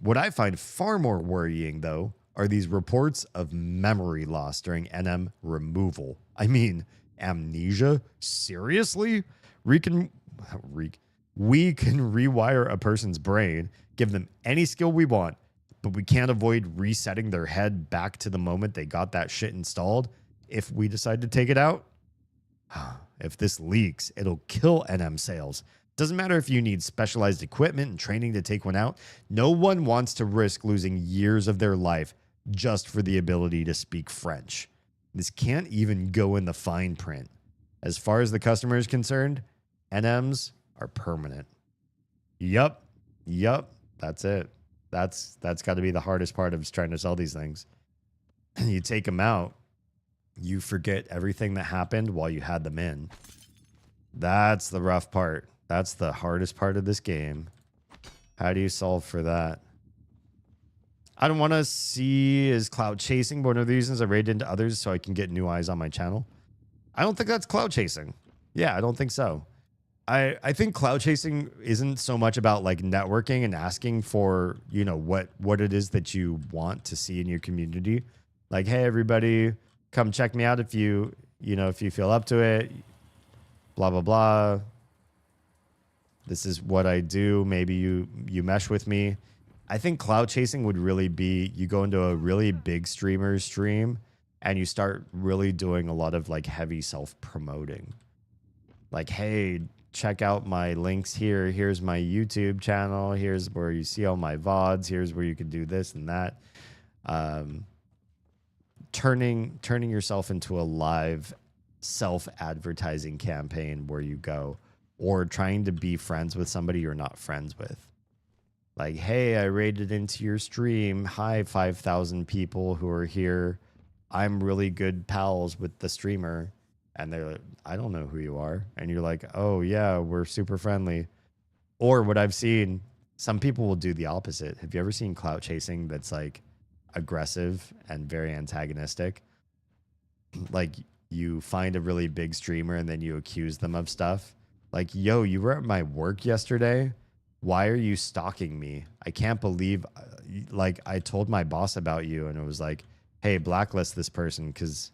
What I find far more worrying, though, are these reports of memory loss during NM removal. I mean, amnesia? Seriously? We can rewire a person's brain, give them any skill we want, but we can't avoid resetting their head back to the moment they got that shit installed if we decide to take it out? If this leaks, it'll kill NM sales. Doesn't matter if you need specialized equipment and training to take one out. No one wants to risk losing years of their life just for the ability to speak French. This can't even go in the fine print. As far as the customer is concerned, NMs are permanent. Yup. That's it. That's got to be the hardest part of trying to sell these things. You take them out, you forget everything that happened while you had them in. That's the rough part. That's the hardest part of this game. How do you solve for that? I don't want to see is cloud chasing, but one of the reasons I raided into others so I can get new eyes on my channel. I don't think that's cloud chasing. Yeah, I don't think so. I think cloud chasing isn't so much about like networking and asking for, you know, what it is that you want to see in your community. Like, hey, everybody, come check me out if you feel up to it. Blah, blah, blah. This is what I do. Maybe you mesh with me. I think cloud chasing would really be you go into a really big streamer's stream and you start really doing a lot of like heavy self-promoting. Like, hey, check out my links here. Here's my YouTube channel. Here's where you see all my VODs. Here's where you can do this and that. Turning yourself into a live self-advertising campaign where you go, or trying to be friends with somebody you're not friends with. Like, hey, I raided into your stream. Hi, 5,000 people who are here. I'm really good pals with the streamer. And they're like, I don't know who you are. And you're like, oh, yeah, we're super friendly. Or what I've seen, some people will do the opposite. Have you ever seen clout chasing that's like aggressive and very antagonistic? Like you find a really big streamer and then you accuse them of stuff. Like, yo, you were at my work yesterday. Why are you stalking me? I can't believe, like, I told my boss about you and it was like, hey, blacklist this person because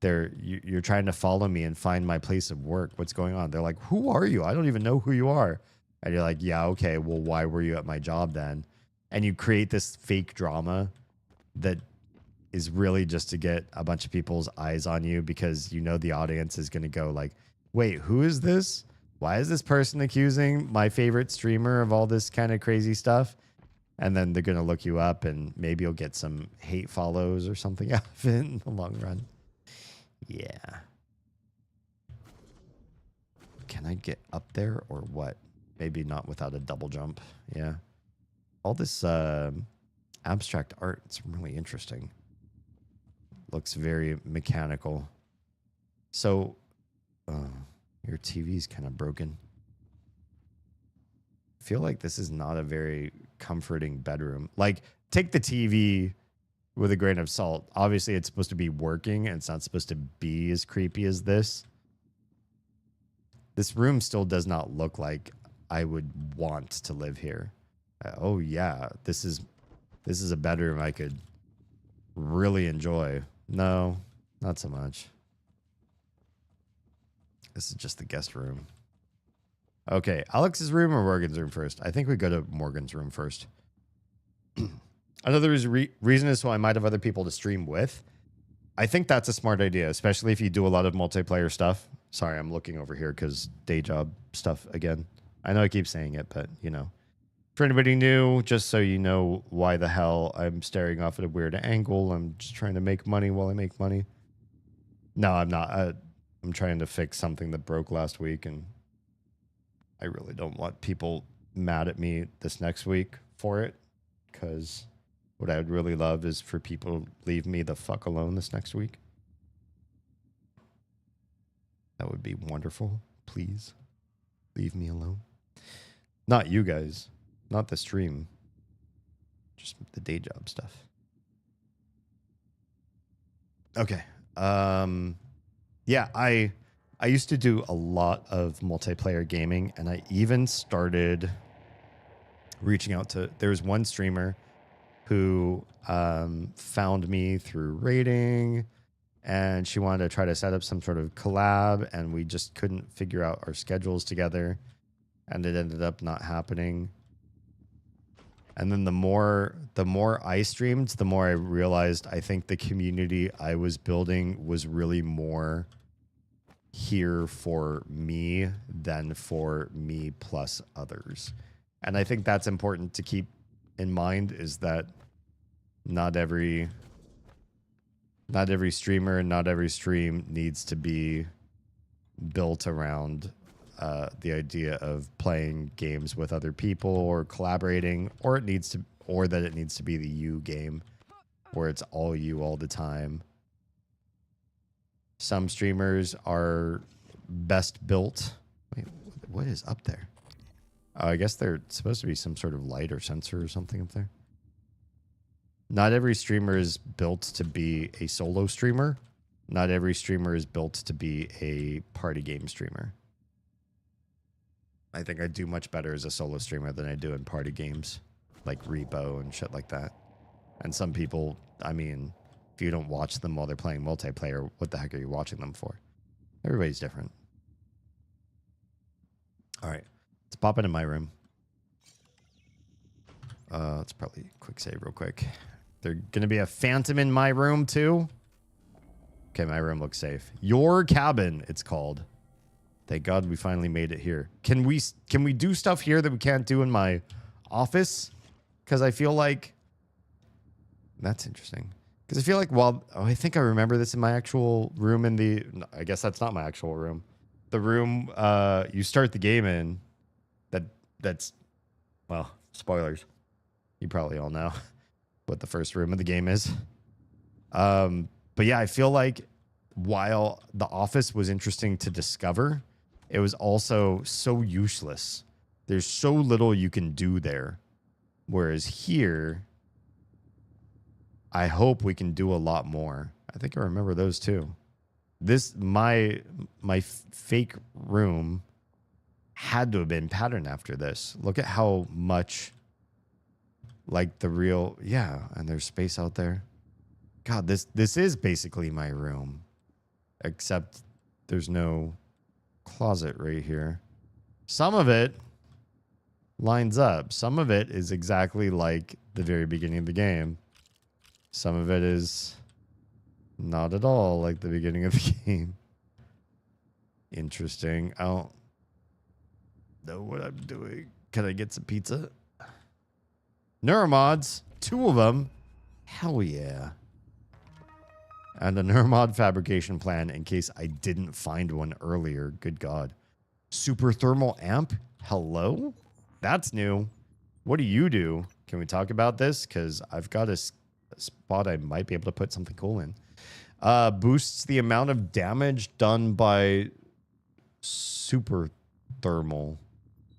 you're trying to follow me and find my place of work. What's going on? They're like, who are you? I don't even know who you are. And you're like, yeah, okay, well, why were you at my job then? And you create this fake drama that is really just to get a bunch of people's eyes on you because you know the audience is going to go like, wait, who is this? Why is this person accusing my favorite streamer of all this kind of crazy stuff? And then they're going to look you up and maybe you'll get some hate follows or something out of it in the long run. Yeah. Can I get up there or what? Maybe not without a double jump. Yeah. All this abstract art, it's really interesting. Looks very mechanical. So, your TV's kind of broken. I feel like this is not a very comforting bedroom. Like, take the TV with a grain of salt. Obviously, it's supposed to be working, and it's not supposed to be as creepy as this. This room still does not look like I would want to live here. Oh yeah, this is a bedroom I could really enjoy. No, not so much. This is just the guest room. Okay, Alex's room or Morgan's room first? I think we go to Morgan's room first. Another reason is so I might have other people to stream with. I think that's a smart idea, especially if you do a lot of multiplayer stuff. Sorry, I'm looking over here because day job stuff again. I know I keep saying it, but you know. For anybody new, just so you know why the hell I'm staring off at a weird angle. I'm just trying to make money while I make money. No, I'm not. I'm trying to fix something that broke last week, and I really don't want people mad at me this next week for it, because what I would really love is for people to leave me the fuck alone this next week. That would be wonderful. Please leave me alone. Not you guys. Not the stream. Just the day job stuff. Okay. Yeah, I used to do a lot of multiplayer gaming, and I even started reaching out to... There's one streamer who found me through rating, and she wanted to try to set up some sort of collab, and we just couldn't figure out our schedules together, and it ended up not happening. And then the more I streamed, the more I realized I think the community I was building was really more here for me than for me plus others. And I think that's important to keep in mind, is that not every streamer and not every stream needs to be built around the idea of playing games with other people or collaborating, or that it needs to be the you game where it's all you all the time. Some streamers are best built. Wait, what is up there? I guess they're supposed to be some sort of light or sensor or something up there. Not every streamer is built to be a solo streamer. Not every streamer is built to be a party game streamer. I think I do much better as a solo streamer than I do in party games, like Repo and shit like that. And some people, I mean, if you don't watch them while they're playing multiplayer, what the heck are you watching them for? Everybody's different. All right, let's pop into my room. Let's probably quick save real quick. There's gonna be a phantom in my room too. Okay, my room looks safe. Your cabin, it's called. Thank God we finally made it here. Can we do stuff here that we can't do in my office? Because I feel like... That's interesting. Because I feel like I think I remember this in my actual room in the... I guess that's not my actual room. The room you start the game in, that's... Well, Spoilers. You probably all know what the first room of the game is. But yeah, I feel like while The Office was interesting to discover, it was also so useless. There's so little you can do there. Whereas here, I hope we can do a lot more. I think I remember those too. This, my fake room had to have been patterned after this. Look at how much like the real, yeah, and there's space out there. God, this is basically my room, except there's no closet right here. Some of it lines up. Some of it is exactly like the very beginning of the game. Some of it is not at all like the beginning of the game. Interesting. I don't know what I'm doing. Can I get some pizza? Neuromods, 2 of them. Hell yeah. And a neuromod fabrication plan in case I didn't find one earlier. Good God. Super thermal amp? Hello? That's new. What do you do? Can we talk about this? Because I've got a spot I might be able to put something cool in. Boosts the amount of damage done by super thermal.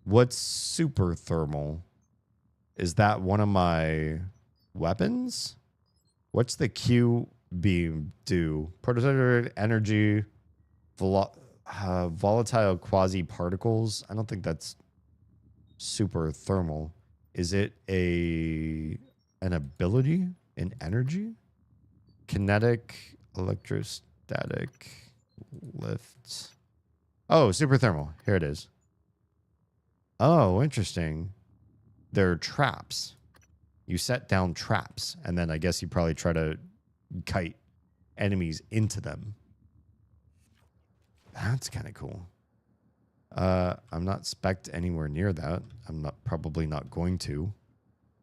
What's super thermal? Is that one of my weapons? What's the Q beam do? Prototype energy, volatile quasi particles. I don't think that's super thermal. Is it an ability? An energy? Kinetic, electrostatic, lift. Oh, super thermal. Here it is. Oh, interesting. They're traps. You set down traps, and then I guess you probably try to kite enemies into them. That's kind of cool. I'm not spec'd anywhere near that. I'm probably not going to,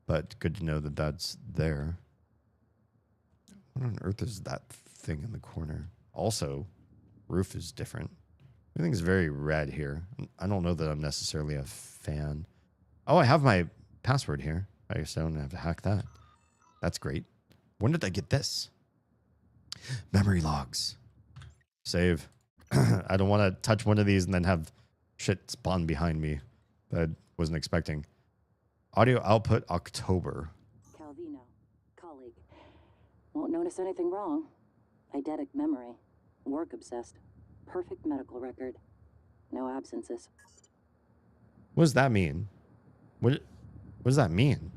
but good to know that that's there. What on earth is that thing in the corner? Also, roof is different. Everything's very red here. I don't know that I'm necessarily a fan. Oh, I have my password here. I guess I don't have to hack that. That's great. When did I get this? Memory logs. Save. I don't want to touch one of these and then have shit spawn behind me that I wasn't expecting. Audio output October. Calvino, colleague. Won't notice anything wrong. Eidetic memory. Work obsessed. Perfect medical record. No absences. What does that mean? What does that mean?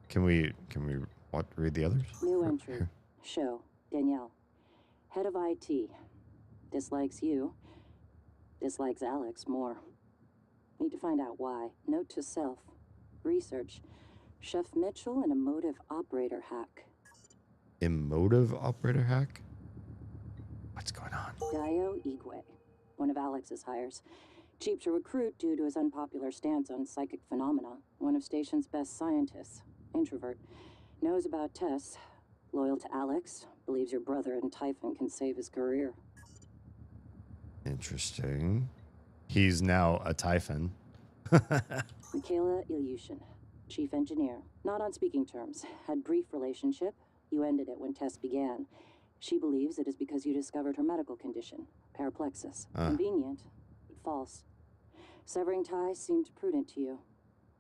Can we read the others? New entry. Show. Danielle. Head of IT. Dislikes you. Dislikes Alex more. Need to find out why. Note to self. Research. Chef Mitchell, an emotive operator hack. Emotive operator hack? What's going on? Dio Igwe, one of Alex's hires. Cheap to recruit due to his unpopular stance on psychic phenomena. One of station's best scientists. Introvert. Knows about Tess. Loyal to Alex. Believes your brother and Typhon can save his career. Interesting. He's now a Typhon. Michaela Ilyushin, chief engineer. Not on speaking terms. Had brief relationship. You ended it when Tess began. She believes it is because you discovered her medical condition. Paraplexis. Convenient, but false. Severing ties seemed prudent to you.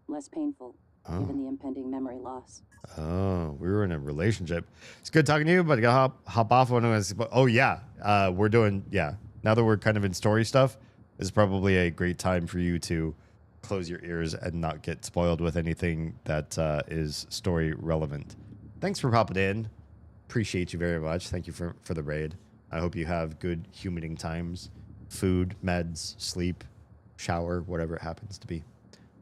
Less painful, given the impending memory loss. Oh, we were in a relationship. It's good talking to you, but I gotta hop off when I was. Oh yeah, we're doing. Yeah, now that we're kind of in story stuff, this is probably a great time for you to close your ears and not get spoiled with anything that is story relevant. Thanks for popping in. Appreciate you very much. Thank you for the raid. I hope you have good humaning times, food, meds, sleep, shower, whatever it happens to be.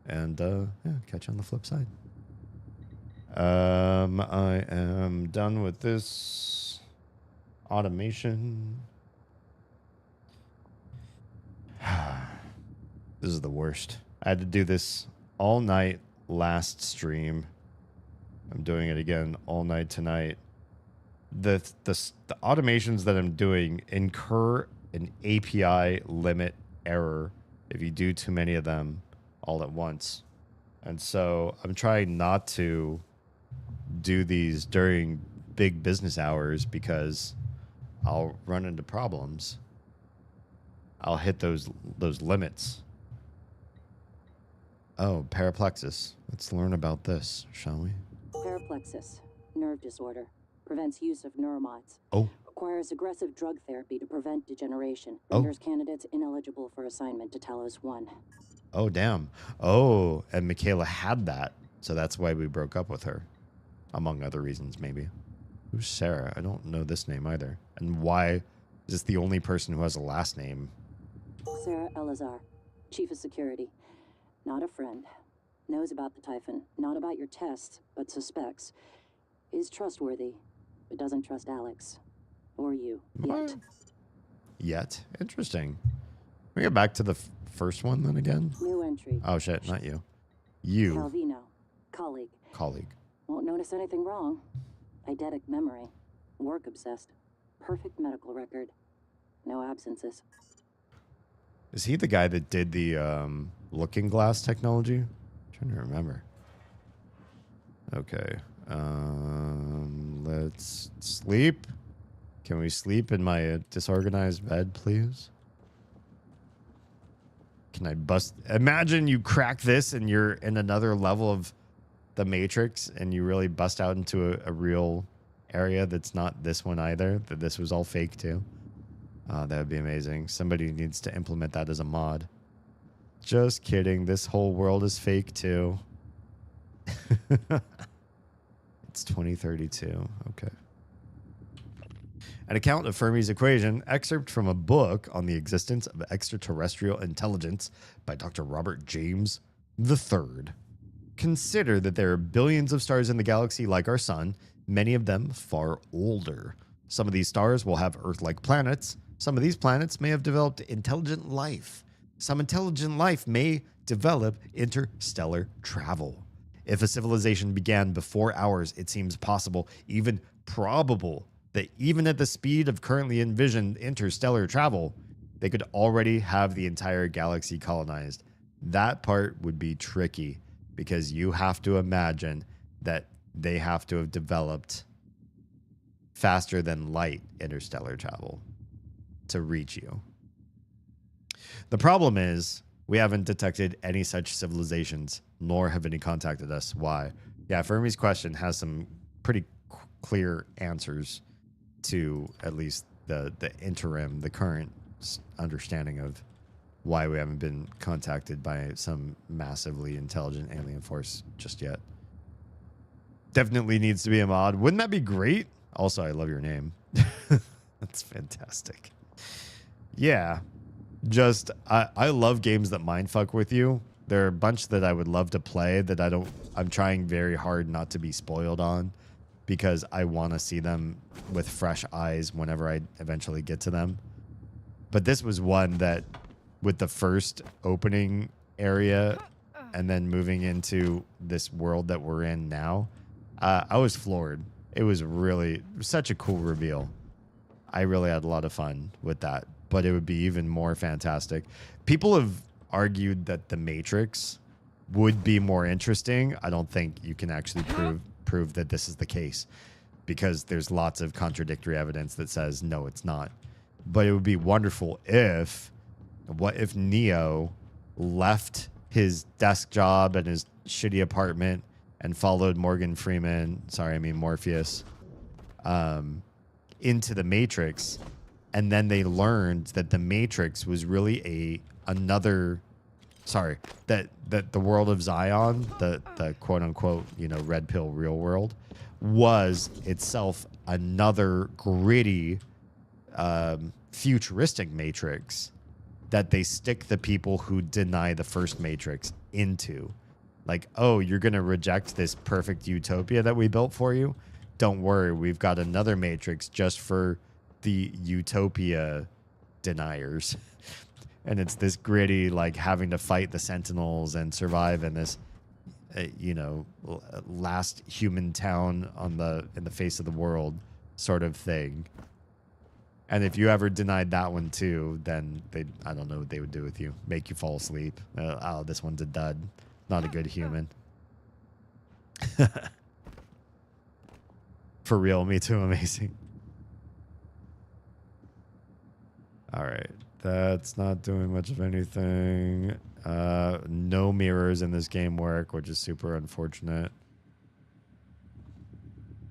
And yeah, catch you on the flip side. I am done with this automation. This is the worst. I had to do this all night last stream. I'm doing it again all night tonight. The automations that I'm doing incur an API limit error if you do too many of them all at once. And so I'm trying not to do these during big business hours because I'll run into problems. I'll hit those limits. Oh, paraplexus. Let's learn about this, shall we? Paraplexus, nerve disorder, prevents use of neuromods. Oh. Requires aggressive drug therapy to prevent degeneration. Renders candidates ineligible for assignment to Talos 1. Oh, damn. Oh, and Michaela had that. So that's why we broke up with her. Among other reasons, maybe. Who's Sarah? I don't know this name either. And why is this the only person who has a last name? Sarah Elazar, Chief of Security. Not a friend. Knows about the Typhon. Not about your tests, but suspects. Is trustworthy, but doesn't trust Alex. Or you. Yet. Yet? Interesting. Can we get back to the first one then again? New entry. Oh, shit. Not you. You. Calvino. Colleague. Colleague. Won't notice anything wrong. Eidetic memory. Work obsessed. Perfect medical record. No absences. Is he the guy that did the looking glass technology? I'm trying to remember. Okay. Let's sleep. Can we sleep in my disorganized bed, please? Can I bust? Imagine you crack this and you're in another level of the Matrix and you really bust out into a real area that's not this one either, that this was all fake too. That would be amazing. Somebody needs to implement that as a mod. Just kidding. This whole world is fake too. It's 2032. Okay. An account of Fermi's equation, excerpt from a book on the existence of extraterrestrial intelligence by Dr. Robert James III. Consider that there are billions of stars in the galaxy like our sun, many of them far older. Some of these stars will have Earth-like planets. Some of these planets may have developed intelligent life. Some intelligent life may develop interstellar travel. If a civilization began before ours, it seems possible, even probable, that even at the speed of currently envisioned interstellar travel, they could already have the entire galaxy colonized. That part would be tricky because you have to imagine that they have to have developed faster than light interstellar travel to reach you. The problem is we haven't detected any such civilizations, nor have any contacted us. Why? Yeah, Fermi's question has some pretty clear answers to at least the interim, the current understanding of why we haven't been contacted by some massively intelligent alien force just yet. Definitely needs to be a mod. Wouldn't that be great? Also, I love your name. That's fantastic. Yeah. Just, I love games that mindfuck with you. There are a bunch that I would love to play that I'm trying very hard not to be spoiled on because I want to see them with fresh eyes whenever I eventually get to them. But this was one that with the first opening area and then moving into this world that we're in now, I was floored. It was really such a cool reveal. I really had a lot of fun with that, but it would be even more fantastic. People have argued that The Matrix would be more interesting. I don't think you can actually prove that this is the case because there's lots of contradictory evidence that says no, it's not. But it would be wonderful if Neo left his desk job and his shitty apartment and followed Morpheus, into the Matrix, and then they learned that the Matrix was really that the world of Zion, the quote unquote, red pill real world, was itself another gritty, futuristic Matrix that they stick the people who deny the first Matrix into. Like, oh, you're going to reject this perfect utopia that we built for you? Don't worry, we've got another Matrix just for the utopia deniers. And it's this gritty, like having to fight the Sentinels and survive in this, last human town in the face of the world sort of thing. And if you ever denied that one too, then I don't know what they would do with you. Make you fall asleep. Oh, this one's a dud. Not a good human. For real, me too, amazing. All right. That's not doing much of anything. No mirrors in this game work, which is super unfortunate.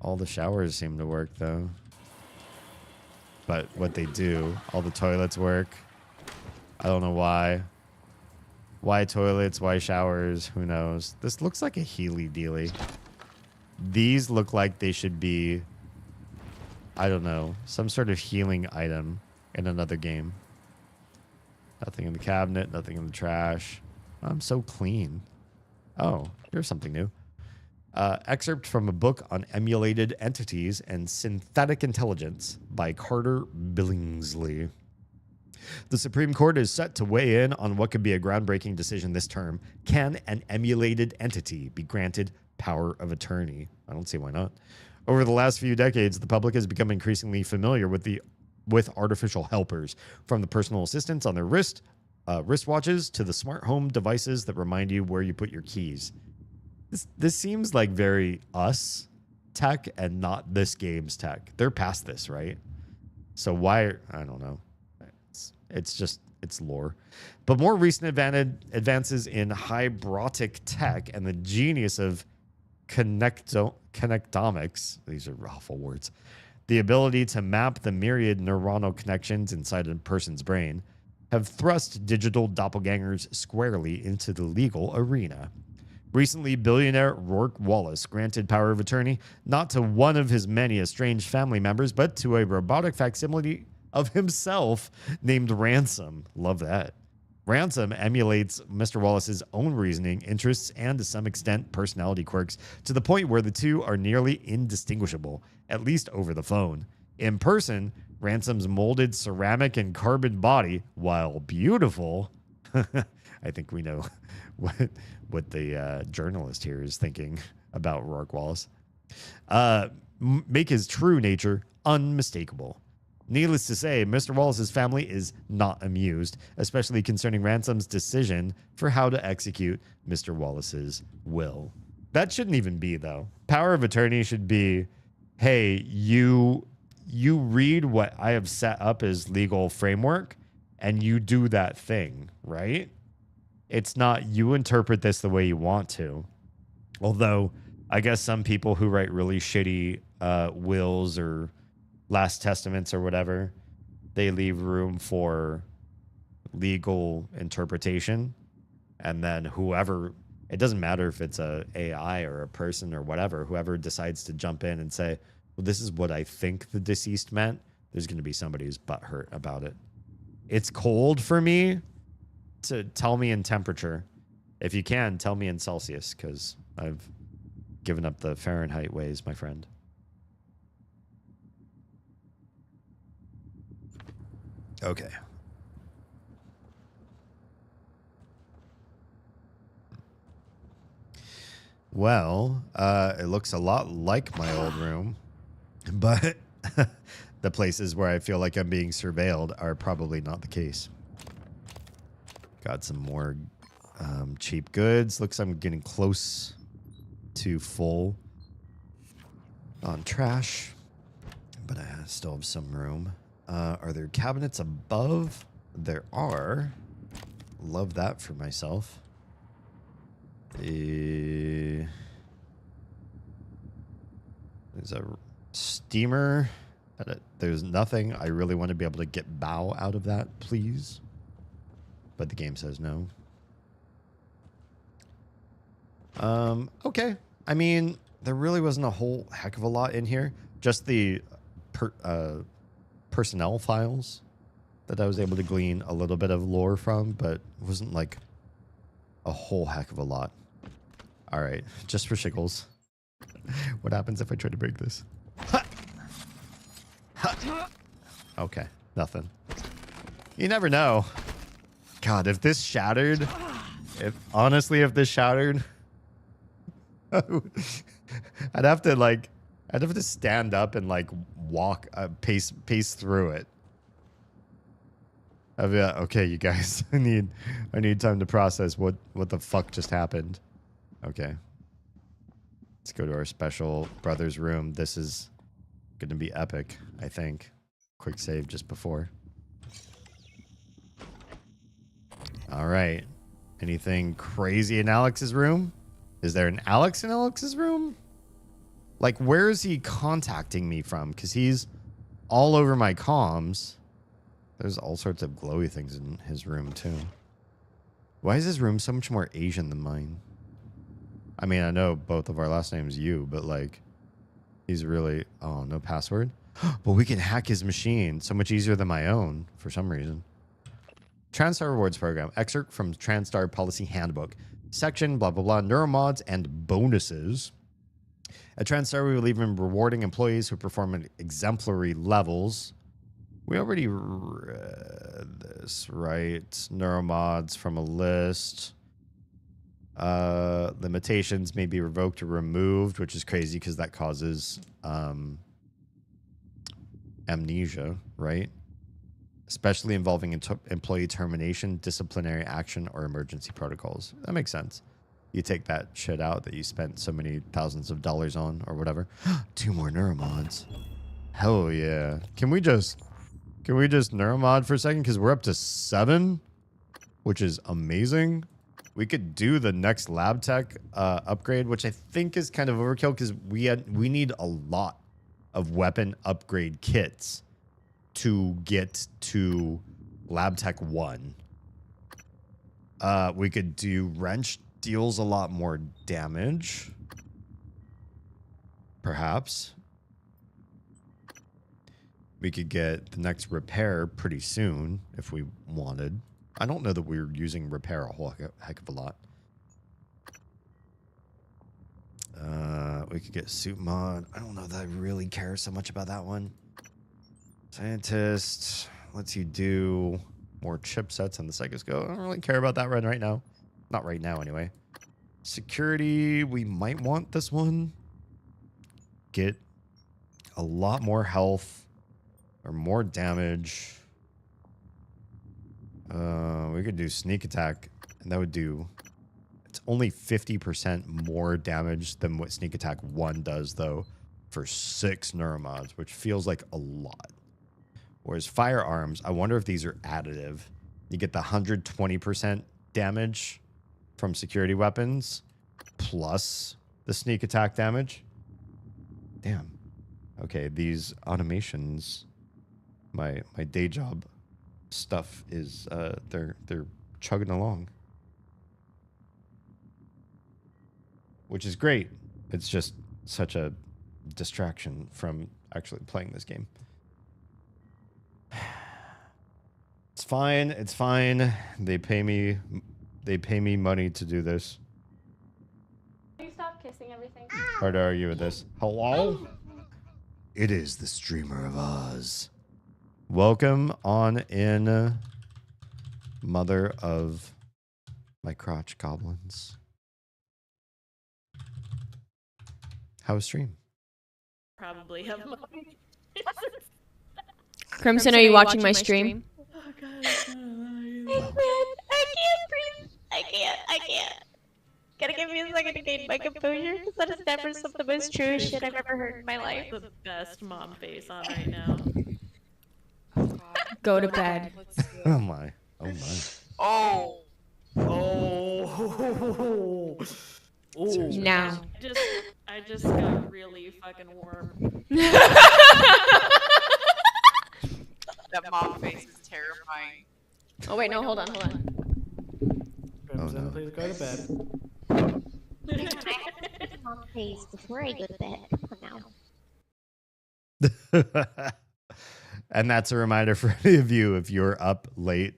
All the showers seem to work, though. But what they do, all the toilets work. I don't know why. Why toilets? Why showers? Who knows? This looks like a Healy dealy. These look like they should be, I don't know, some sort of healing item in another game. Nothing in the cabinet, nothing in the trash. I'm so clean. Oh, here's something new. Excerpt from a book on emulated entities and synthetic intelligence by Carter Billingsley. The Supreme Court is set to weigh in on what could be a groundbreaking decision this term. Can an emulated entity be granted power of attorney? I don't see why not. Over the last few decades, the public has become increasingly familiar with artificial helpers, from the personal assistants on their wristwatches to the smart home devices that remind you where you put your keys. This seems like very us tech and not this game's tech. They're past this, right? So why? I don't know. It's lore. But more recent advances in hybrotic tech and the genius of connectomics, these are awful words, the ability to map the myriad neuronal connections inside a person's brain, have thrust digital doppelgangers squarely into the legal arena. Recently, billionaire Rourke Wallace granted power of attorney not to one of his many estranged family members, but to a robotic facsimile of himself named Ransom. Love that. Ransom emulates Mr. Wallace's own reasoning, interests, and to some extent personality quirks to the point where the two are nearly indistinguishable, at least over the phone. In person, Ransom's molded ceramic and carbon body, while beautiful, I think we know what the journalist here is thinking about Rourke Wallace, make his true nature unmistakable. Needless to say, Mr. Wallace's family is not amused, especially concerning Ransom's decision for how to execute Mr. Wallace's will. That shouldn't even be, though. Power of attorney should be, hey, you read what I have set up as legal framework, and you do that thing, right? It's not you interpret this the way you want to. Although, I guess some people who write really shitty wills or last testaments or whatever, they leave room for legal interpretation. And then whoever, it doesn't matter if it's a AI or a person or whatever, whoever decides to jump in and say, well, this is what I think the deceased meant, there's going to be somebody who's butthurt about it. It's cold for me to tell me in temperature. If you can, tell me in Celsius, because I've given up the Fahrenheit ways, my friend. Okay. Well, it looks a lot like my old room, but the places where I feel like I'm being surveilled are probably not the case. Got some more cheap goods. Looks like I'm getting close to full on trash, but I still have some room. Are there cabinets above? There are. Love that for myself. There's a steamer. There's nothing. I really want to be able to get bow out of that, please. But the game says no. Okay. I mean, there really wasn't a whole heck of a lot in here. Just the personnel files that I was able to glean a little bit of lore from, but it wasn't like a whole heck of a lot. All right, just for shickles. What happens if I try to break this? Ha! Ha! Okay, nothing. You never know. God, if this shattered, if this shattered, I'd have to stand up and like walk, pace through it. Okay, you guys, I need time to process what the fuck just happened. Okay. Let's go to our special brother's room. This is going to be epic, I think. Quick save just before. All right. Anything crazy in Alex's room? Is there an Alex in Alex's room? Like, where is he contacting me from? Because he's all over my comms. There's all sorts of glowy things in his room, too. Why is his room so much more Asian than mine? I mean, I know both of our last names Yu, but, like, he's really... Oh, no password? But we can hack his machine so much easier than my own, for some reason. TranStar Rewards Program. Excerpt from TranStar Policy Handbook. Section, blah, blah, blah. Neuromods and bonuses. At TranStar, we believe in rewarding employees who perform at exemplary levels. We already read this, right? Neuromods from a list. Limitations may be revoked or removed, which is crazy because that causes amnesia, right? Especially involving employee termination, disciplinary action, or emergency protocols. That makes sense. You take that shit out that you spent so many thousands of dollars on or whatever. 2 more neuromods. Hell yeah. Can we just neuromod for a second? Because we're up to 7, which is amazing. We could do the next lab tech upgrade, which I think is kind of overkill because we need a lot of weapon upgrade kits to get to lab tech 1. We could do wrench. Deals a lot more damage. Perhaps. We could get the next repair pretty soon if we wanted. I don't know that we're using repair a whole heck of a lot. We could get suit mod. I don't know that I really care so much about that one. Scientist lets you do more chipsets on the Psychoscope. I don't really care about that run right now. Not right now, anyway. Security, we might want this one. Get a lot more health or more damage. We could do sneak attack, and that would do... It's only 50% more damage than what sneak attack 1 does, though, for 6 neuromods, which feels like a lot. Whereas firearms, I wonder if these are additive. You get the 120% damage from security weapons plus the sneak attack damage. Damn. Okay, these automations, my day job stuff is they're chugging along, which is great. It's just such a distraction from actually playing this game. It's fine. It's fine. They pay me money to do this. Can you stop kissing everything? Hard to argue with this. Hello? It is the Streamer of Oz. Welcome on in, mother of my crotch goblins. How was stream? Probably have money. Crimson, are you watching my stream? Oh god. I can't breathe. I can't. Gotta give me a second to gain my composure, because that is never some of the most true shit I've ever heard in my life. The best mom face on right now. Go to bed. Oh my. Oh my. Oh. Oh. Now. I just got really fucking warm. That mom face is terrifying. Oh wait, no, hold on. Oh no. Please go to bed. Mom face before I go to bed. Now. And that's a reminder for any of you, if you're up late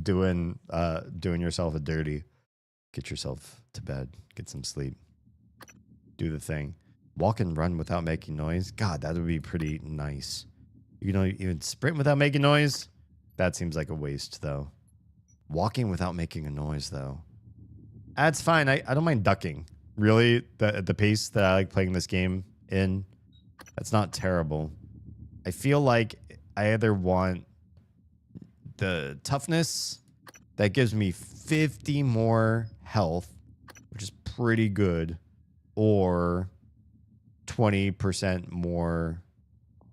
doing yourself a dirty, get yourself to bed, get some sleep, do the thing. Walk and run without making noise. God, that would be pretty nice. You know, even sprint without making noise. That seems like a waste, though. Walking without making a noise, though. That's fine. I don't mind ducking. Really, the pace that I like playing this game in, that's not terrible. I feel like I either want the toughness. That gives me 50 more health, which is pretty good. Or 20% more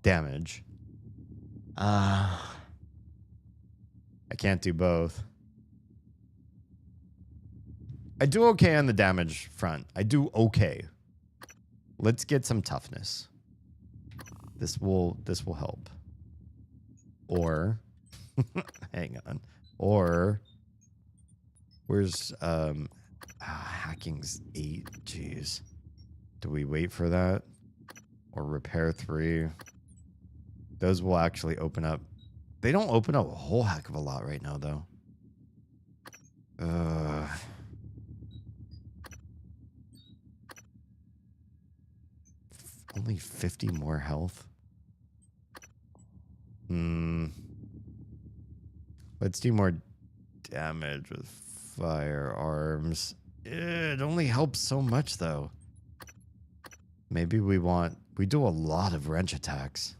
damage. I can't do both. I do okay on the damage front. I do okay. Let's get some toughness. This will help. Or hang on. Or where's hacking's 8? Jeez. Do we wait for that? Or repair 3? Those will actually open up. They don't open up a whole heck of a lot right now, though. Only 50 more health? Let's do more damage with firearms. It only helps so much, though. Maybe we do a lot of wrench attacks.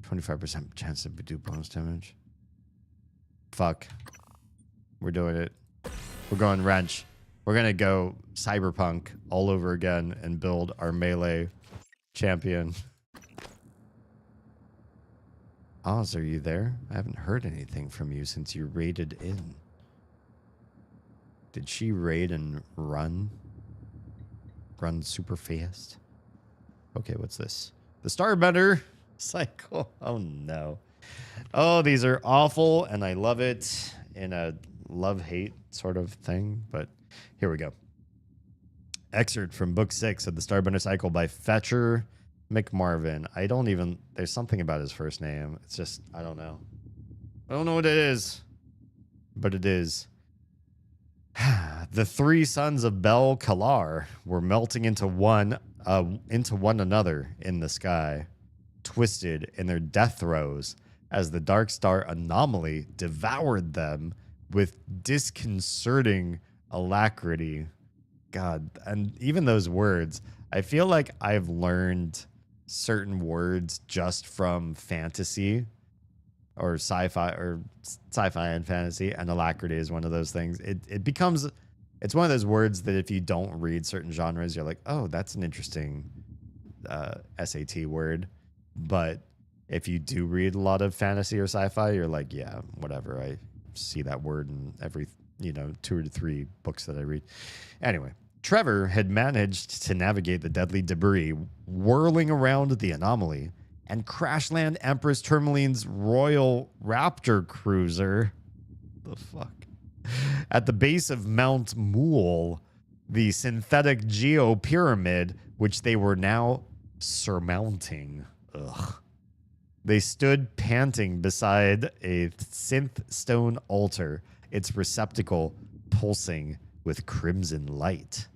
25% chance to do bonus damage. Fuck. We're doing it. We're going wrench. We're going to go cyberpunk all over again and build our melee champion. Oz, are you there? I haven't heard anything from you since you raided in. Did she raid and run? Run super fast? Okay, what's this? The Starbender cycle. Oh, no. Oh, these are awful, and I love it in a love-hate sort of thing, but here we go. Excerpt from Book 6 of the Starbender Cycle by Fetcher McMarvin. I don't even... There's something about his first name. It's just... I don't know. I don't know what it is. But it is. The 3 sons of Bel Kalar were melting into one another in the sky, twisted in their death throes as the Dark Star anomaly devoured them with disconcerting alacrity. God, and even those words, I feel like I've learned certain words just from fantasy or sci-fi and fantasy, and alacrity is one of those things. It's one of those words that if you don't read certain genres, you're like, oh, that's an interesting SAT word. But if you do read a lot of fantasy or sci-fi, you're like, yeah, whatever. I see that word in every 2 or 3 books that I read. Anyway, Trevor had managed to navigate the deadly debris whirling around the anomaly and crash land Empress Tourmaline's Royal Raptor cruiser. The fuck? At the base of Mount Mool, the synthetic geopyramid, which they were now surmounting. Ugh. They stood panting beside a synth stone altar, its receptacle pulsing with crimson light.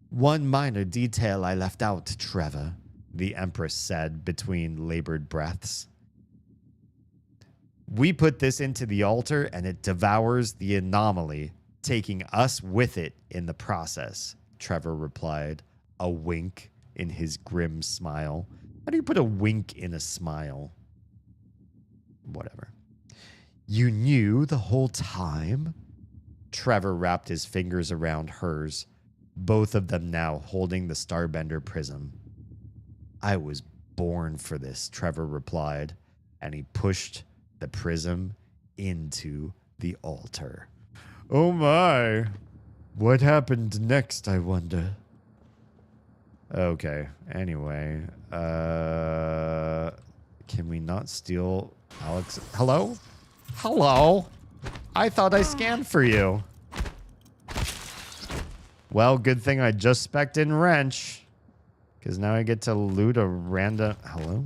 One minor detail I left out, Trevor, the Empress said between labored breaths. We put this into the altar and it devours the anomaly, taking us with it in the process, Trevor replied, a wink in his grim smile. How do you put a wink in a smile? Whatever. You knew the whole time? Trevor wrapped his fingers around hers, both of them now holding the Starbender prism. I was born for this, Trevor replied, and he pushed the prism into the altar. Oh my. What happened next, I wonder? Okay, anyway. Can we not steal Alex? Hello? Hello? I thought I scanned for you. Well, good thing I just spec'd in wrench. Because now I get to loot a random... Hello?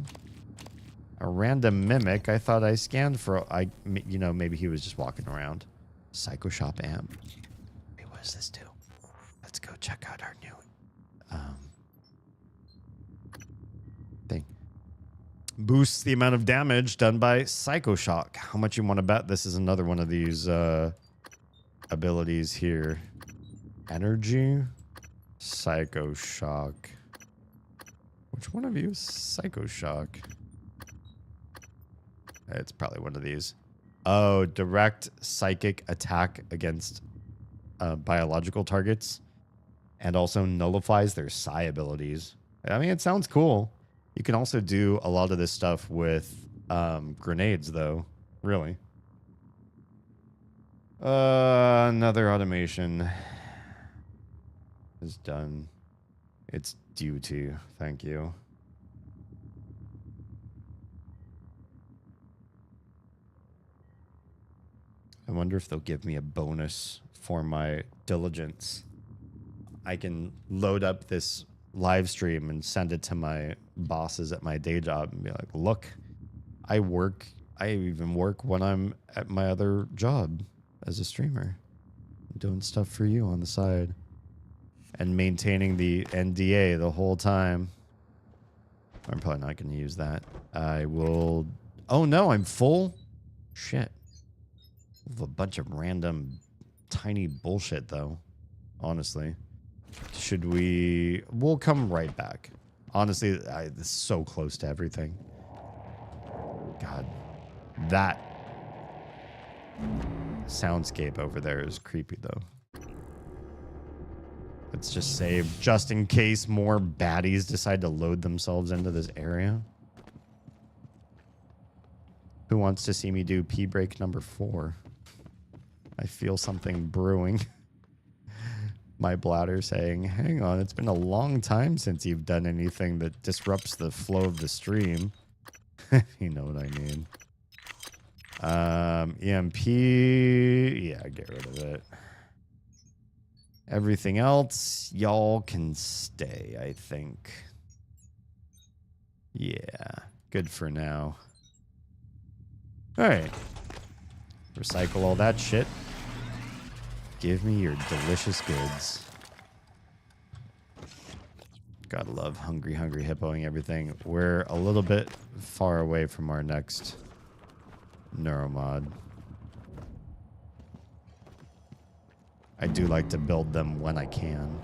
A random mimic. I thought I scanned for... maybe he was just walking around. Psycho Shop amp. Wait, what does this do? Let's go check out our new... thing. Boosts the amount of damage done by Psycho Shock. How much you want to bet this is another one of these abilities here? Energy? Psycho Shock. Which one of you is Psycho Shock? It's probably one of these. Oh, direct psychic attack against biological targets, and also nullifies their psi abilities. I mean, it sounds cool. You can also do a lot of this stuff with grenades, though. Really. Another automation is done. It's due to. Thank you. I wonder if they'll give me a bonus for my diligence. I can load up this live stream and send it to my bosses at my day job and be like, look, I even work when I'm at my other job as a streamer. I'm doing stuff for you on the side. And maintaining the NDA the whole time. I'm probably not going to use that. I will... Oh no, I'm full? Shit. A bunch of random tiny bullshit though, honestly. Should we... We'll come right back. Honestly, this is so close to everything. God. That soundscape over there is creepy though. Let's just save just in case more baddies decide to load themselves into this area. Who wants to see me do pee break number 4? I feel something brewing. My bladder saying, hang on, it's been a long time since you've done anything that disrupts the flow of the stream. You know what I mean. EMP. Yeah, get rid of it. Everything else, y'all can stay, I think. Yeah, good for now. All right. Recycle all that shit. Give me your delicious goods. Gotta love hungry hippoing everything. We're a little bit far away from our next neuromod. I do like to build them when I can.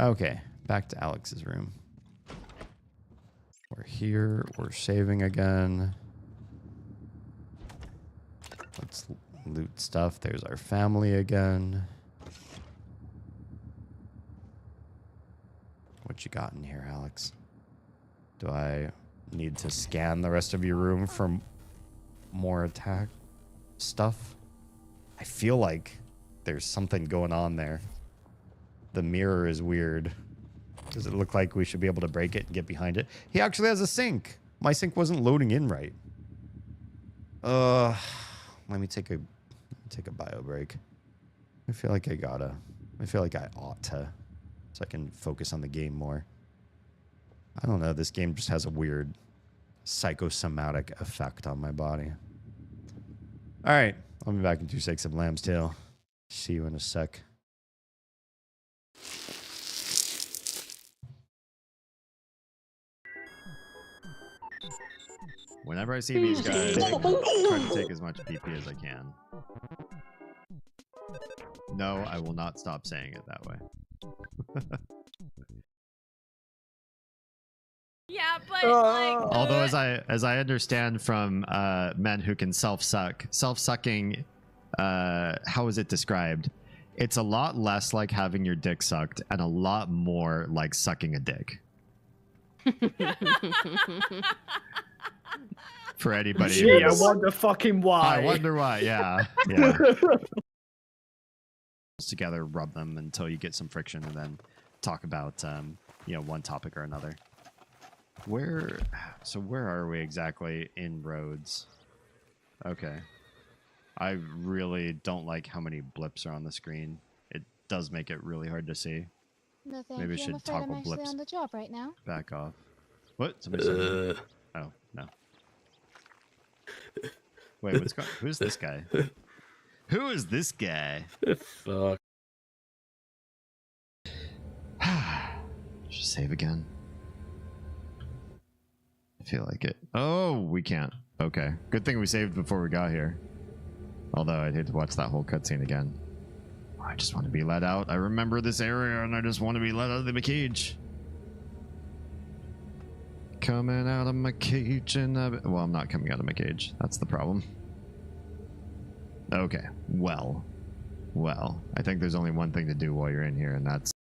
Okay, back to Alex's room. We're here. We're saving again. Let's loot stuff. There's our family again. What you got in here, Alex? Do I need to scan the rest of your room for more attack stuff? I feel like there's something going on there. The mirror is weird. Does it look like we should be able to break it and get behind it? He actually has a sink. My sink wasn't loading in right. Let me take a bio break. I feel like I ought to, so I can focus on the game more. I don't know. This game just has a weird psychosomatic effect on my body. All right, I'll be back in 2 seconds of Lamb's Tail. See you in a sec. Whenever I see these guys, I try to take as much PP as I can. No, I will not stop saying it that way. Yeah, but like. Although, as I understand from men who can self-sucking, how is it described? It's a lot less like having your dick sucked and a lot more like sucking a dick. For anybody. Gee, I wonder fucking why. I wonder why. Yeah. Yeah. Together, rub them until you get some friction, and then talk about one topic or another. Where are we exactly in roads? Okay. I really don't like how many blips are on the screen. It does make it really hard to see. No, thank Maybe you. I should I'm afraid toggle I'm actually blips on the job right now. back off. What? Somebody said oh, no. Wait, who's this guy? Who is this guy? Fuck. Just save again. I feel like it. Oh, we can't. Okay. Good thing we saved before we got here. Although I'd hate to watch that whole cutscene again. I just want to be let out. I remember this area and I just want to be let out of the cage. coming out of my cage and well, I'm not coming out of my cage. That's the problem. Okay. Well, I think there's only one thing to do while you're in here, and that's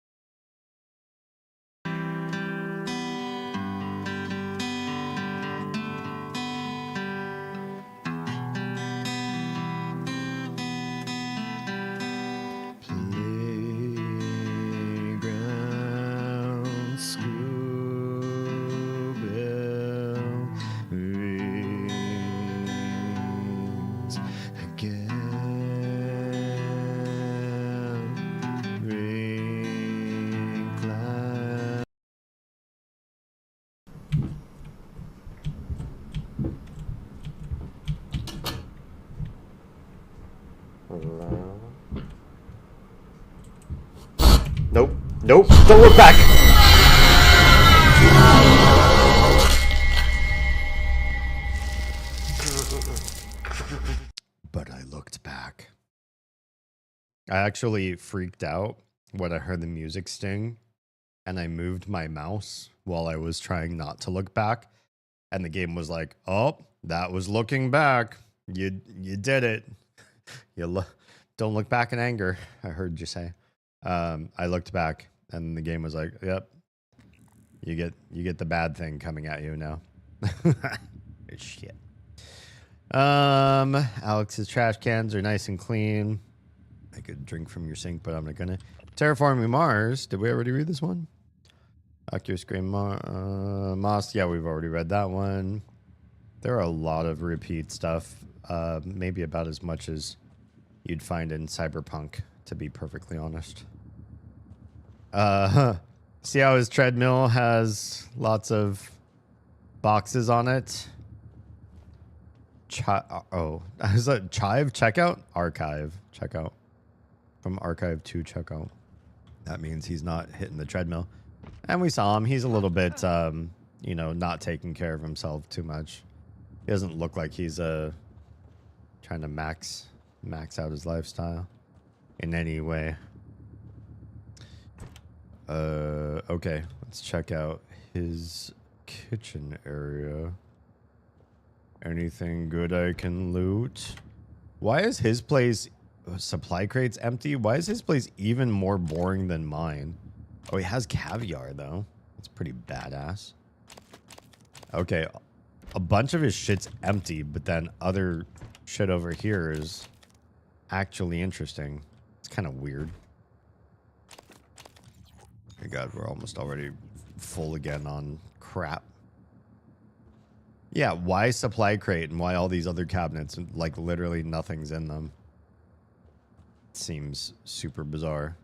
playground school bell rings again. Ring clap. Nope. Nope. Don't look back. But I looked back. I actually freaked out when I heard the music sting, and I moved my mouse while I was trying not to look back, and the game was like, "Oh, that was looking back. You did it. Don't look back in anger." I heard you say. I looked back, and the game was like, "Yep, you get the bad thing coming at you now." It's shit. Alex's trash cans are nice and clean. I could drink from your sink, but I'm not gonna. Terraforming Mars. Did we already read this one? Oculus Grey Moss. Yeah, we've already read that one. There are a lot of repeat stuff. Maybe about as much as you'd find in Cyberpunk, to be perfectly honest. See how his treadmill has lots of boxes on it? Is that Chive checkout? Archive checkout. From archive to checkout. That means he's not hitting the treadmill. And we saw him. He's a little bit, you know, not taking care of himself too much. He doesn't look like he's trying to max out his lifestyle in any way. Okay, let's check out his kitchen area. Anything good I can loot? Why is his place supply crates empty? Why is his place even more boring than mine? Oh, he has caviar though. That's pretty badass. Okay, a bunch of his shit's empty, but then other shit over here is actually interesting. It's kind of weird. Oh my god, we're almost already full again on crap. Yeah, why supply crate and why all these other cabinets? Like, literally nothing's in them. Seems super bizarre.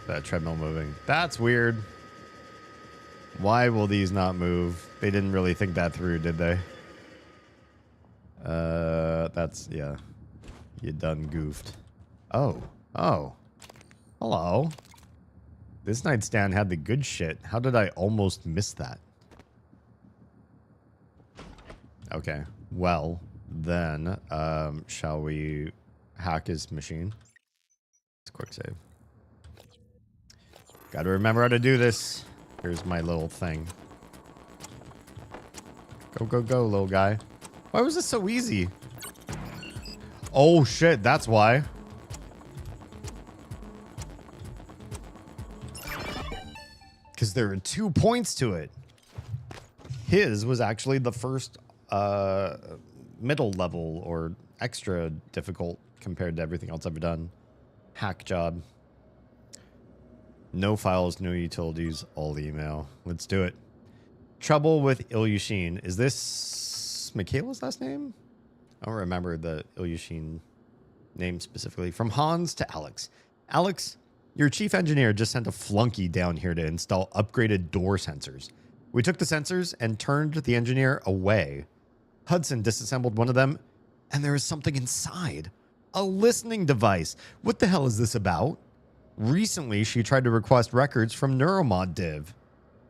That treadmill moving. That's weird. Why will these not move? They didn't really think that through, did they? That's, yeah. You done goofed. Oh. Oh. Hello. This nightstand had the good shit. How did I almost miss that? Okay. Well, then, shall we hack his machine? Let's quick save. Gotta remember how to do this. Here's my little thing. Go, go, go, little guy. Why was this so easy? Oh, shit. That's why. Because there are 2 points to it. His was actually the first middle level or extra difficult compared to everything else I've done. Hack job. No files, no utilities, all email. Let's do it. Trouble with Ilyushin. Is this Michaela's last name? I don't remember the Ilyushin name specifically. From Hans to Alex. Alex, your chief engineer just sent a flunky down here to install upgraded door sensors. We took the sensors and turned the engineer away. Hudson disassembled one of them, and there is something inside. A listening device. What the hell is this about? Recently, she tried to request records from Neuromod Div.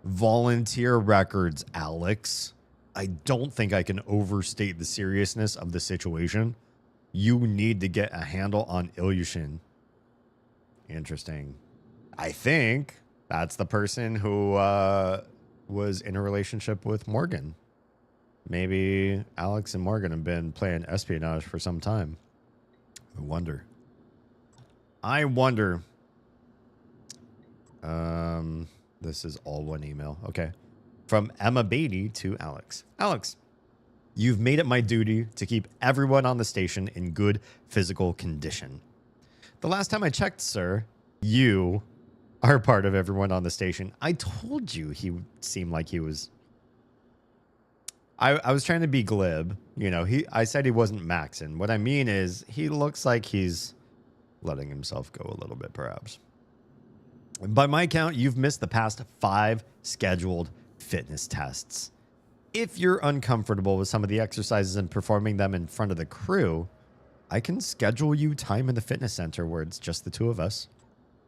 Volunteer records, Alex. I don't think I can overstate the seriousness of the situation. You need to get a handle on Ilyushin. Interesting. I think that's the person who was in a relationship with Morgan. Maybe Alex and Morgan have been playing espionage for some time. I wonder. This is all one email. Okay. From Emma Beatty to Alex. Alex, you've made it my duty to keep everyone on the station in good physical condition. The last time I checked, sir, you are part of everyone on the station. I told you he seemed like he was... I was trying to be glib. You know, I said he wasn't maxing. What I mean is he looks like he's letting himself go a little bit, perhaps. By my count, you've missed the past 5 scheduled fitness tests. If you're uncomfortable with some of the exercises and performing them in front of the crew, I can schedule you time in the fitness center where it's just the 2 of us.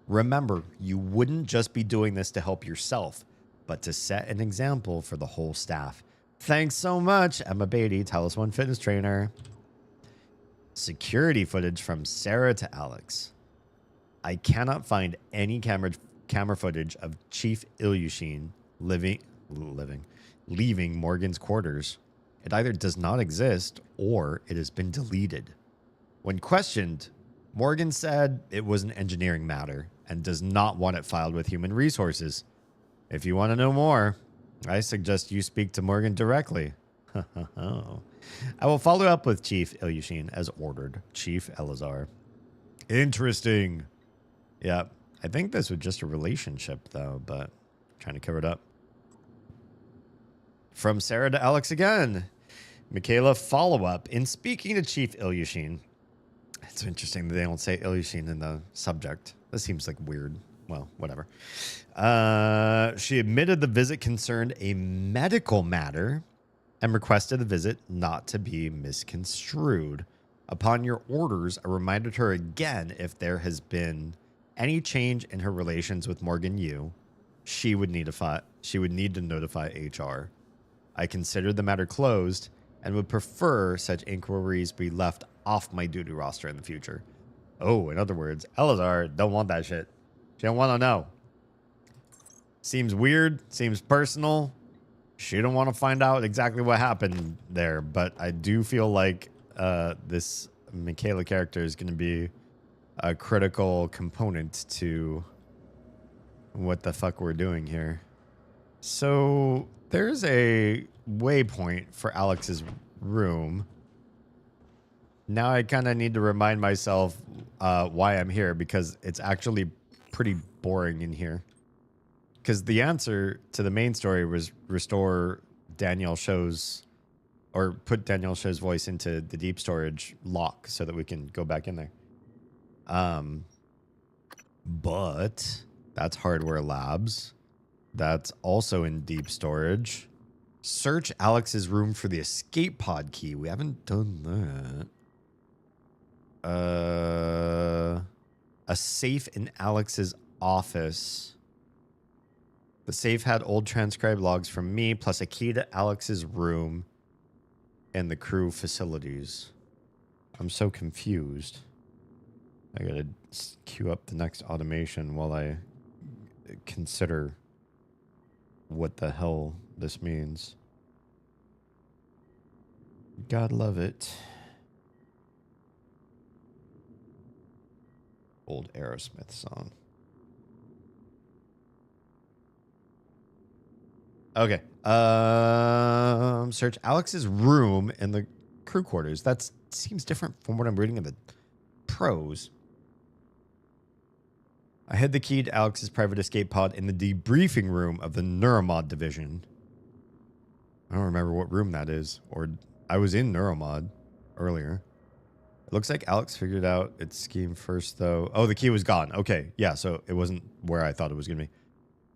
Remember, you wouldn't just be doing this to help yourself, but to set an example for the whole staff. Thanks so much, Emma Beatty, Talos One fitness trainer. Security footage from Sarah to Alex. I cannot find any camera footage of Chief Ilyushin leaving Morgan's quarters. It either does not exist or it has been deleted. When questioned, Morgan said it was an engineering matter and does not want it filed with human resources. If you want to know more, I suggest you speak to Morgan directly. I will follow up with Chief Ilyushin as ordered. Chief Elazar. Interesting. Yeah, I think this was just a relationship, though, but I'm trying to cover it up. From Sarah to Alex again. Michaela, follow-up. In speaking to Chief Ilyushin, it's interesting that they don't say Ilyushin in the subject. This seems like weird. Well, whatever. She admitted the visit concerned a medical matter and requested the visit not to be misconstrued. Upon your orders, I reminded her again if there has been any change in her relations with Morgan Yu, she would need to notify HR. I considered the matter closed and would prefer such inquiries be left off my duty roster in the future. Oh, in other words, Elazar don't want that shit. She don't want to know. Seems weird. Seems personal. She don't want to find out exactly what happened there. But I do feel like this Michaela character is going to be a critical component to what the fuck we're doing here. So there's a waypoint for Alex's room. Now I kind of need to remind myself why I'm here, because it's actually pretty boring in here. Because the answer to the main story was restore Danielle Show's, or put Danielle Show's voice into the deep storage lock so that we can go back in there. But that's hardware labs. That's also in deep storage. Search Alex's room for the escape pod key. We haven't done that. A safe in Alex's office. The safe had old transcribed logs from me, plus a key to Alex's room and the crew facilities. I'm so confused. I gotta queue up the next automation while I consider what the hell this means. God love it. Old Aerosmith song. Okay. Search Alex's room in the crew quarters. That seems different from what I'm reading in the pros. I hid the key to Alex's private escape pod in the debriefing room of the Neuromod division. I don't remember what room that is. Or I was in Neuromod earlier. It looks like Alex figured out its scheme first, though. Oh, the key was gone. Okay. Yeah, so it wasn't where I thought it was going to be.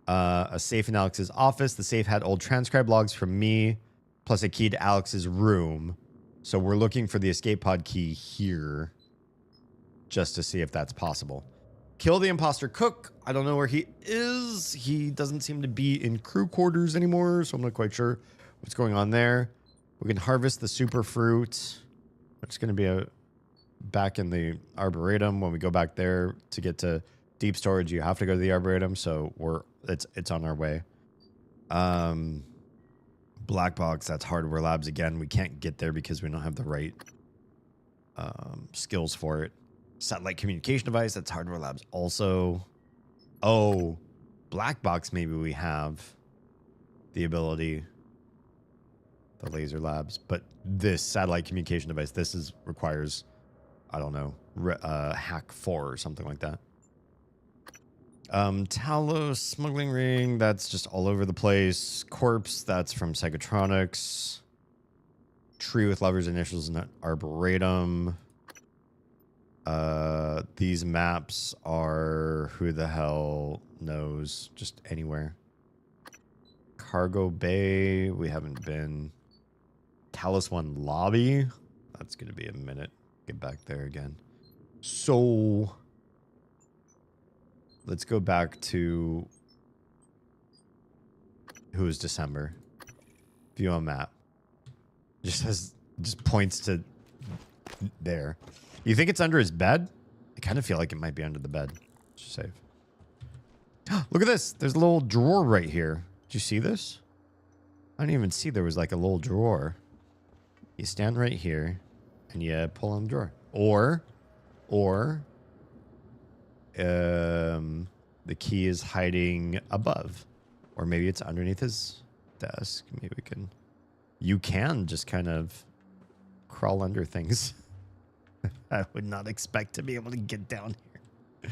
A safe in Alex's office. The safe had old transcribe logs from me, plus a key to Alex's room. So we're looking for the escape pod key here, just to see if that's possible. Kill the imposter cook. I don't know where he is. He doesn't seem to be in crew quarters anymore, so I'm not quite sure what's going on there. We can harvest the super fruit. It's going to be back in the Arboretum. When we go back there to get to deep storage, you have to go to the Arboretum, so it's on our way. Black box, that's hardware labs again. We can't get there because we don't have the right skills for it. Satellite communication device, that's hardware labs also. Oh, black box, maybe we have the ability. The laser labs, but this satellite communication device, this requires, I don't know, hack 4 or something like that. Talos smuggling ring, that's just all over the place. Corpse, that's from Psychotronics. Tree with lovers initials and arboretum. These maps are who the hell knows, just anywhere. Cargo bay, we haven't been. Talos 1 lobby, that's gonna be a minute. Get back there again. So let's go back to who is December. View on map. Just points to there. You think it's under his bed? I kind of feel like it might be under the bed. Just save. Look at this. There's a little drawer right here. Did you see this? I didn't even see there was like a little drawer. You stand right here and you pull on the drawer. Or the key is hiding above. Or maybe it's underneath his desk. Maybe we can... You can just kind of crawl under things. I would not expect to be able to get down here.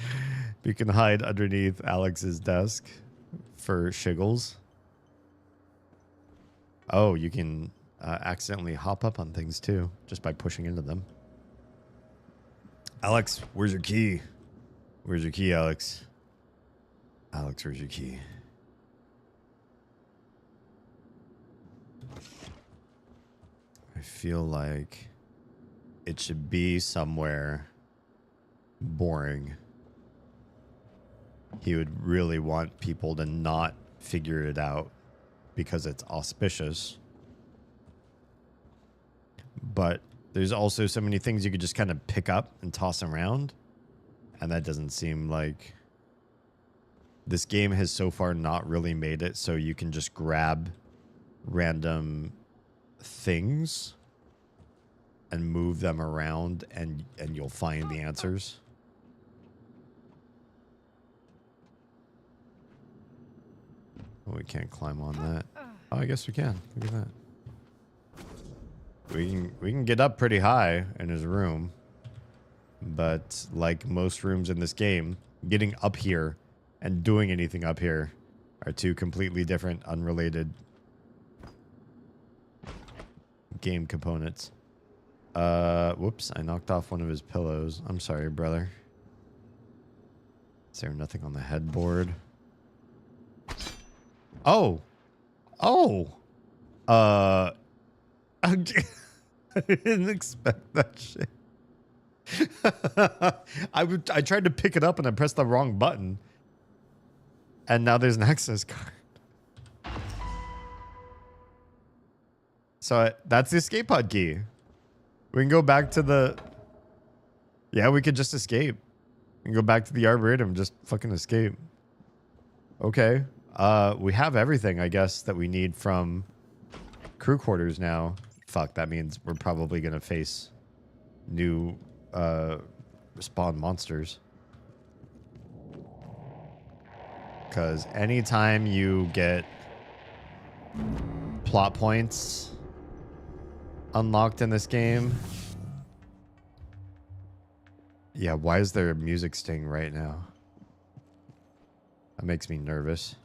You can hide underneath Alex's desk for shiggles. Oh, you can accidentally hop up on things too, just by pushing into them. Alex, where's your key? Where's your key, Alex? Alex, where's your key? I feel like it should be somewhere boring. He would really want people to not figure it out because it's auspicious. But there's also so many things you could just kind of pick up and toss around. And that doesn't seem like... This game has so far not really made it so you can just grab random things and move them around and you'll find the answers. Oh, we can't climb on that. Oh, I guess we can. Look at that. We can get up pretty high in his room. But like most rooms in this game, getting up here and doing anything up here are two completely different, unrelated game components. Whoops, I knocked off one of his pillows. I'm sorry, brother. Is there nothing on the headboard? Oh. Oh. I didn't expect that shit. I tried to pick it up and I pressed the wrong button. And now there's an access card. So that's the escape pod key. We can go back to the... Yeah, we could just escape. We can go back to the Arboretum and just fucking escape. Okay. We have everything, I guess, that we need from crew quarters now. Fuck, that means we're probably going to face new spawn monsters. Because anytime you get plot points unlocked in this game... Yeah, why is there a music sting right now? That makes me nervous.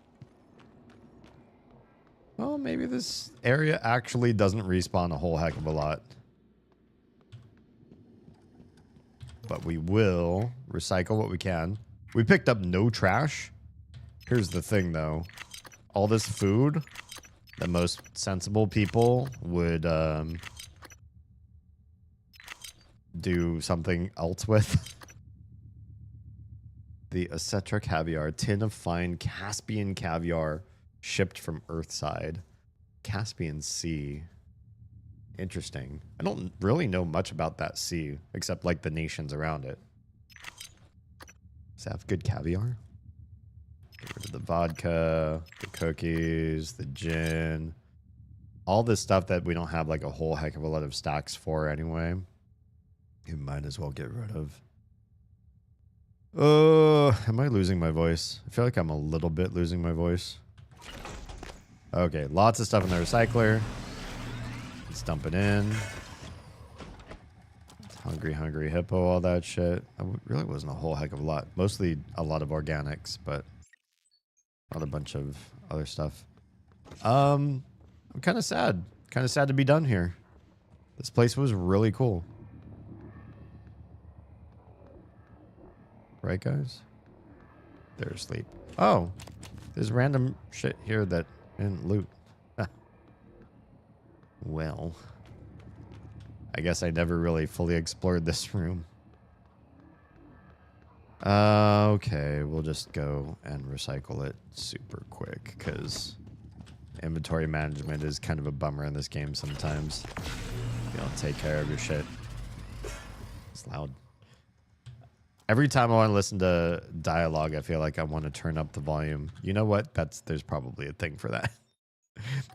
Well, maybe this area actually doesn't respawn a whole heck of a lot. But we will recycle what we can. We picked up no trash. Here's the thing, though. All this food that most sensible people would do something else with. The Acetra caviar. Tin of fine Caspian caviar shipped from Earthside. Caspian Sea. Interesting. I don't really know much about that sea, except like the nations around it. Does that have good caviar? Get rid of the vodka, the cookies, the gin. All this stuff that we don't have like a whole heck of a lot of stacks for anyway. You might as well get rid of. Oh, am I losing my voice? I feel like I'm a little bit losing my voice. Okay, lots of stuff in the recycler. Let's dump it in. Hungry, hungry hippo, all that shit. Really wasn't a whole heck of a lot. Mostly a lot of organics, but not a bunch of other stuff. I'm kind of sad. Kind of sad to be done here. This place was really cool. Right, guys? They're asleep. Oh, there's random shit here that I didn't loot. Well, I guess I never really fully explored this room. Okay, we'll just go and recycle it super quick because inventory management is kind of a bummer in this game sometimes. You don't take care of your shit. It's loud. Every time I want to listen to dialogue, I feel like I want to turn up the volume. You know what? There's probably a thing for that.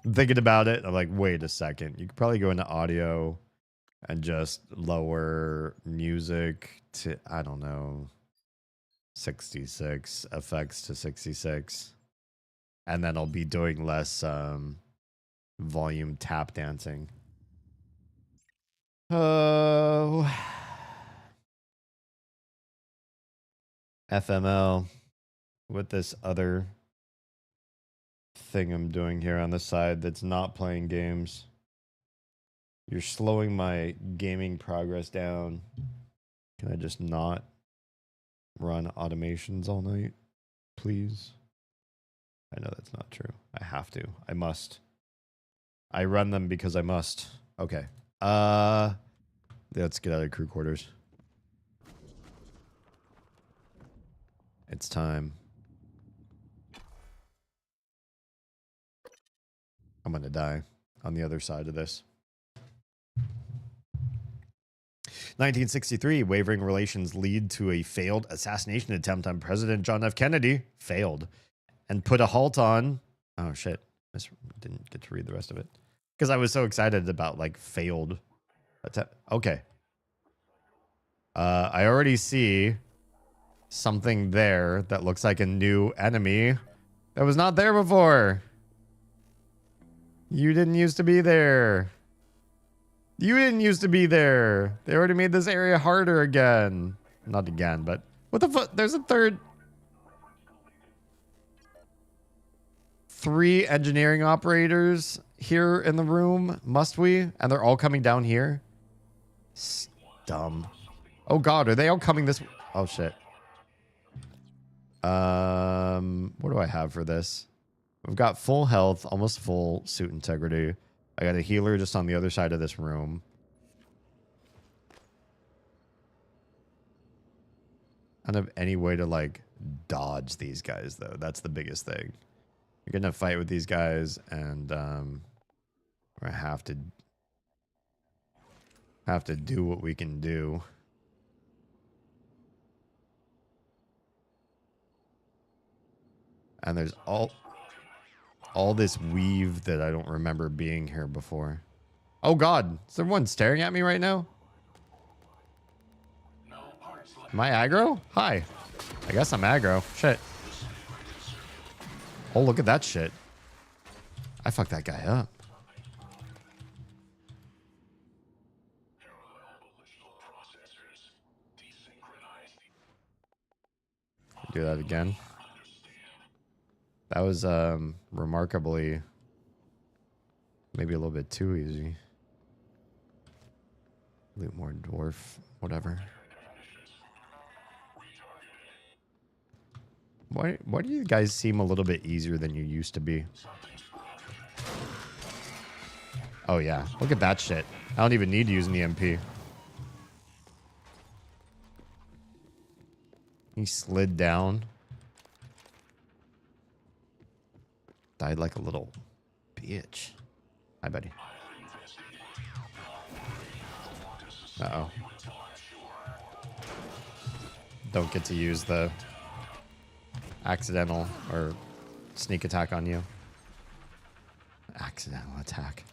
I'm thinking about it. I'm like, wait a second. You could probably go into audio and just lower music to, I don't know, 66, effects to 66. And then I'll be doing less volume tap dancing. Oh. FML with this other thing I'm doing here on the side that's not playing games. You're slowing my gaming progress down. Can I just not run automations all night, please? I know that's not true. I have to. I must. I run them because I must. Okay. Let's get out of crew quarters. It's time. I'm gonna die on the other side of this. 1963, wavering relations lead to a failed assassination attempt on President John F. Kennedy. Failed. And put a halt on... Oh, shit. I didn't get to read the rest of it. Because I was so excited about, like, failed attempt. Okay. I already see something there that looks like a new enemy that was not there before. You didn't used to be there. You didn't used to be there. They already made this area harder again. Not again, but what the fuck? There's a third. 3 engineering operators here in the room. Must we? And they're all coming down here. Dumb. Oh god, are they all coming this? Oh shit. What do I have for this? We've got full health, almost full suit integrity. I got a healer just on the other side of this room. I don't have any way to, like, dodge these guys, though. That's the biggest thing. You're gonna fight with these guys, and I have to do what we can do. And there's all this weave that I don't remember being here before. Oh god, is there one staring at me right now? Am I aggro? Hi. I guess I'm aggro. Shit. Oh, look at that shit. I fucked that guy up. Do that again. That was remarkably maybe a little bit too easy. Loot more dwarf, whatever. Why do you guys seem a little bit easier than you used to be? Oh yeah, look at that shit. I don't even need to use an EMP. He slid down. Died like a little bitch. Hi, buddy. Uh-oh. Don't get to use the accidental or sneak attack on you. Accidental attack.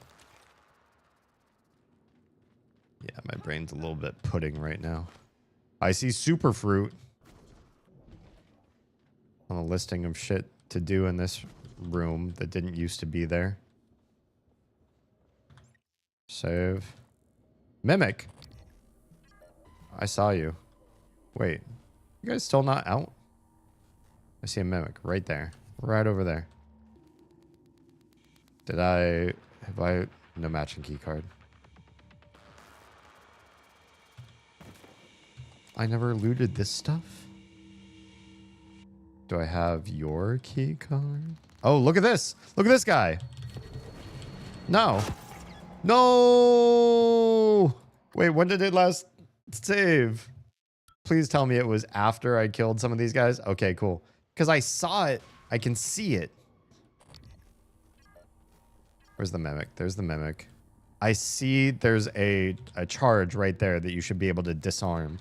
Yeah, my brain's a little bit pudding right now. I see super fruit on a listing of shit to do in this room that didn't used to be there. Save. Mimic. I saw you. Wait. You guys still not out? I see a mimic right there. Right over there. Did I... Have I... No matching key card. I never looted this stuff. Do I have your key card? Oh, look at this. Look at this guy. No. No. Wait, when did it last save? Please tell me it was after I killed some of these guys. Okay, cool. Because I saw it. I can see it. Where's the mimic? There's the mimic. I see there's a charge right there that you should be able to disarm.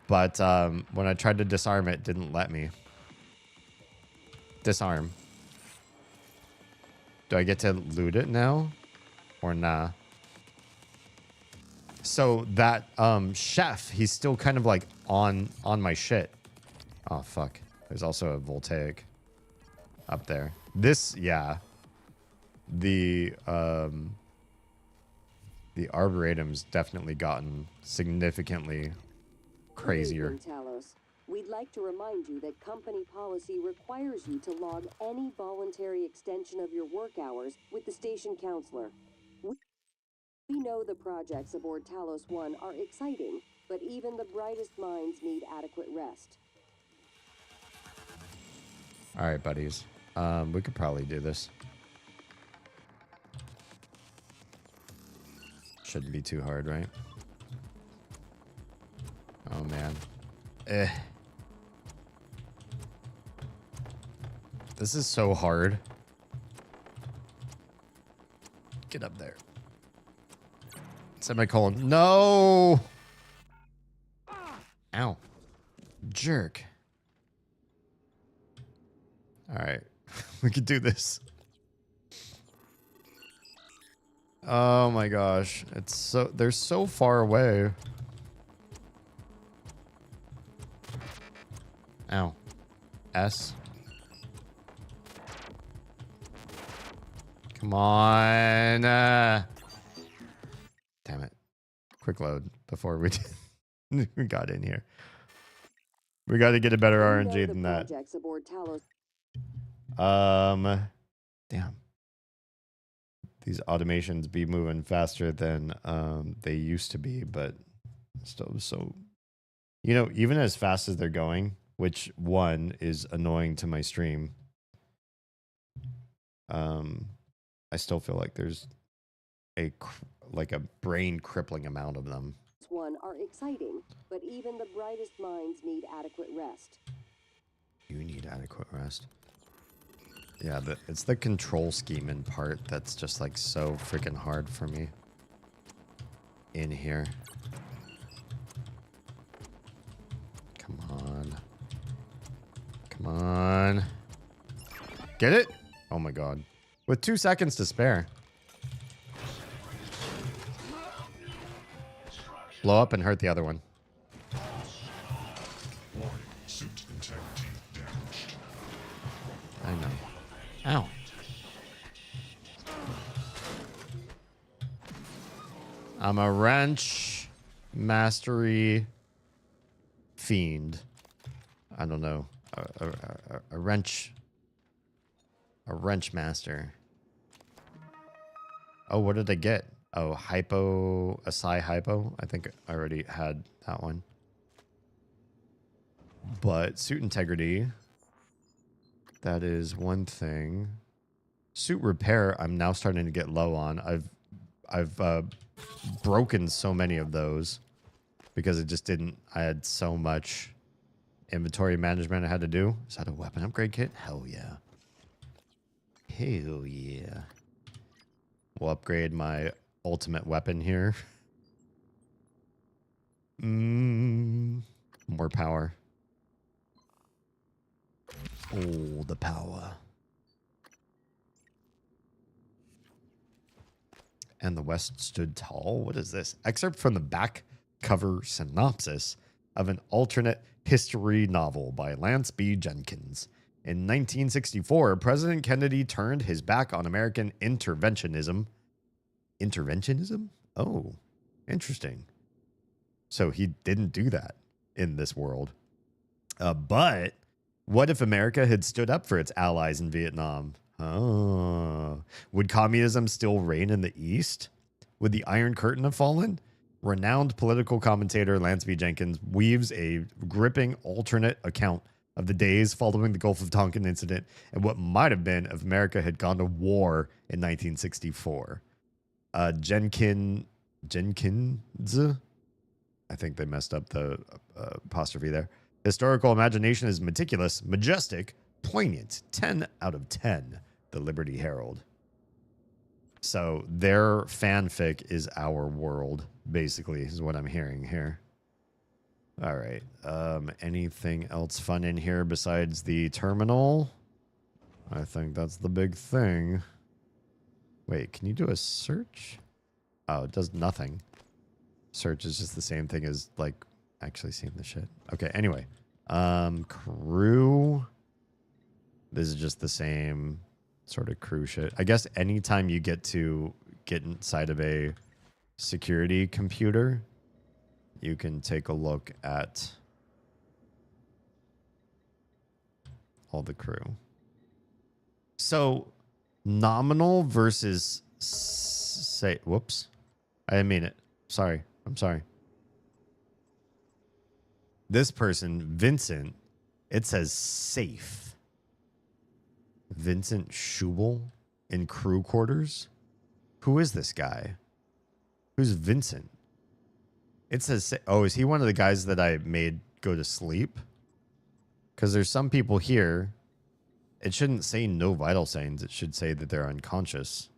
But when I tried to disarm it, it didn't let me. Disarm. Do I get to loot it now? Or nah? So that chef, he's still kind of like on my shit. Oh, fuck. There's also a voltaic up there. This, yeah. The Arboretum's definitely gotten significantly crazier. Talos. We'd like to remind you that company policy requires you to log any voluntary extension of your work hours with the station counselor. We know the projects aboard Talos 1 are exciting, but even the brightest minds need adequate rest. All right, buddies. We could probably do this. Shouldn't be too hard, right? Oh, man. This is so hard. Get up there. Semicolon. No! Ow. Jerk. Alright. We could do this. Oh my gosh. It's so... They're so far away. Ow. S. Come on. Damn it. Quick load before we we got in here. We got to get a better RNG than that. Damn. These automations be moving faster than they used to be, but still so... You know, even as fast as they're going, which one is annoying to my stream, I still feel like there's a brain crippling amount of them. One are exciting, but even the brightest minds need adequate rest. You need adequate rest. Yeah, it's the control scheme in part that's just like so freaking hard for me in here. Come on. Come on. Get it? Oh my god. With 2 seconds to spare. Blow up and hurt the other one. I know. Ow. I'm a wrench mastery fiend. I don't know. A wrench master. Oh, what did I get? Oh, hypo, Asai hypo. I think I already had that one. But suit integrity, that is one thing. Suit repair, I'm now starting to get low on. I've broken so many of those because it just didn't. I had so much inventory management I had to do. Is that a weapon upgrade kit? Hell yeah. Hell yeah. We'll upgrade my ultimate weapon here. More power. Oh, the power. And the West stood tall. What is this? Excerpt from the back cover synopsis of an alternate history novel by Lance B. Jenkins. In 1964, President Kennedy turned his back on American interventionism. Interventionism? Oh, interesting. So he didn't do that in this world. But what if America had stood up for its allies in Vietnam? Oh. Would communism still reign in the East? Would the Iron Curtain have fallen? Renowned political commentator Lance B. Jenkins weaves a gripping alternate account of the days following the Gulf of Tonkin incident and what might have been if America had gone to war in 1964. Jenkins, I think they messed up the apostrophe there. Historical imagination is meticulous, majestic, poignant. 10 out of 10. The Liberty Herald. So their fanfic is our world, basically, is what I'm hearing here. All right. Anything else fun in here besides the terminal? I think that's the big thing. Wait, can you do a search? Oh, it does nothing. Search is just the same thing as, like, actually seeing the shit. Okay, anyway. Crew. This is just the same sort of crew shit. I guess anytime you get inside of a security computer, you can take a look at all the crew. So, nominal versus say, whoops. I didn't mean it. Sorry. I'm sorry. This person, Vincent, it says safe. Vincent Schubel in crew quarters? Who is this guy? Who's Vincent? It says, oh, is he one of the guys that I made go to sleep? Because there's some people here. It shouldn't say no vital signs. It should say that they're unconscious.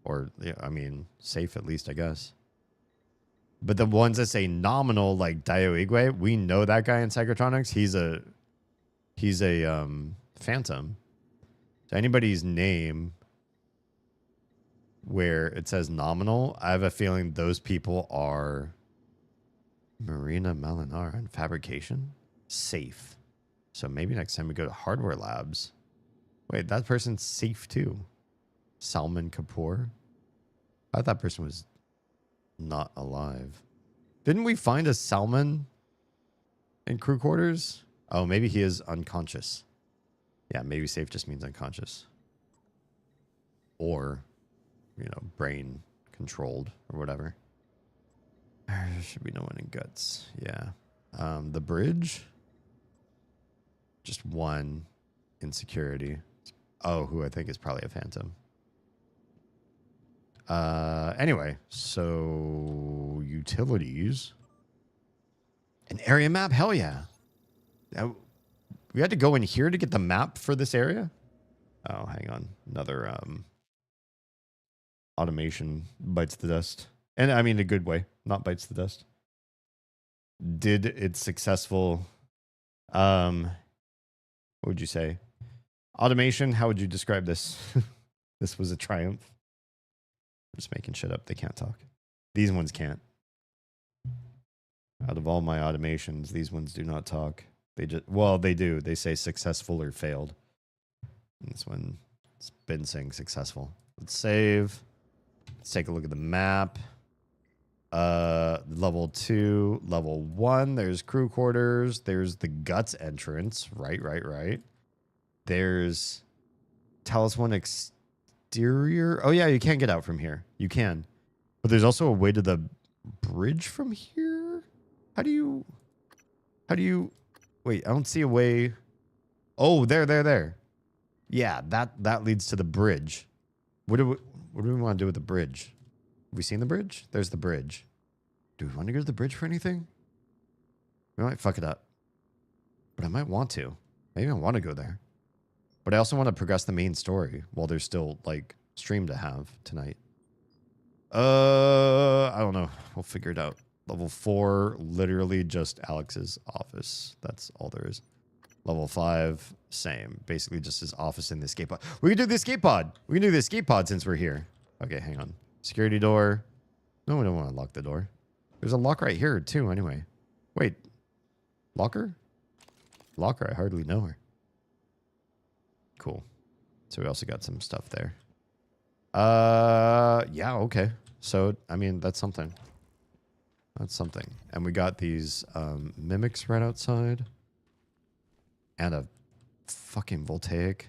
Or, yeah, I mean, safe at least, I guess. But the ones that say nominal, like Dio Igwe, we know that guy in Psychotronics. He's a phantom. So anybody's name where it says nominal, I have a feeling those people are Marina Malinar and Fabrication. Safe. So maybe next time we go to Hardware Labs. Wait, that person's safe too. Salman Kapoor. I thought that person was not alive. Didn't we find a Salman in crew quarters? Oh, maybe he is unconscious. Yeah, maybe safe just means unconscious. Or, you know, brain controlled or whatever. There should be no one in guts. Yeah. The bridge. Just one in security. Oh, who I think is probably a phantom. Anyway, so utilities. An area map? Hell yeah. Now, we had to go in here to get the map for this area? Oh, hang on. Another automation bites the dust. And I mean a good way, not bites the dust. Did it successful what would you say? Automation, how would you describe this? This was a triumph. I'm just making shit up. They can't talk. These ones can't. Out of all my automations, these ones do not talk. They just, well, they do. They say successful or failed. And this one, it's been saying successful. Let's save. Let's take a look at the map. Level 2, level 1. There's crew quarters. There's the guts entrance. Right. There's Talos 1 exterior. Oh yeah, you can get out from here. You can. But there's also a way to the bridge from here. How do you wait, I don't see a way. Oh, there. Yeah, that leads to the bridge. What do we want to do with the bridge? Have we seen the bridge? There's the bridge. Do we want to go to the bridge for anything? We might fuck it up. But I might want to. Maybe I want to go there. But I also want to progress the main story while there's still, like, stream to have tonight. I don't know. We'll figure it out. Level 4, literally just Alex's office. That's all there is. Level 5, same. Basically just his office in the escape pod. We can do the escape pod. We can do the escape pod since we're here. Okay, hang on. Security door. No, we don't want to lock the door. There's a lock right here too, anyway. Wait. Locker? Locker, I hardly know her. Cool. So we also got some stuff there. Yeah, okay. So, I mean, that's something. That's something. And we got these mimics right outside. And a fucking voltaic.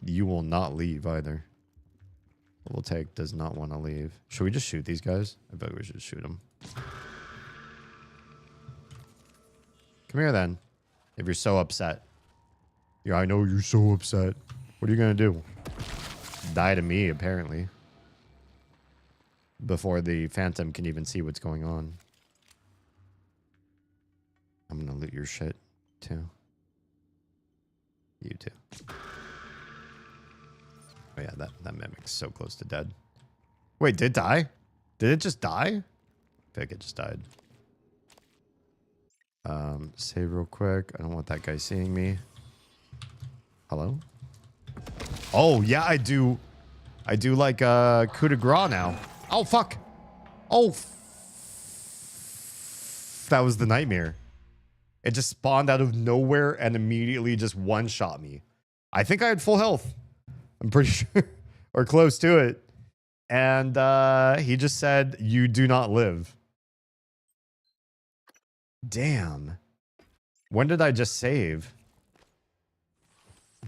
You will not leave either. The voltaic does not want to leave. Should we just shoot these guys? I bet we should shoot them. Come here then. If you're so upset. Yeah, I know you're so upset. What are you going to do? Die to me, apparently. Before the Phantom can even see what's going on. I'm going to loot your shit, too. You too. Oh yeah, that mimic's so close to dead. Wait, did it die? Did it just die? I feel like it just died. Save real quick. I don't want that guy seeing me. Hello? Oh, yeah, I do. I do like coup de grace now. Oh, fuck. Oh. That was the nightmare. It just spawned out of nowhere and immediately just one-shot me. I think I had full health. I'm pretty sure. Or close to it. And he just said, you do not live. Damn. When did I just save?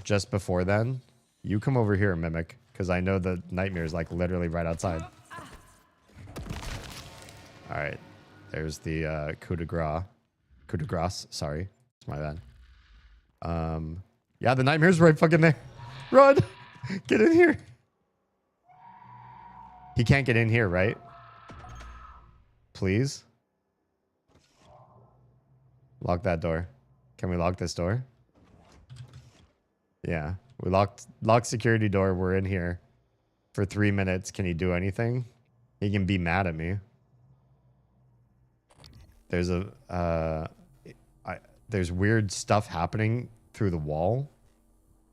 Just before then? You come over here, Mimic. Because I know the nightmare is like literally right outside. Alright. There's the coup de grace. Coup de grace, sorry. It's my bad. Yeah, the nightmare's right fucking there. Run! Get in here. He can't get in here, right? Please? Lock that door. Can we lock this door? Yeah. We locked security door. We're in here for 3 minutes. Can he do anything? He can be mad at me. There's there's weird stuff happening through the wall,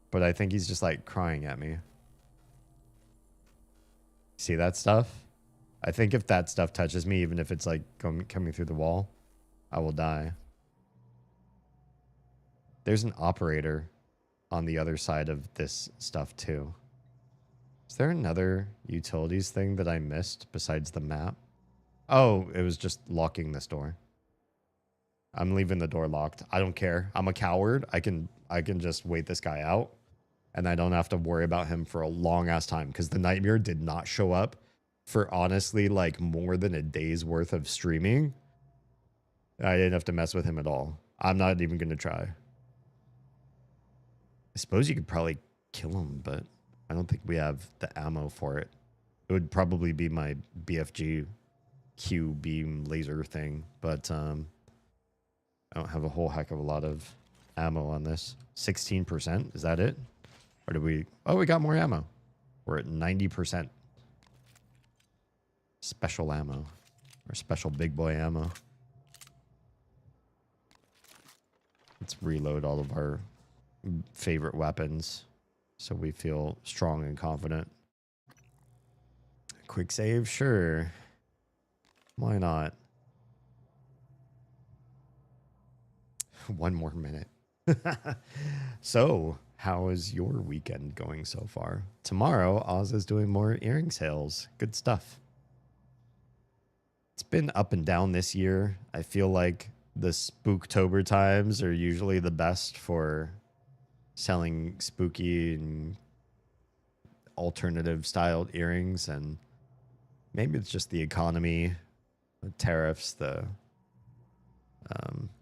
but I think he's just like crying at me. See that stuff? I think if that stuff touches me, even if it's like coming through the wall, I will die. There's an operator on the other side of this stuff too. Is there another utilities thing that I missed besides the map? Oh, it was just locking this door. I'm leaving the door locked. I don't care. I'm a coward. I can just wait this guy out. And I don't have to worry about him for a long ass time. Because the nightmare did not show up for honestly like more than a day's worth of streaming. I didn't have to mess with him at all. I'm not even going to try. I suppose you could probably kill him, but I don't think we have the ammo for it. It would probably be my BFG Q beam laser thing, but I don't have a whole heck of a lot of ammo on this. 16%, is that it? Or did we... Oh, we got more ammo. We're at 90%. Special ammo. Or special big boy ammo. Let's reload all of our favorite weapons so we feel strong and confident. Quick save? Sure. Why not? 1 more minute. So, how is your weekend going so far? Tomorrow, Oz is doing more earring sales. Good stuff. It's been up and down this year. I feel like the Spooktober times are usually the best for selling spooky and alternative styled earrings, and maybe it's just the economy, the tariffs, the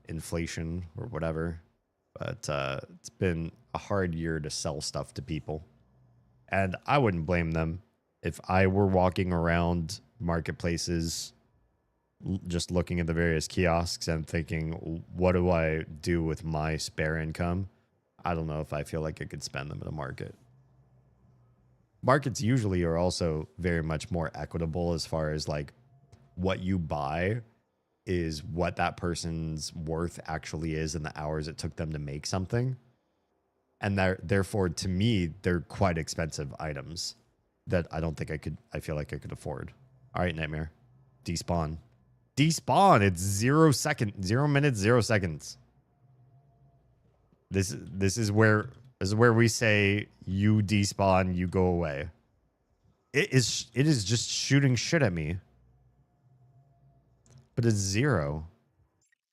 inflation or whatever, but it's been a hard year to sell stuff to people, and I wouldn't blame them. If I were walking around marketplaces just looking at the various kiosks and thinking, what do I do with my spare income? I don't know if I feel like I could spend them at a market. Markets usually are also very much more equitable as far as like what you buy is what that person's worth actually is and the hours it took them to make something. And therefore, to me, they're quite expensive items that I don't think I feel like I could afford. All right, Nightmare. Despawn. Despawn. It's 0 minutes, 0 seconds. This is where we say you despawn, you go away. It is just shooting shit at me. But it's 0.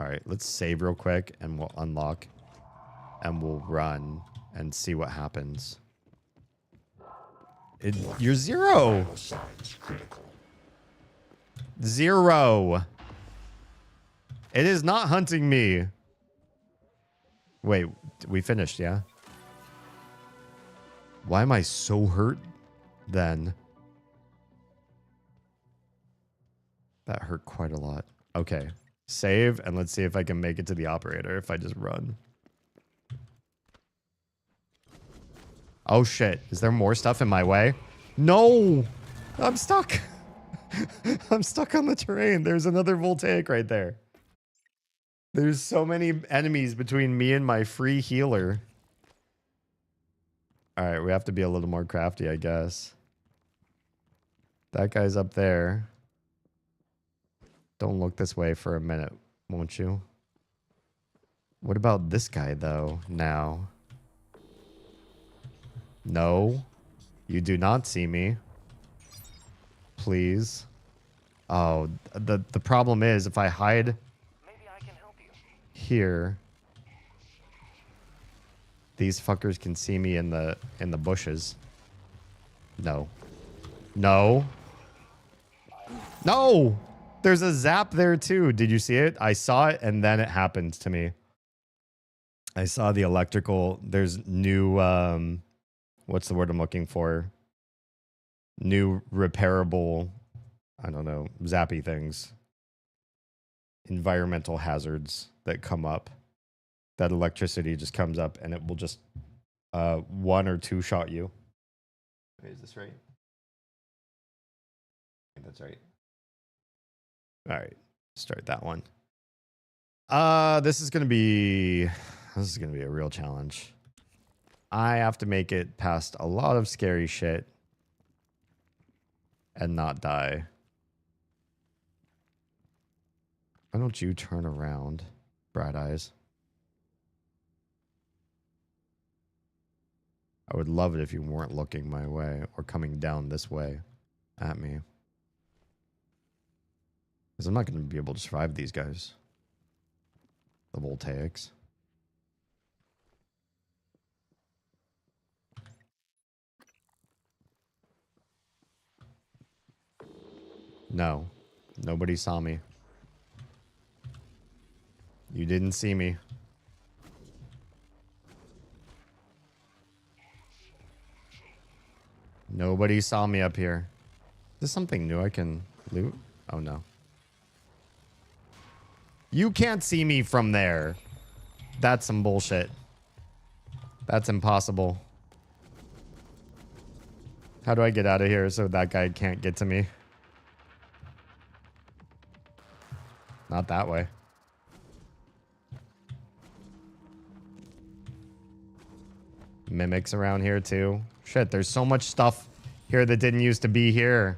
All right, let's save real quick and we'll unlock and we'll run and see what happens. You're 0. 0. It is not hunting me. Wait, we finished, yeah? Why am I so hurt then? That hurt quite a lot. Okay, save, and let's see if I can make it to the operator if I just run. Oh shit, is there more stuff in my way? No! I'm stuck! I'm stuck on the terrain. There's another voltaic right there. There's so many enemies between me and my free healer. Alright, we have to be a little more crafty, I guess. That guy's up there. Don't look this way for a minute, won't you? What about this guy, though, now? No. You do not see me. Please. Oh, the problem is if I hide here, these fuckers can see me in the bushes. No. No. No! There's a zap there too. Did you see it? I saw it and then it happened to me. I saw the electrical. There's new, what's the word I'm looking for? New repairable, I don't know, zappy things. Environmental hazards that come up. That electricity just comes up and it will just 1 or 2 shot you. Wait, is this right? I think that's right. All right, start that one. This is gonna be a real challenge. I have to make it past a lot of scary shit and not die. Why don't you turn around, Bright Eyes? I would love it if you weren't looking my way or coming down this way at me. Because I'm not going to be able to survive these guys. The voltaics. No. Nobody saw me. You didn't see me. Nobody saw me up here. Is this something new I can loot? Oh no. You can't see me from there. That's some bullshit. That's impossible. How do I get out of here so that guy can't get to me? Not that way. Mimics around here too. Shit, there's so much stuff here that didn't used to be here.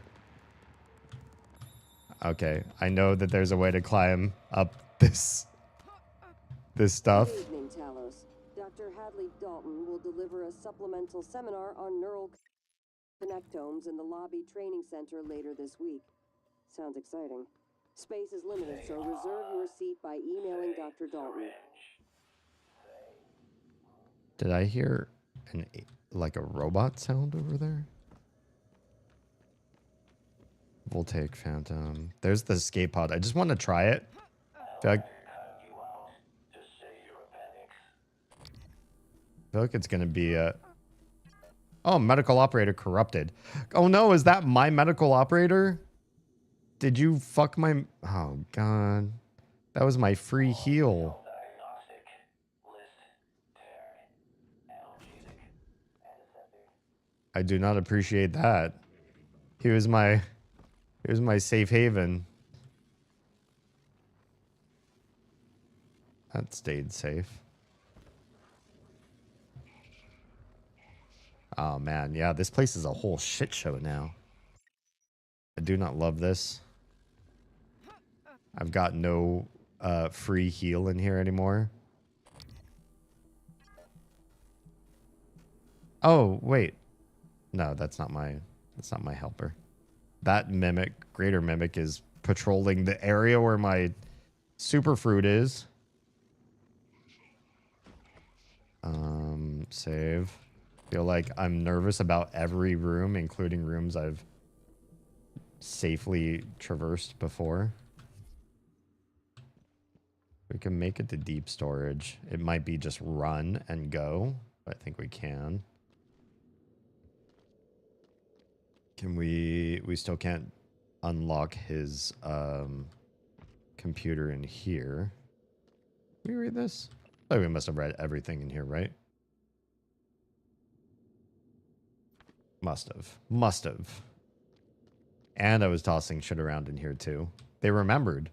Okay, I know that there's a way to climb up this stuff. Good evening, Talos. Dr. Hadley Dalton will deliver a supplemental seminar on neural connectomes in the lobby training center later this week. Sounds exciting. Space is limited, so reserve your seat by emailing Dr. Dalton. Did I hear like a robot sound over there? Voltaic Phantom. There's the escape pod. I just want to try it. I feel like it's going to be a... Oh, medical operator corrupted. Oh no, is that my medical operator? Did you fuck my... Oh god. That was my free heal. I do not appreciate that. He was my safe haven. That stayed safe. Oh man, yeah, this place is a whole shit show now. I do not love this. I've got no free heal in here anymore. Oh, wait. No, that's not my helper. That mimic, greater mimic, is patrolling the area where my super fruit is. Save. Feel like I'm nervous about every room, including rooms I've safely traversed before. We can make it to deep storage. It might be just run and go, but I think we can. Can we still can't unlock his computer in here. Can we read this? Oh, we must have read everything in here, right? Must have. And I was tossing shit around in here too. They remembered.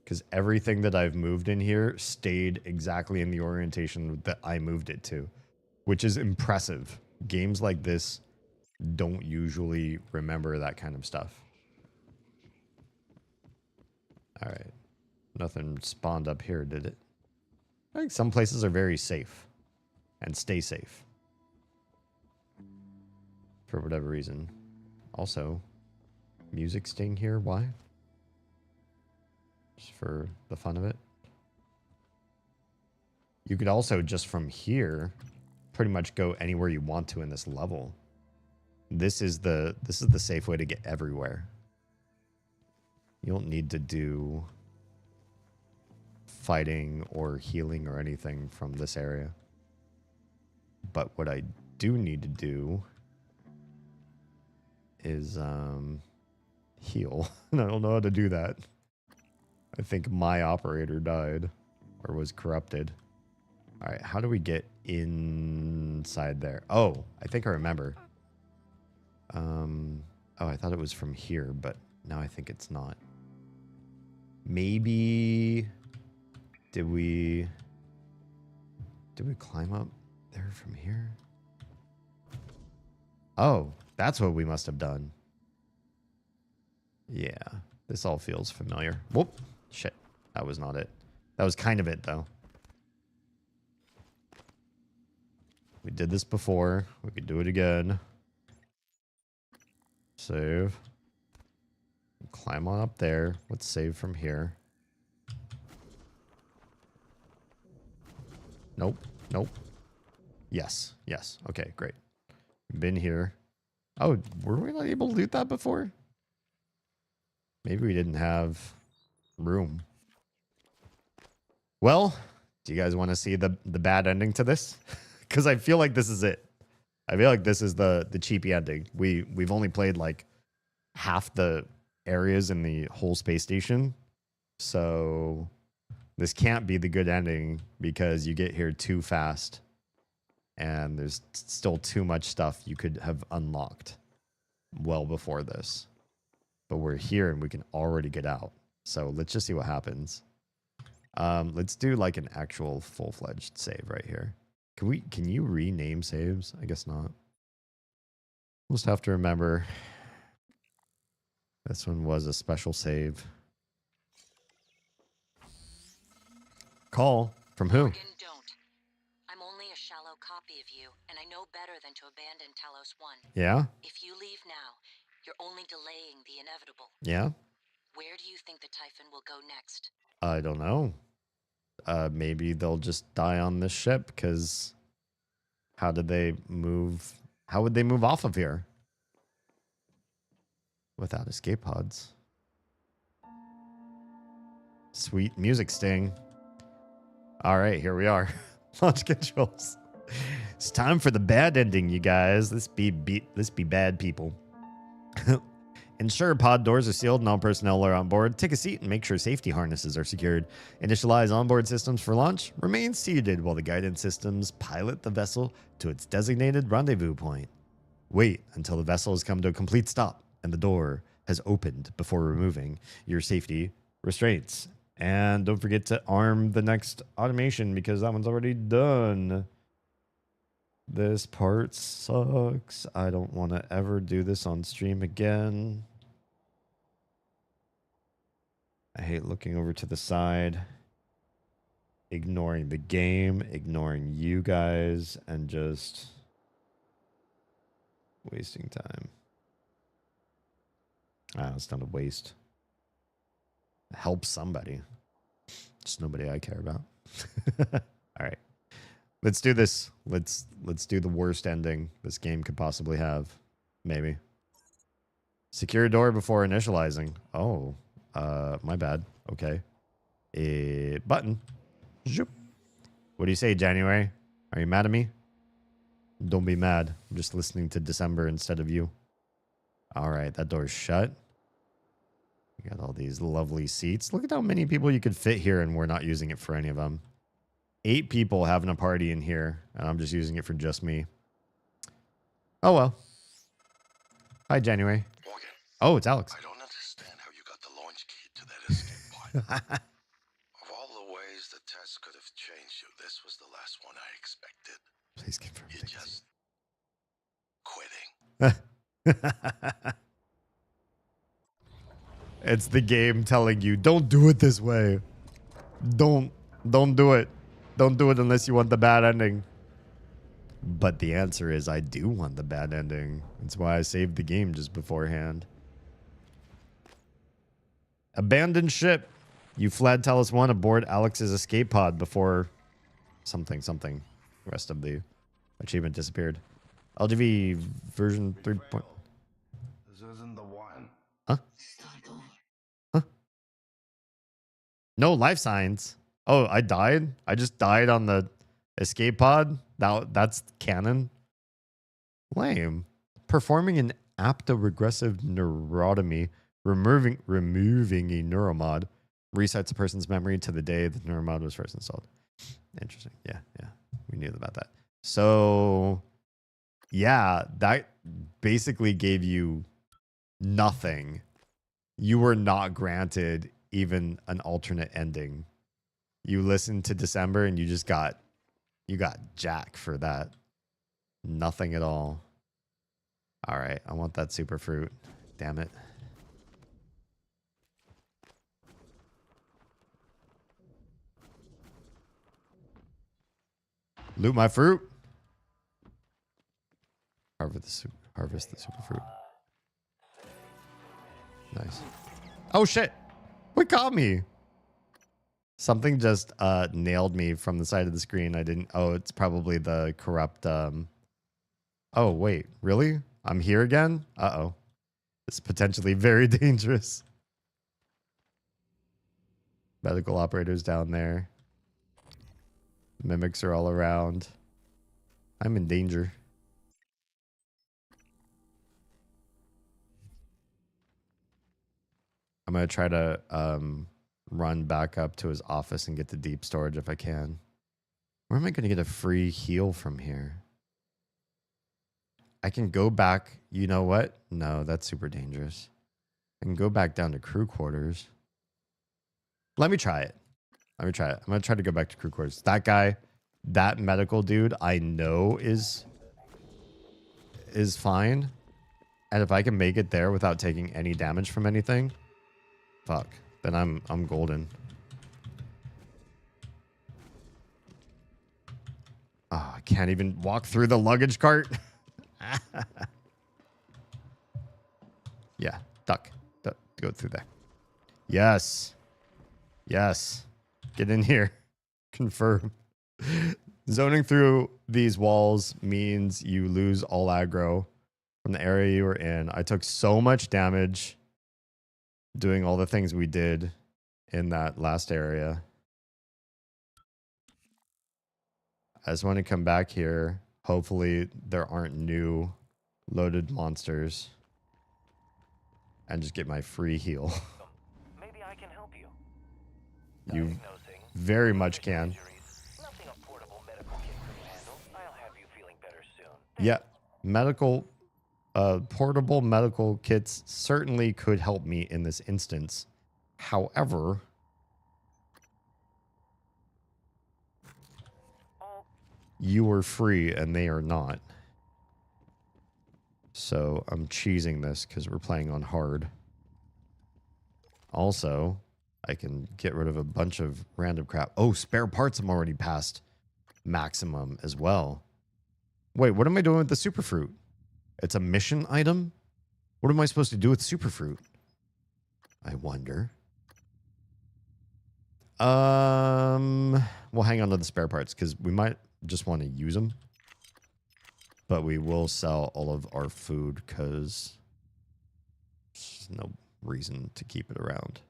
Because everything that I've moved in here stayed exactly in the orientation that I moved it to. Which is impressive. Games like this don't usually remember that kind of stuff. Alright. Nothing spawned up here, did it? I think some places are very safe. And stay safe. For whatever reason. Also, music staying here, why? Just for the fun of it. You could also, just from here, pretty much go anywhere you want to in this level. This is the safe way to get everywhere. You don't need to do fighting or healing or anything from this area. But what I do need to do is heal. And I don't know how to do that. I think my operator died or was corrupted. All right, how do we get inside there? Oh, I think I remember. Oh, I thought it was from here, but now I think it's not. Maybe did we climb up there from here? Oh, that's what we must have done. Yeah, this all feels familiar. Whoop, shit, that was not it. That was kind of it though. We did this before. We could do it again. Save. Climb on up there. Let's save from here. Nope. Nope. Yes. Yes. Okay, great. Been here. Oh, were we not able to loot that before? Maybe we didn't have room. Well, do you guys want to see the bad ending to this? Because I feel like this is it. I feel like this is the cheapy ending. We've only played like half the areas in the whole space station. So this can't be the good ending because you get here too fast. And there's still too much stuff you could have unlocked well before this. But we're here and we can already get out. So let's just see what happens. Let's do like an actual full-fledged save right here. Can you rename saves? I guess not. We'll just have to remember this one was a special save. Call from who? Don't. I'm only a shallow copy of you, and I know better than to abandon Talos 1. Yeah? If you leave now, you're only delaying the inevitable. Yeah? Where do you think the Typhon will go next? I don't know. Maybe they'll just die on this ship, because how did they move? How would they move off of here? Without escape pods. Sweet music sting. All right, here we are. Launch controls. It's time for the bad ending, you guys. Let's be bad people. Ensure pod doors are sealed and all personnel are on board. Take a seat and make sure safety harnesses are secured. Initialize onboard systems for launch. Remain seated while the guidance systems pilot the vessel to its designated rendezvous point. Wait until the vessel has come to a complete stop and the door has opened before removing your safety restraints. And don't forget to arm the next automation because that one's already done. This part sucks. I don't want to ever do this on stream again. I hate looking over to the side, ignoring the game, ignoring you guys, and just wasting time. It's not a waste. Help somebody. Just nobody I care about. All right. Let's do this. Let's do the worst ending this game could possibly have. Maybe. Secure door before initializing. Oh, my bad. Okay. Button. Zoop. What do you say, January? Are you mad at me? Don't be mad. I'm just listening to December instead of you. All right, that door's shut. You got all these lovely seats. Look at how many people you could fit here, and we're not using it for any of them. 8 people having a party in here, and I'm just using it for just me. Oh, well. Hi, January. Morgan. Oh, it's Alex. I don't understand how you got the launch key to that escape pod. Of all the ways the test could have changed you, this was the last one I expected. Please confirm. You're just quitting. It's the game telling you, don't do it this way. Don't do it. Don't do it unless you want the bad ending. But the answer is I do want the bad ending. That's why I saved the game just beforehand. Abandoned ship. You fled Talos 1 aboard Alex's escape pod before something. The rest of the achievement disappeared. LGV version 3. This isn't the one. Huh? No life signs. Oh, I died? I just died on the escape pod? That's canon? Lame. Performing an aptoregressive neurotomy, removing a neuromod, resets a person's memory to the day the neuromod was first installed. Interesting. Yeah. We knew about that. So, yeah, that basically gave you nothing. You were not granted even an alternate ending. You listened to December and you got jack for that. Nothing at all. All right, I want that super fruit. Damn it. Loot my fruit. Harvest the super fruit. Nice. Oh shit. What got me? Something just nailed me from the side of the screen. I didn't. Oh, it's probably the corrupt. Oh, wait. Really? I'm here again? Uh-oh. It's potentially very dangerous. Medical operators down there. Mimics are all around. I'm in danger. I'm going to try to run back up to his office and get the deep storage if I can. Where am I going to get a free heal from here? I can go back. You know what? No, that's super dangerous. I can go back down to crew quarters. Let me try it. I'm going to try to go back to crew quarters. That guy, that medical dude, I know is fine. And if I can make it there without taking any damage from anything, fuck. Then I'm golden. Oh, I can't even walk through the luggage cart. Yeah, duck. Go through there. Yes. Get in here. Confirm. Zoning through these walls means you lose all aggro from the area you were in. I took so much damage doing all the things we did in that last area. I just want to come back here. Hopefully there aren't new loaded monsters. And just get my free heal. Maybe I can help you. You very much can. Nothing a portable medical kit couldn't handle. I'll have you feeling better soon. Yeah, portable medical kits certainly could help me in this instance. However, You are free and they are not. So I'm cheesing this because we're playing on hard. Also, I can get rid of a bunch of random crap. Oh, spare parts I'm already past maximum as well. Wait, what am I doing with the superfruit? It's a mission item? What am I supposed to do with superfruit? I wonder. We'll hang on to the spare parts because we might just want to use them. But we will sell all of our food because there's no reason to keep it around.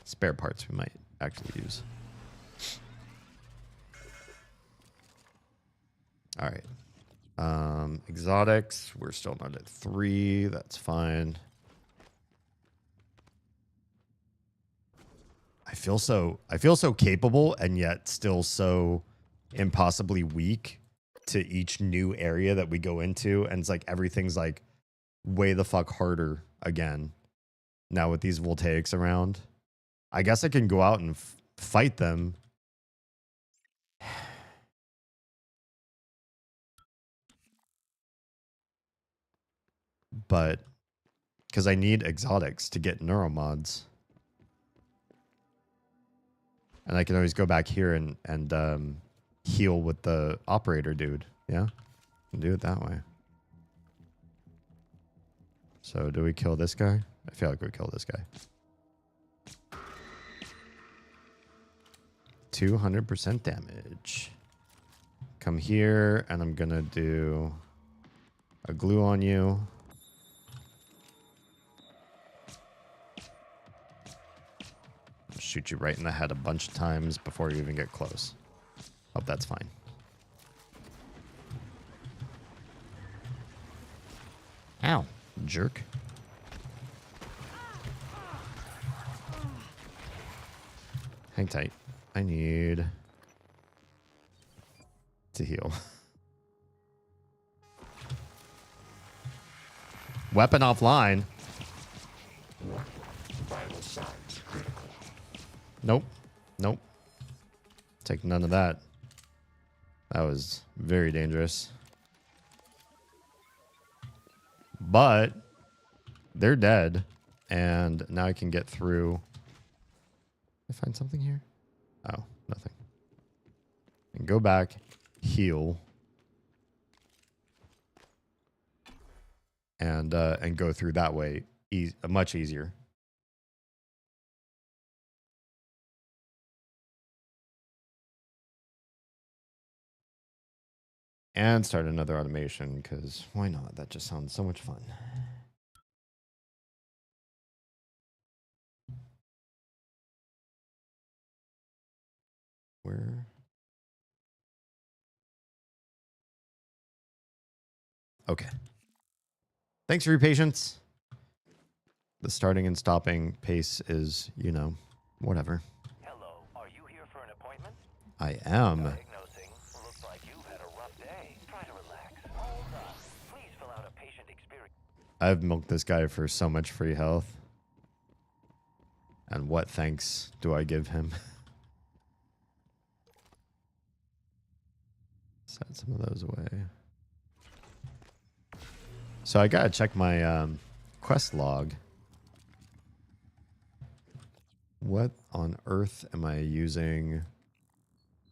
Spare parts we might actually use. All right. Exotics, we're still not at 3. That's fine. I feel so capable and yet still so impossibly weak to each new area that we go into, and it's like everything's like way the fuck harder again now with these voltaics around. I guess I can go out and fight them. But because I need exotics to get neuromods. And I can always go back here and heal with the operator dude. Yeah? Can do it that way. So do we kill this guy? I feel like we kill this guy. 200% damage. Come here, and I'm gonna do a glue on you. Shoot you right in the head a bunch of times before you even get close. Hope that's fine. Ow, jerk. Hang tight. I need to heal. Weapon offline. Nope. Nope. Take none of that. That was very dangerous. But they're dead. And now I can get through. Did I find something here? Oh, nothing. And go back, heal. And go through that way much easier. And start another automation, because why not? That just sounds so much fun. Where? Okay. Thanks for your patience. The starting and stopping pace is, you know, whatever. Hello, are you here for an appointment? I am. Diagnosing. Looks like you've had a rough day. Try to relax. Hold on. Please fill out a patient experience. I've milked this guy for so much free health. And what thanks do I give him? Set some of those away. So I gotta check my quest log. What on earth am I using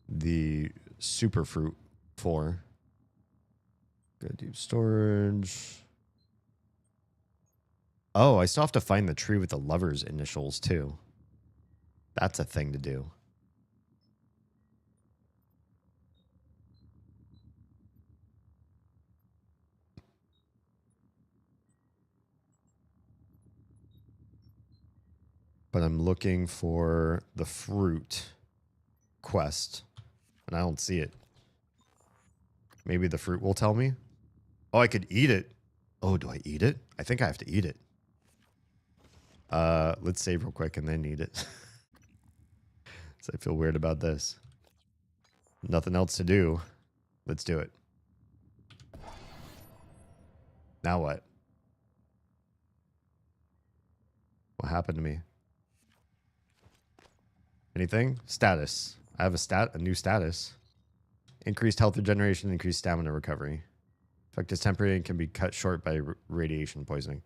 the superfruit for? Go do storage. Oh, I still have to find the tree with the lover's initials too. That's a thing to do. But I'm looking for the fruit quest, and I don't see it. Maybe the fruit will tell me. Oh, I could eat it. Oh, do I eat it? I think I have to eat it. Let's save real quick and then eat it. So I feel weird about this. Nothing else to do. Let's do it. Now what? What happened to me? Anything? Status. I have a new status. Increased health regeneration, increased stamina recovery. Effect is temporary and can be cut short by radiation poisoning.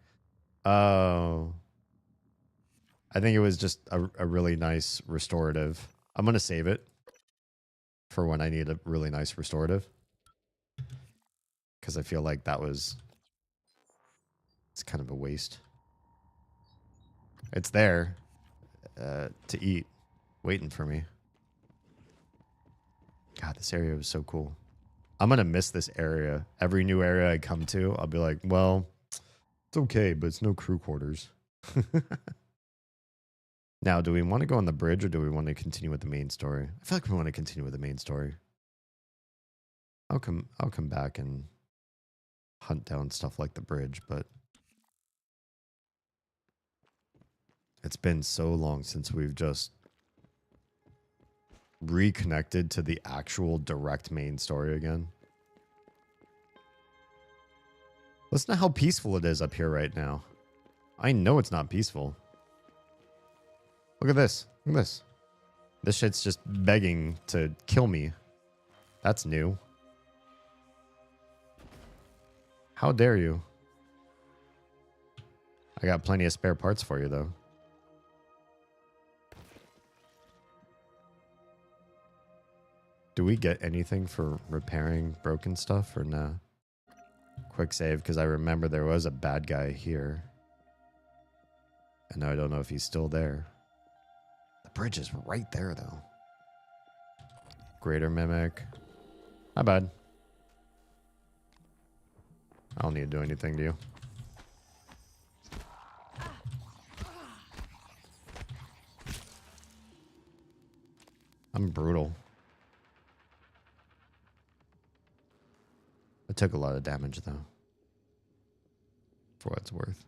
Oh. I think it was just a really nice restorative. I'm going to save it for when I need a really nice restorative. Because I feel like it's kind of a waste. It's there to eat, waiting for me. God, this area was so cool. I'm going to miss this area. Every new area I come to, I'll be like, well, it's okay, but it's no crew quarters. Now, do we want to go on the bridge or do we want to continue with the main story? I feel like we want to continue with the main story. I'll come back and hunt down stuff like the bridge, but it's been so long since we've just reconnected to the actual direct main story again. Listen to how peaceful it is up here right now. I know it's not peaceful. Look at this. Look at this. This shit's just begging to kill me. That's new. How dare you? I got plenty of spare parts for you, though. Do we get anything for repairing broken stuff or nah? Quick save, because I remember there was a bad guy here. And I don't know if he's still there. The bridge is right there, though. Greater Mimic. Not bad. I don't need to do anything to you. I'm brutal. I took a lot of damage, though. For what it's worth.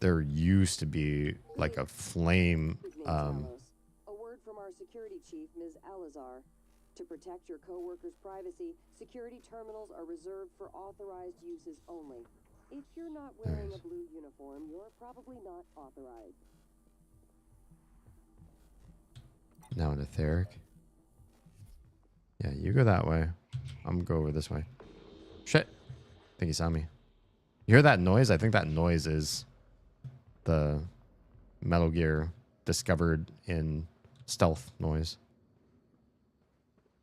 There used to be like a flame. A word from our security chief, Ms. Alazar. To protect your co-workers' privacy, security terminals are reserved for authorized uses only. If you're not wearing a blue uniform, you're probably not authorized. Now an etheric. Yeah, you go that way. I'm gonna go over this way. Shit. I think he saw me. You hear that noise? I think that noise is the Metal Gear discovered in stealth noise.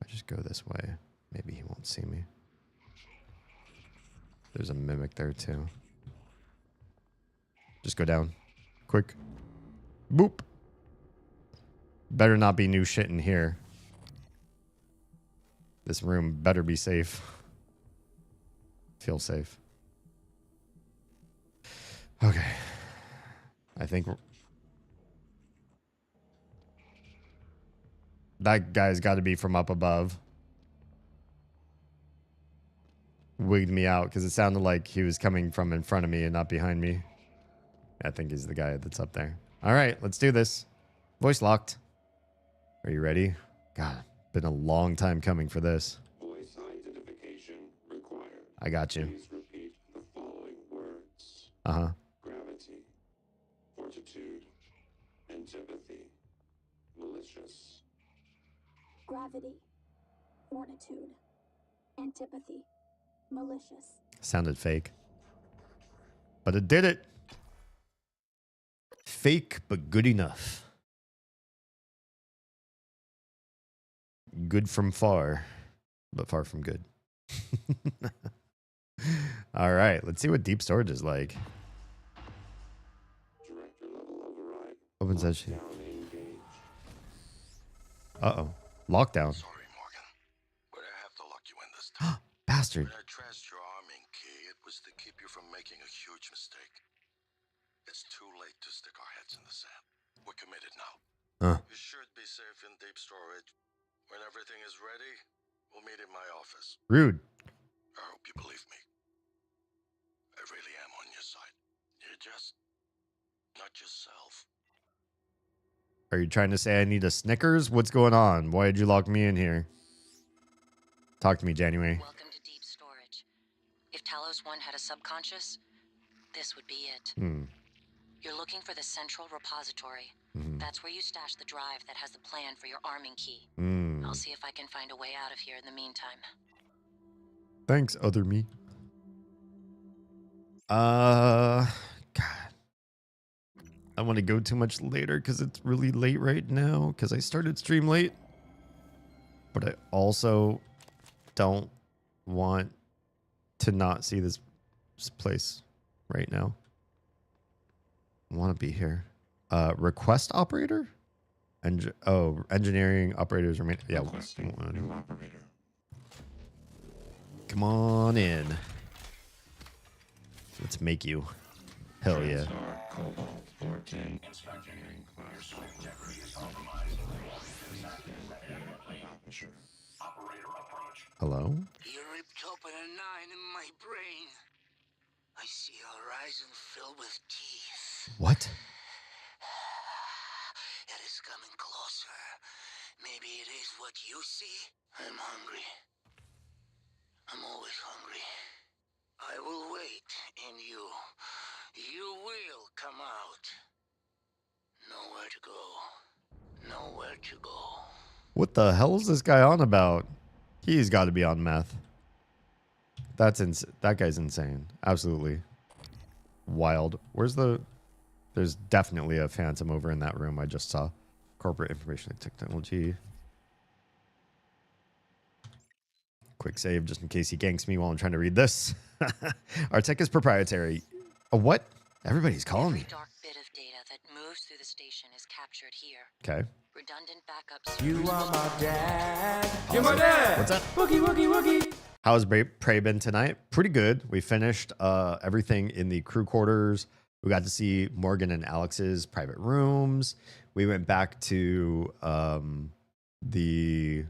I just go this way. Maybe he won't see me. There's a mimic there too. Just go down. Quick. Boop. Better not be new shit in here. This room better be safe. Feel safe. Okay. I think that guy's got to be from up above. Wigged me out because it sounded like he was coming from in front of me and not behind me. I think he's the guy that's up there. All right, let's do this. Voice locked. Are you ready? God, been a long time coming for this. Voice identification required. I got you. Please repeat the following words. Uh-huh. Gravity, fortitude, antipathy, malicious. Gravity, fortitude, antipathy, malicious. Sounded fake. But it did it. Fake, but good enough. Good from far, but far from good. All right, let's see what deep storage is like. Director level override. Opens that shit. Lockdown engaged. Uh-oh. Lockdown. Sorry, Morgan, but I have to lock you in this time. Bastard. When I traced your arming key, it was to keep you from making a huge mistake. It's too late to stick our heads in the sand. We're committed now. Huh. You should be safe in deep storage. When everything is ready, we'll meet in my office. Rude. I hope you believe me. I really am on your side. You're just not yourself. Are you trying to say I need a Snickers? What's going on? Why did you lock me in here? Talk to me, January. Welcome to deep storage. If Talos 1 had a subconscious, this would be it. You're looking for the central repository. That's where you stash the drive that has the plan for your arming key. I'll see if I can find a way out of here in the meantime. Thanks, other me. God. I want to go too much later because it's really late right now because I started stream late. But I also don't want to not see this place right now. I want to be here. Request operator? Engineering operators remain. Yeah. Come on in. Let's make you. Hell yeah. Hello? You ripped open a 9 in my brain. I see a horizon filled with teeth. What? It is coming closer. Maybe it is what you see. I'm hungry. I'm always hungry. I will wait, and you will come out. Nowhere to go. Nowhere to go. What the hell is this guy on about? He's got to be on meth. That guy's insane. Absolutely. Wild. There's definitely a phantom over in that room I just saw. Corporate information technology. Quick save just in case he ganks me while I'm trying to read this. Our tech is proprietary. A what? Everybody's calling me. Every dark bit of data that moves through the station is captured here. Okay. Redundant backups. You are my dad. You're my dad. What's up? Woogie, woogie, woogie. How's Prey been tonight? Pretty good. We finished everything in the crew quarters. We got to see Morgan and Alex's private rooms. We went back to the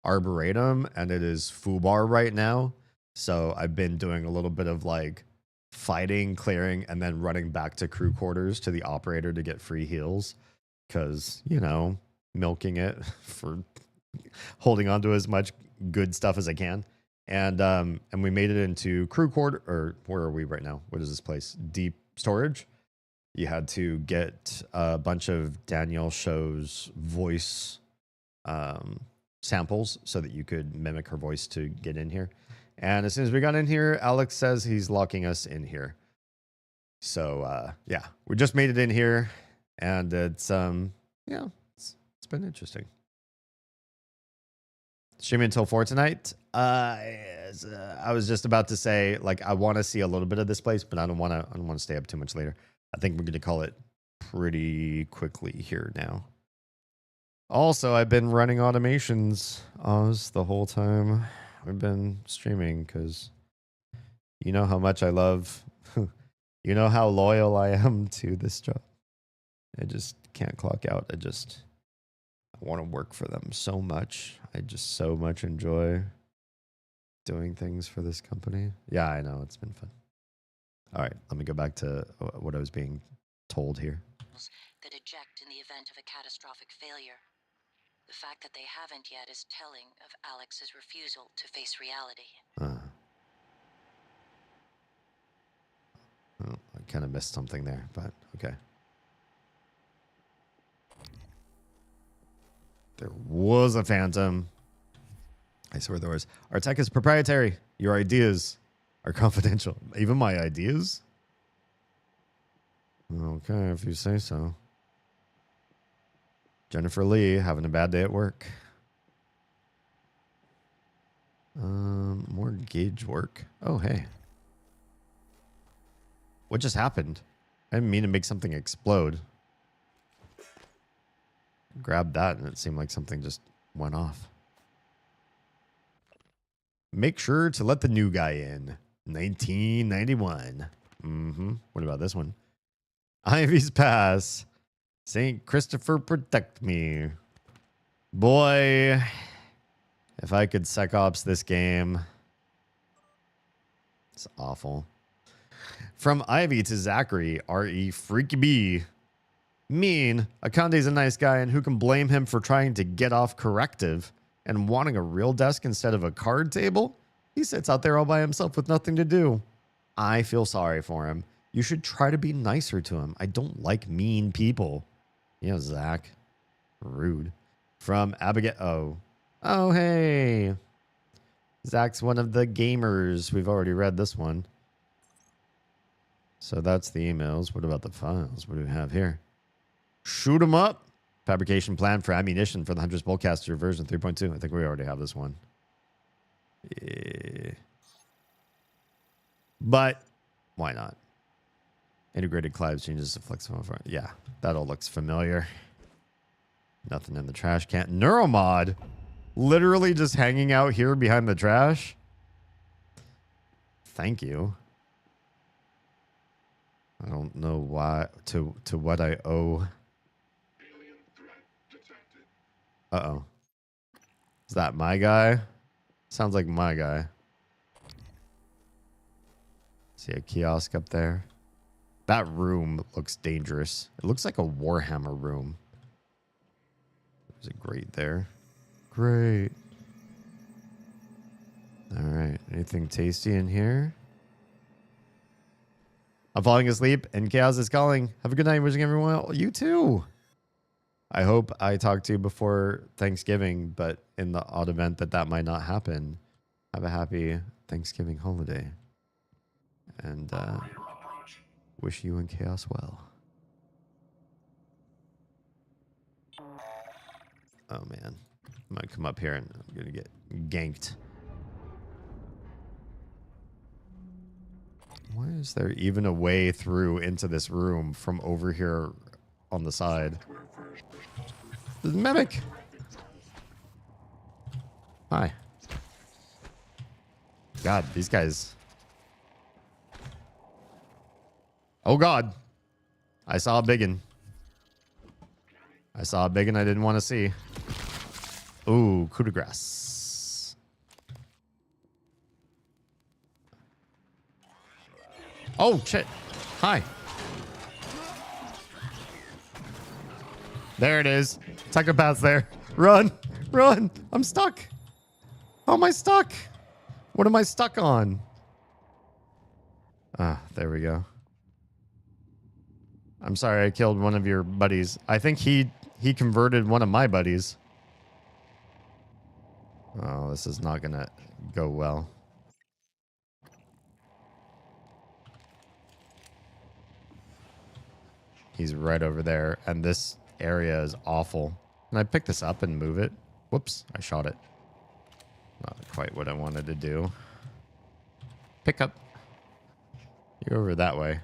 Arboretum, and it is foobar right now. So I've been doing a little bit of like fighting, clearing, and then running back to crew quarters to the operator to get free heals. Because, you know, milking it for holding on to as much good stuff as I can. And we made it into crew quarter, or where are we right now? What is this place? Deep storage. You had to get a bunch of Danielle Show's voice samples so that you could mimic her voice to get in here. And as soon as we got in here, Alex says he's locking us in here. So yeah, we just made it in here, and it's it's been interesting. Streaming until 4 tonight. I was just about to say, like, I want to see a little bit of this place, but I don't want to stay up too much later. I think we're going to call it pretty quickly here now. Also, I've been running automations the whole time we've been streaming, because you know how much I love, you know how loyal I am to this job. I just can't clock out. I want to work for them so much. I just so much enjoy doing things for this company. Yeah, I know. It's been fun. All right, let me go back to what I was being told here. That eject in the event of a catastrophic failure. The fact that they haven't yet is telling of Alex's refusal to face reality. Well, I kind of missed something there, but okay. There was a phantom. I swear there was. Our tech is proprietary. Your ideas are confidential. Even my ideas? Okay, if you say so. Jennifer Lee having a bad day at work. More gauge work. Oh, hey. What just happened? I didn't mean to make something explode. Grabbed that and it seemed like something just went off. Make sure to let the new guy in. 1991. What about this one? Ivy's Pass. St. Christopher protect me. Boy, if I could Sec Ops this game. It's awful. From Ivy to Zachary, R.E. Freaky B. Mean, Akande's a nice guy, and who can blame him for trying to get off corrective and wanting a real desk instead of a card table? He sits out there all by himself with nothing to do. I feel sorry for him. You should try to be nicer to him. I don't like mean people. Yeah, Zach. Rude. From Abigail. Oh, Oh, hey. Zach's one of the gamers. We've already read this one. So that's the emails. What about the files? What do we have here? Shoot 'em up. Fabrication plan for ammunition for the Hunter's Bowcaster version 3.2. I think we already have this one. Yeah. But why not? Integrated Clive changes to flexible. Yeah, that all looks familiar. Nothing in the trash can. Neuromod. Literally just hanging out here behind the trash. Thank you. I don't know why to what I owe. Uh-oh. Is that my guy? Sounds like my guy. See a kiosk up there? That room looks dangerous. It looks like a Warhammer room. There's a grate there. Great. All right. Anything tasty in here? I'm falling asleep and chaos is calling. Have a good night. Wishing everyone well. You too. I hope I talk to you before Thanksgiving, but in the odd event that that might not happen, have a happy Thanksgiving holiday. And wish you and chaos well. Oh, man. I'm going to come up here and I'm going to get ganked. Why is there even a way through into this room from over here on the side? The mimic! Hi. God, these guys... Oh, God. I saw a biggin. I saw a biggin I didn't want to see. Ooh, coup de grace. Oh, shit. Hi. There it is. Psychopath's there. Run. Run. I'm stuck. How am I stuck? What am I stuck on? Ah, there we go. I'm sorry I killed one of your buddies. I think he converted one of my buddies. Oh, this is not gonna go well. He's right over there, and this area is awful. Can I pick this up and move it? Whoops, I shot it. Not quite what I wanted to do. Pick up. You're over that way.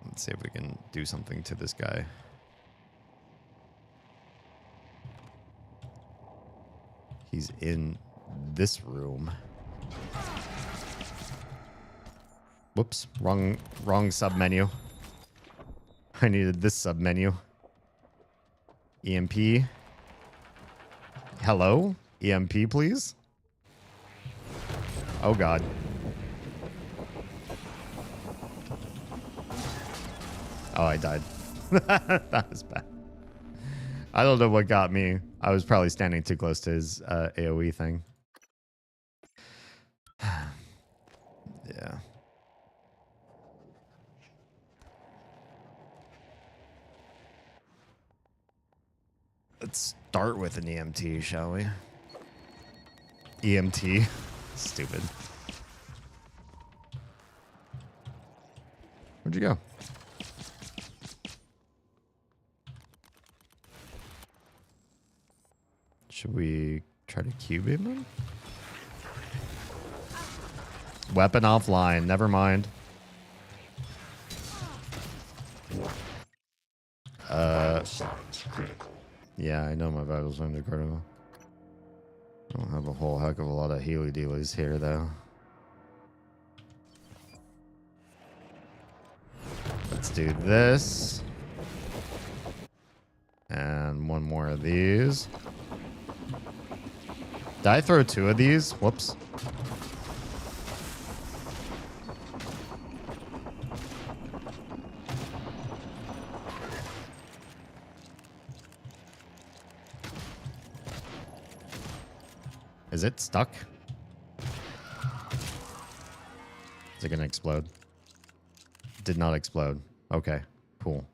Let's see if we can do something to this guy. He's in this room. Whoops, wrong submenu. I needed this submenu. EMP. Hello? EMP, please? Oh, God. Oh, I died. That was bad. I don't know what got me. I was probably standing too close to his AoE thing. Yeah. Let's start with an EMT, shall we? EMT. Stupid. Where'd you go? Should we try to cube him? Weapon offline. Never mind. Yeah, I know my vitals are under critical. I don't have a whole heck of a lot of healy-dealies here, though. Let's do this. And one more of these. Did I throw two of these? Whoops. Is it stuck? Is it gonna explode? Did not explode. Okay, cool.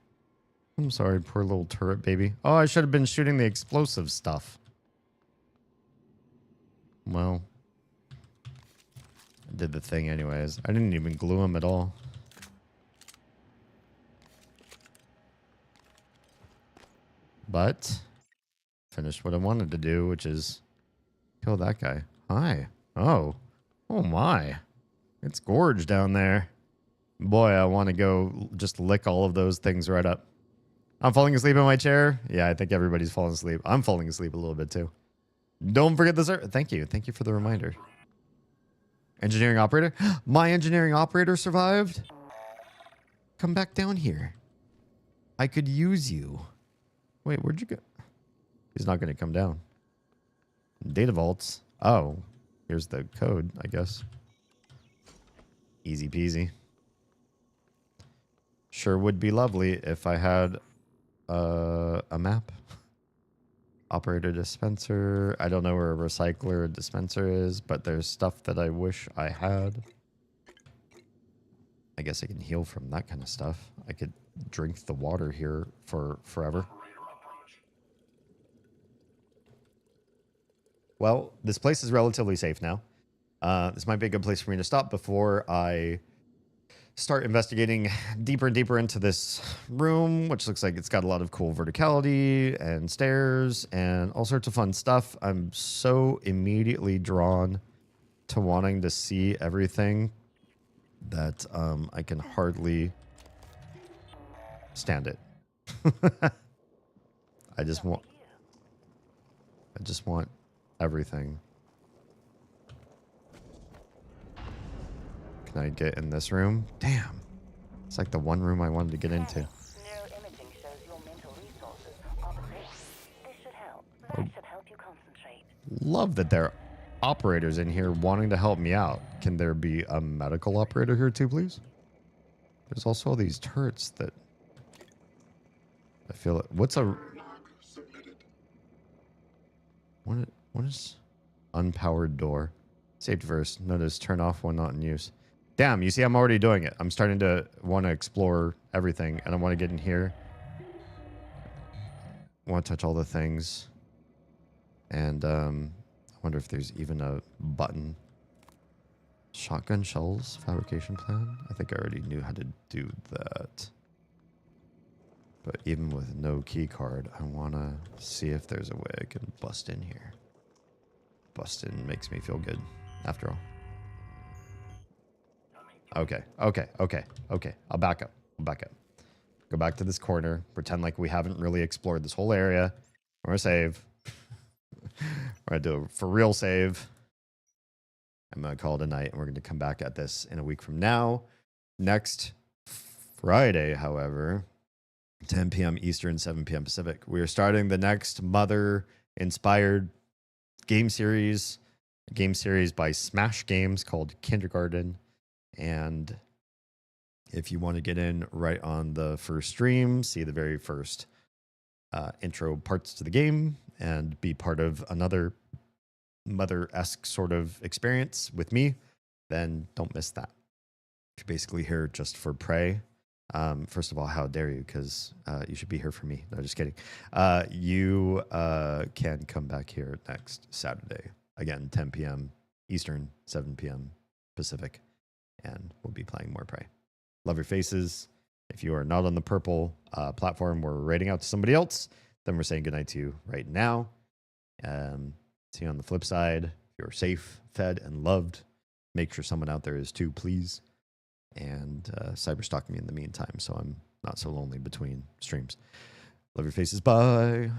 I'm sorry, poor little turret baby. Oh, I should have been shooting the explosive stuff. Well, I did the thing anyways. I didn't even glue him at all. But finished what I wanted to do, which is kill that guy. Hi. Oh. Oh my. It's gorge down there. Boy, I want to go just lick all of those things right up. I'm falling asleep in my chair. Yeah, I think everybody's falling asleep. I'm falling asleep a little bit too. Don't forget the Thank you. Thank you for the reminder. Engineering operator. My engineering operator survived. Come back down here. I could use you. Wait, where'd you go? He's not going to come down. Data vaults. Oh, here's the code, I guess. Easy peasy. Sure would be lovely if I had a map. Operator dispenser. I don't know where a recycler or dispenser is, but there's stuff that I wish I had. I guess I can heal from that kind of stuff. I could drink the water here for forever. Well, this place is relatively safe now. This might be a good place for me to stop before I start investigating deeper and deeper into this room, which looks like it's got a lot of cool verticality and stairs and all sorts of fun stuff. I'm so immediately drawn to wanting to see everything that I can hardly stand it. I just want everything. Can I get in this room? Damn. It's like the one room I wanted to get into. Love that there are operators in here wanting to help me out. Can there be a medical operator here too, please? There's also all these turrets that I feel like. What's a... What is unpowered door? Saved first. Notice turn off when not in use. Damn, you see I'm already doing it. I'm starting to want to explore everything, and I want to get in here. I want to touch all the things. And I wonder if there's even a button. Shotgun shells fabrication plan? I think I already knew how to do that. But even with no key card, I want to see if there's a way I can bust in here. Bust in makes me feel good, after all. Okay. I'll back up. Go back to this corner. Pretend like we haven't really explored this whole area. We're gonna save. We're gonna do a for real save. I'm gonna call it a night, and we're gonna come back at this in a week from now. Next Friday, however, 10 p.m. Eastern, 7 p.m. Pacific, we are starting the next Mother-inspired game series by Smash Games called Kindergarten. And if you want to get in right on the first stream, see the very first intro parts to the game, and be part of another Mother-esque sort of experience with me, then don't miss that. If you're basically here just for Prey, first of all, how dare you? Because you should be here for me. No, just kidding. You can come back here next Saturday. Again, 10 p.m. Eastern, 7 p.m. Pacific. And we'll be playing more Prey. Love your faces. If you are not on the purple platform, we're raiding out to somebody else. Then we're saying goodnight to you right now. See you on the flip side. If you're safe, fed, and loved, make sure someone out there is too, please. And cyberstalk me in the meantime, so I'm not so lonely between streams. Love your faces. Bye.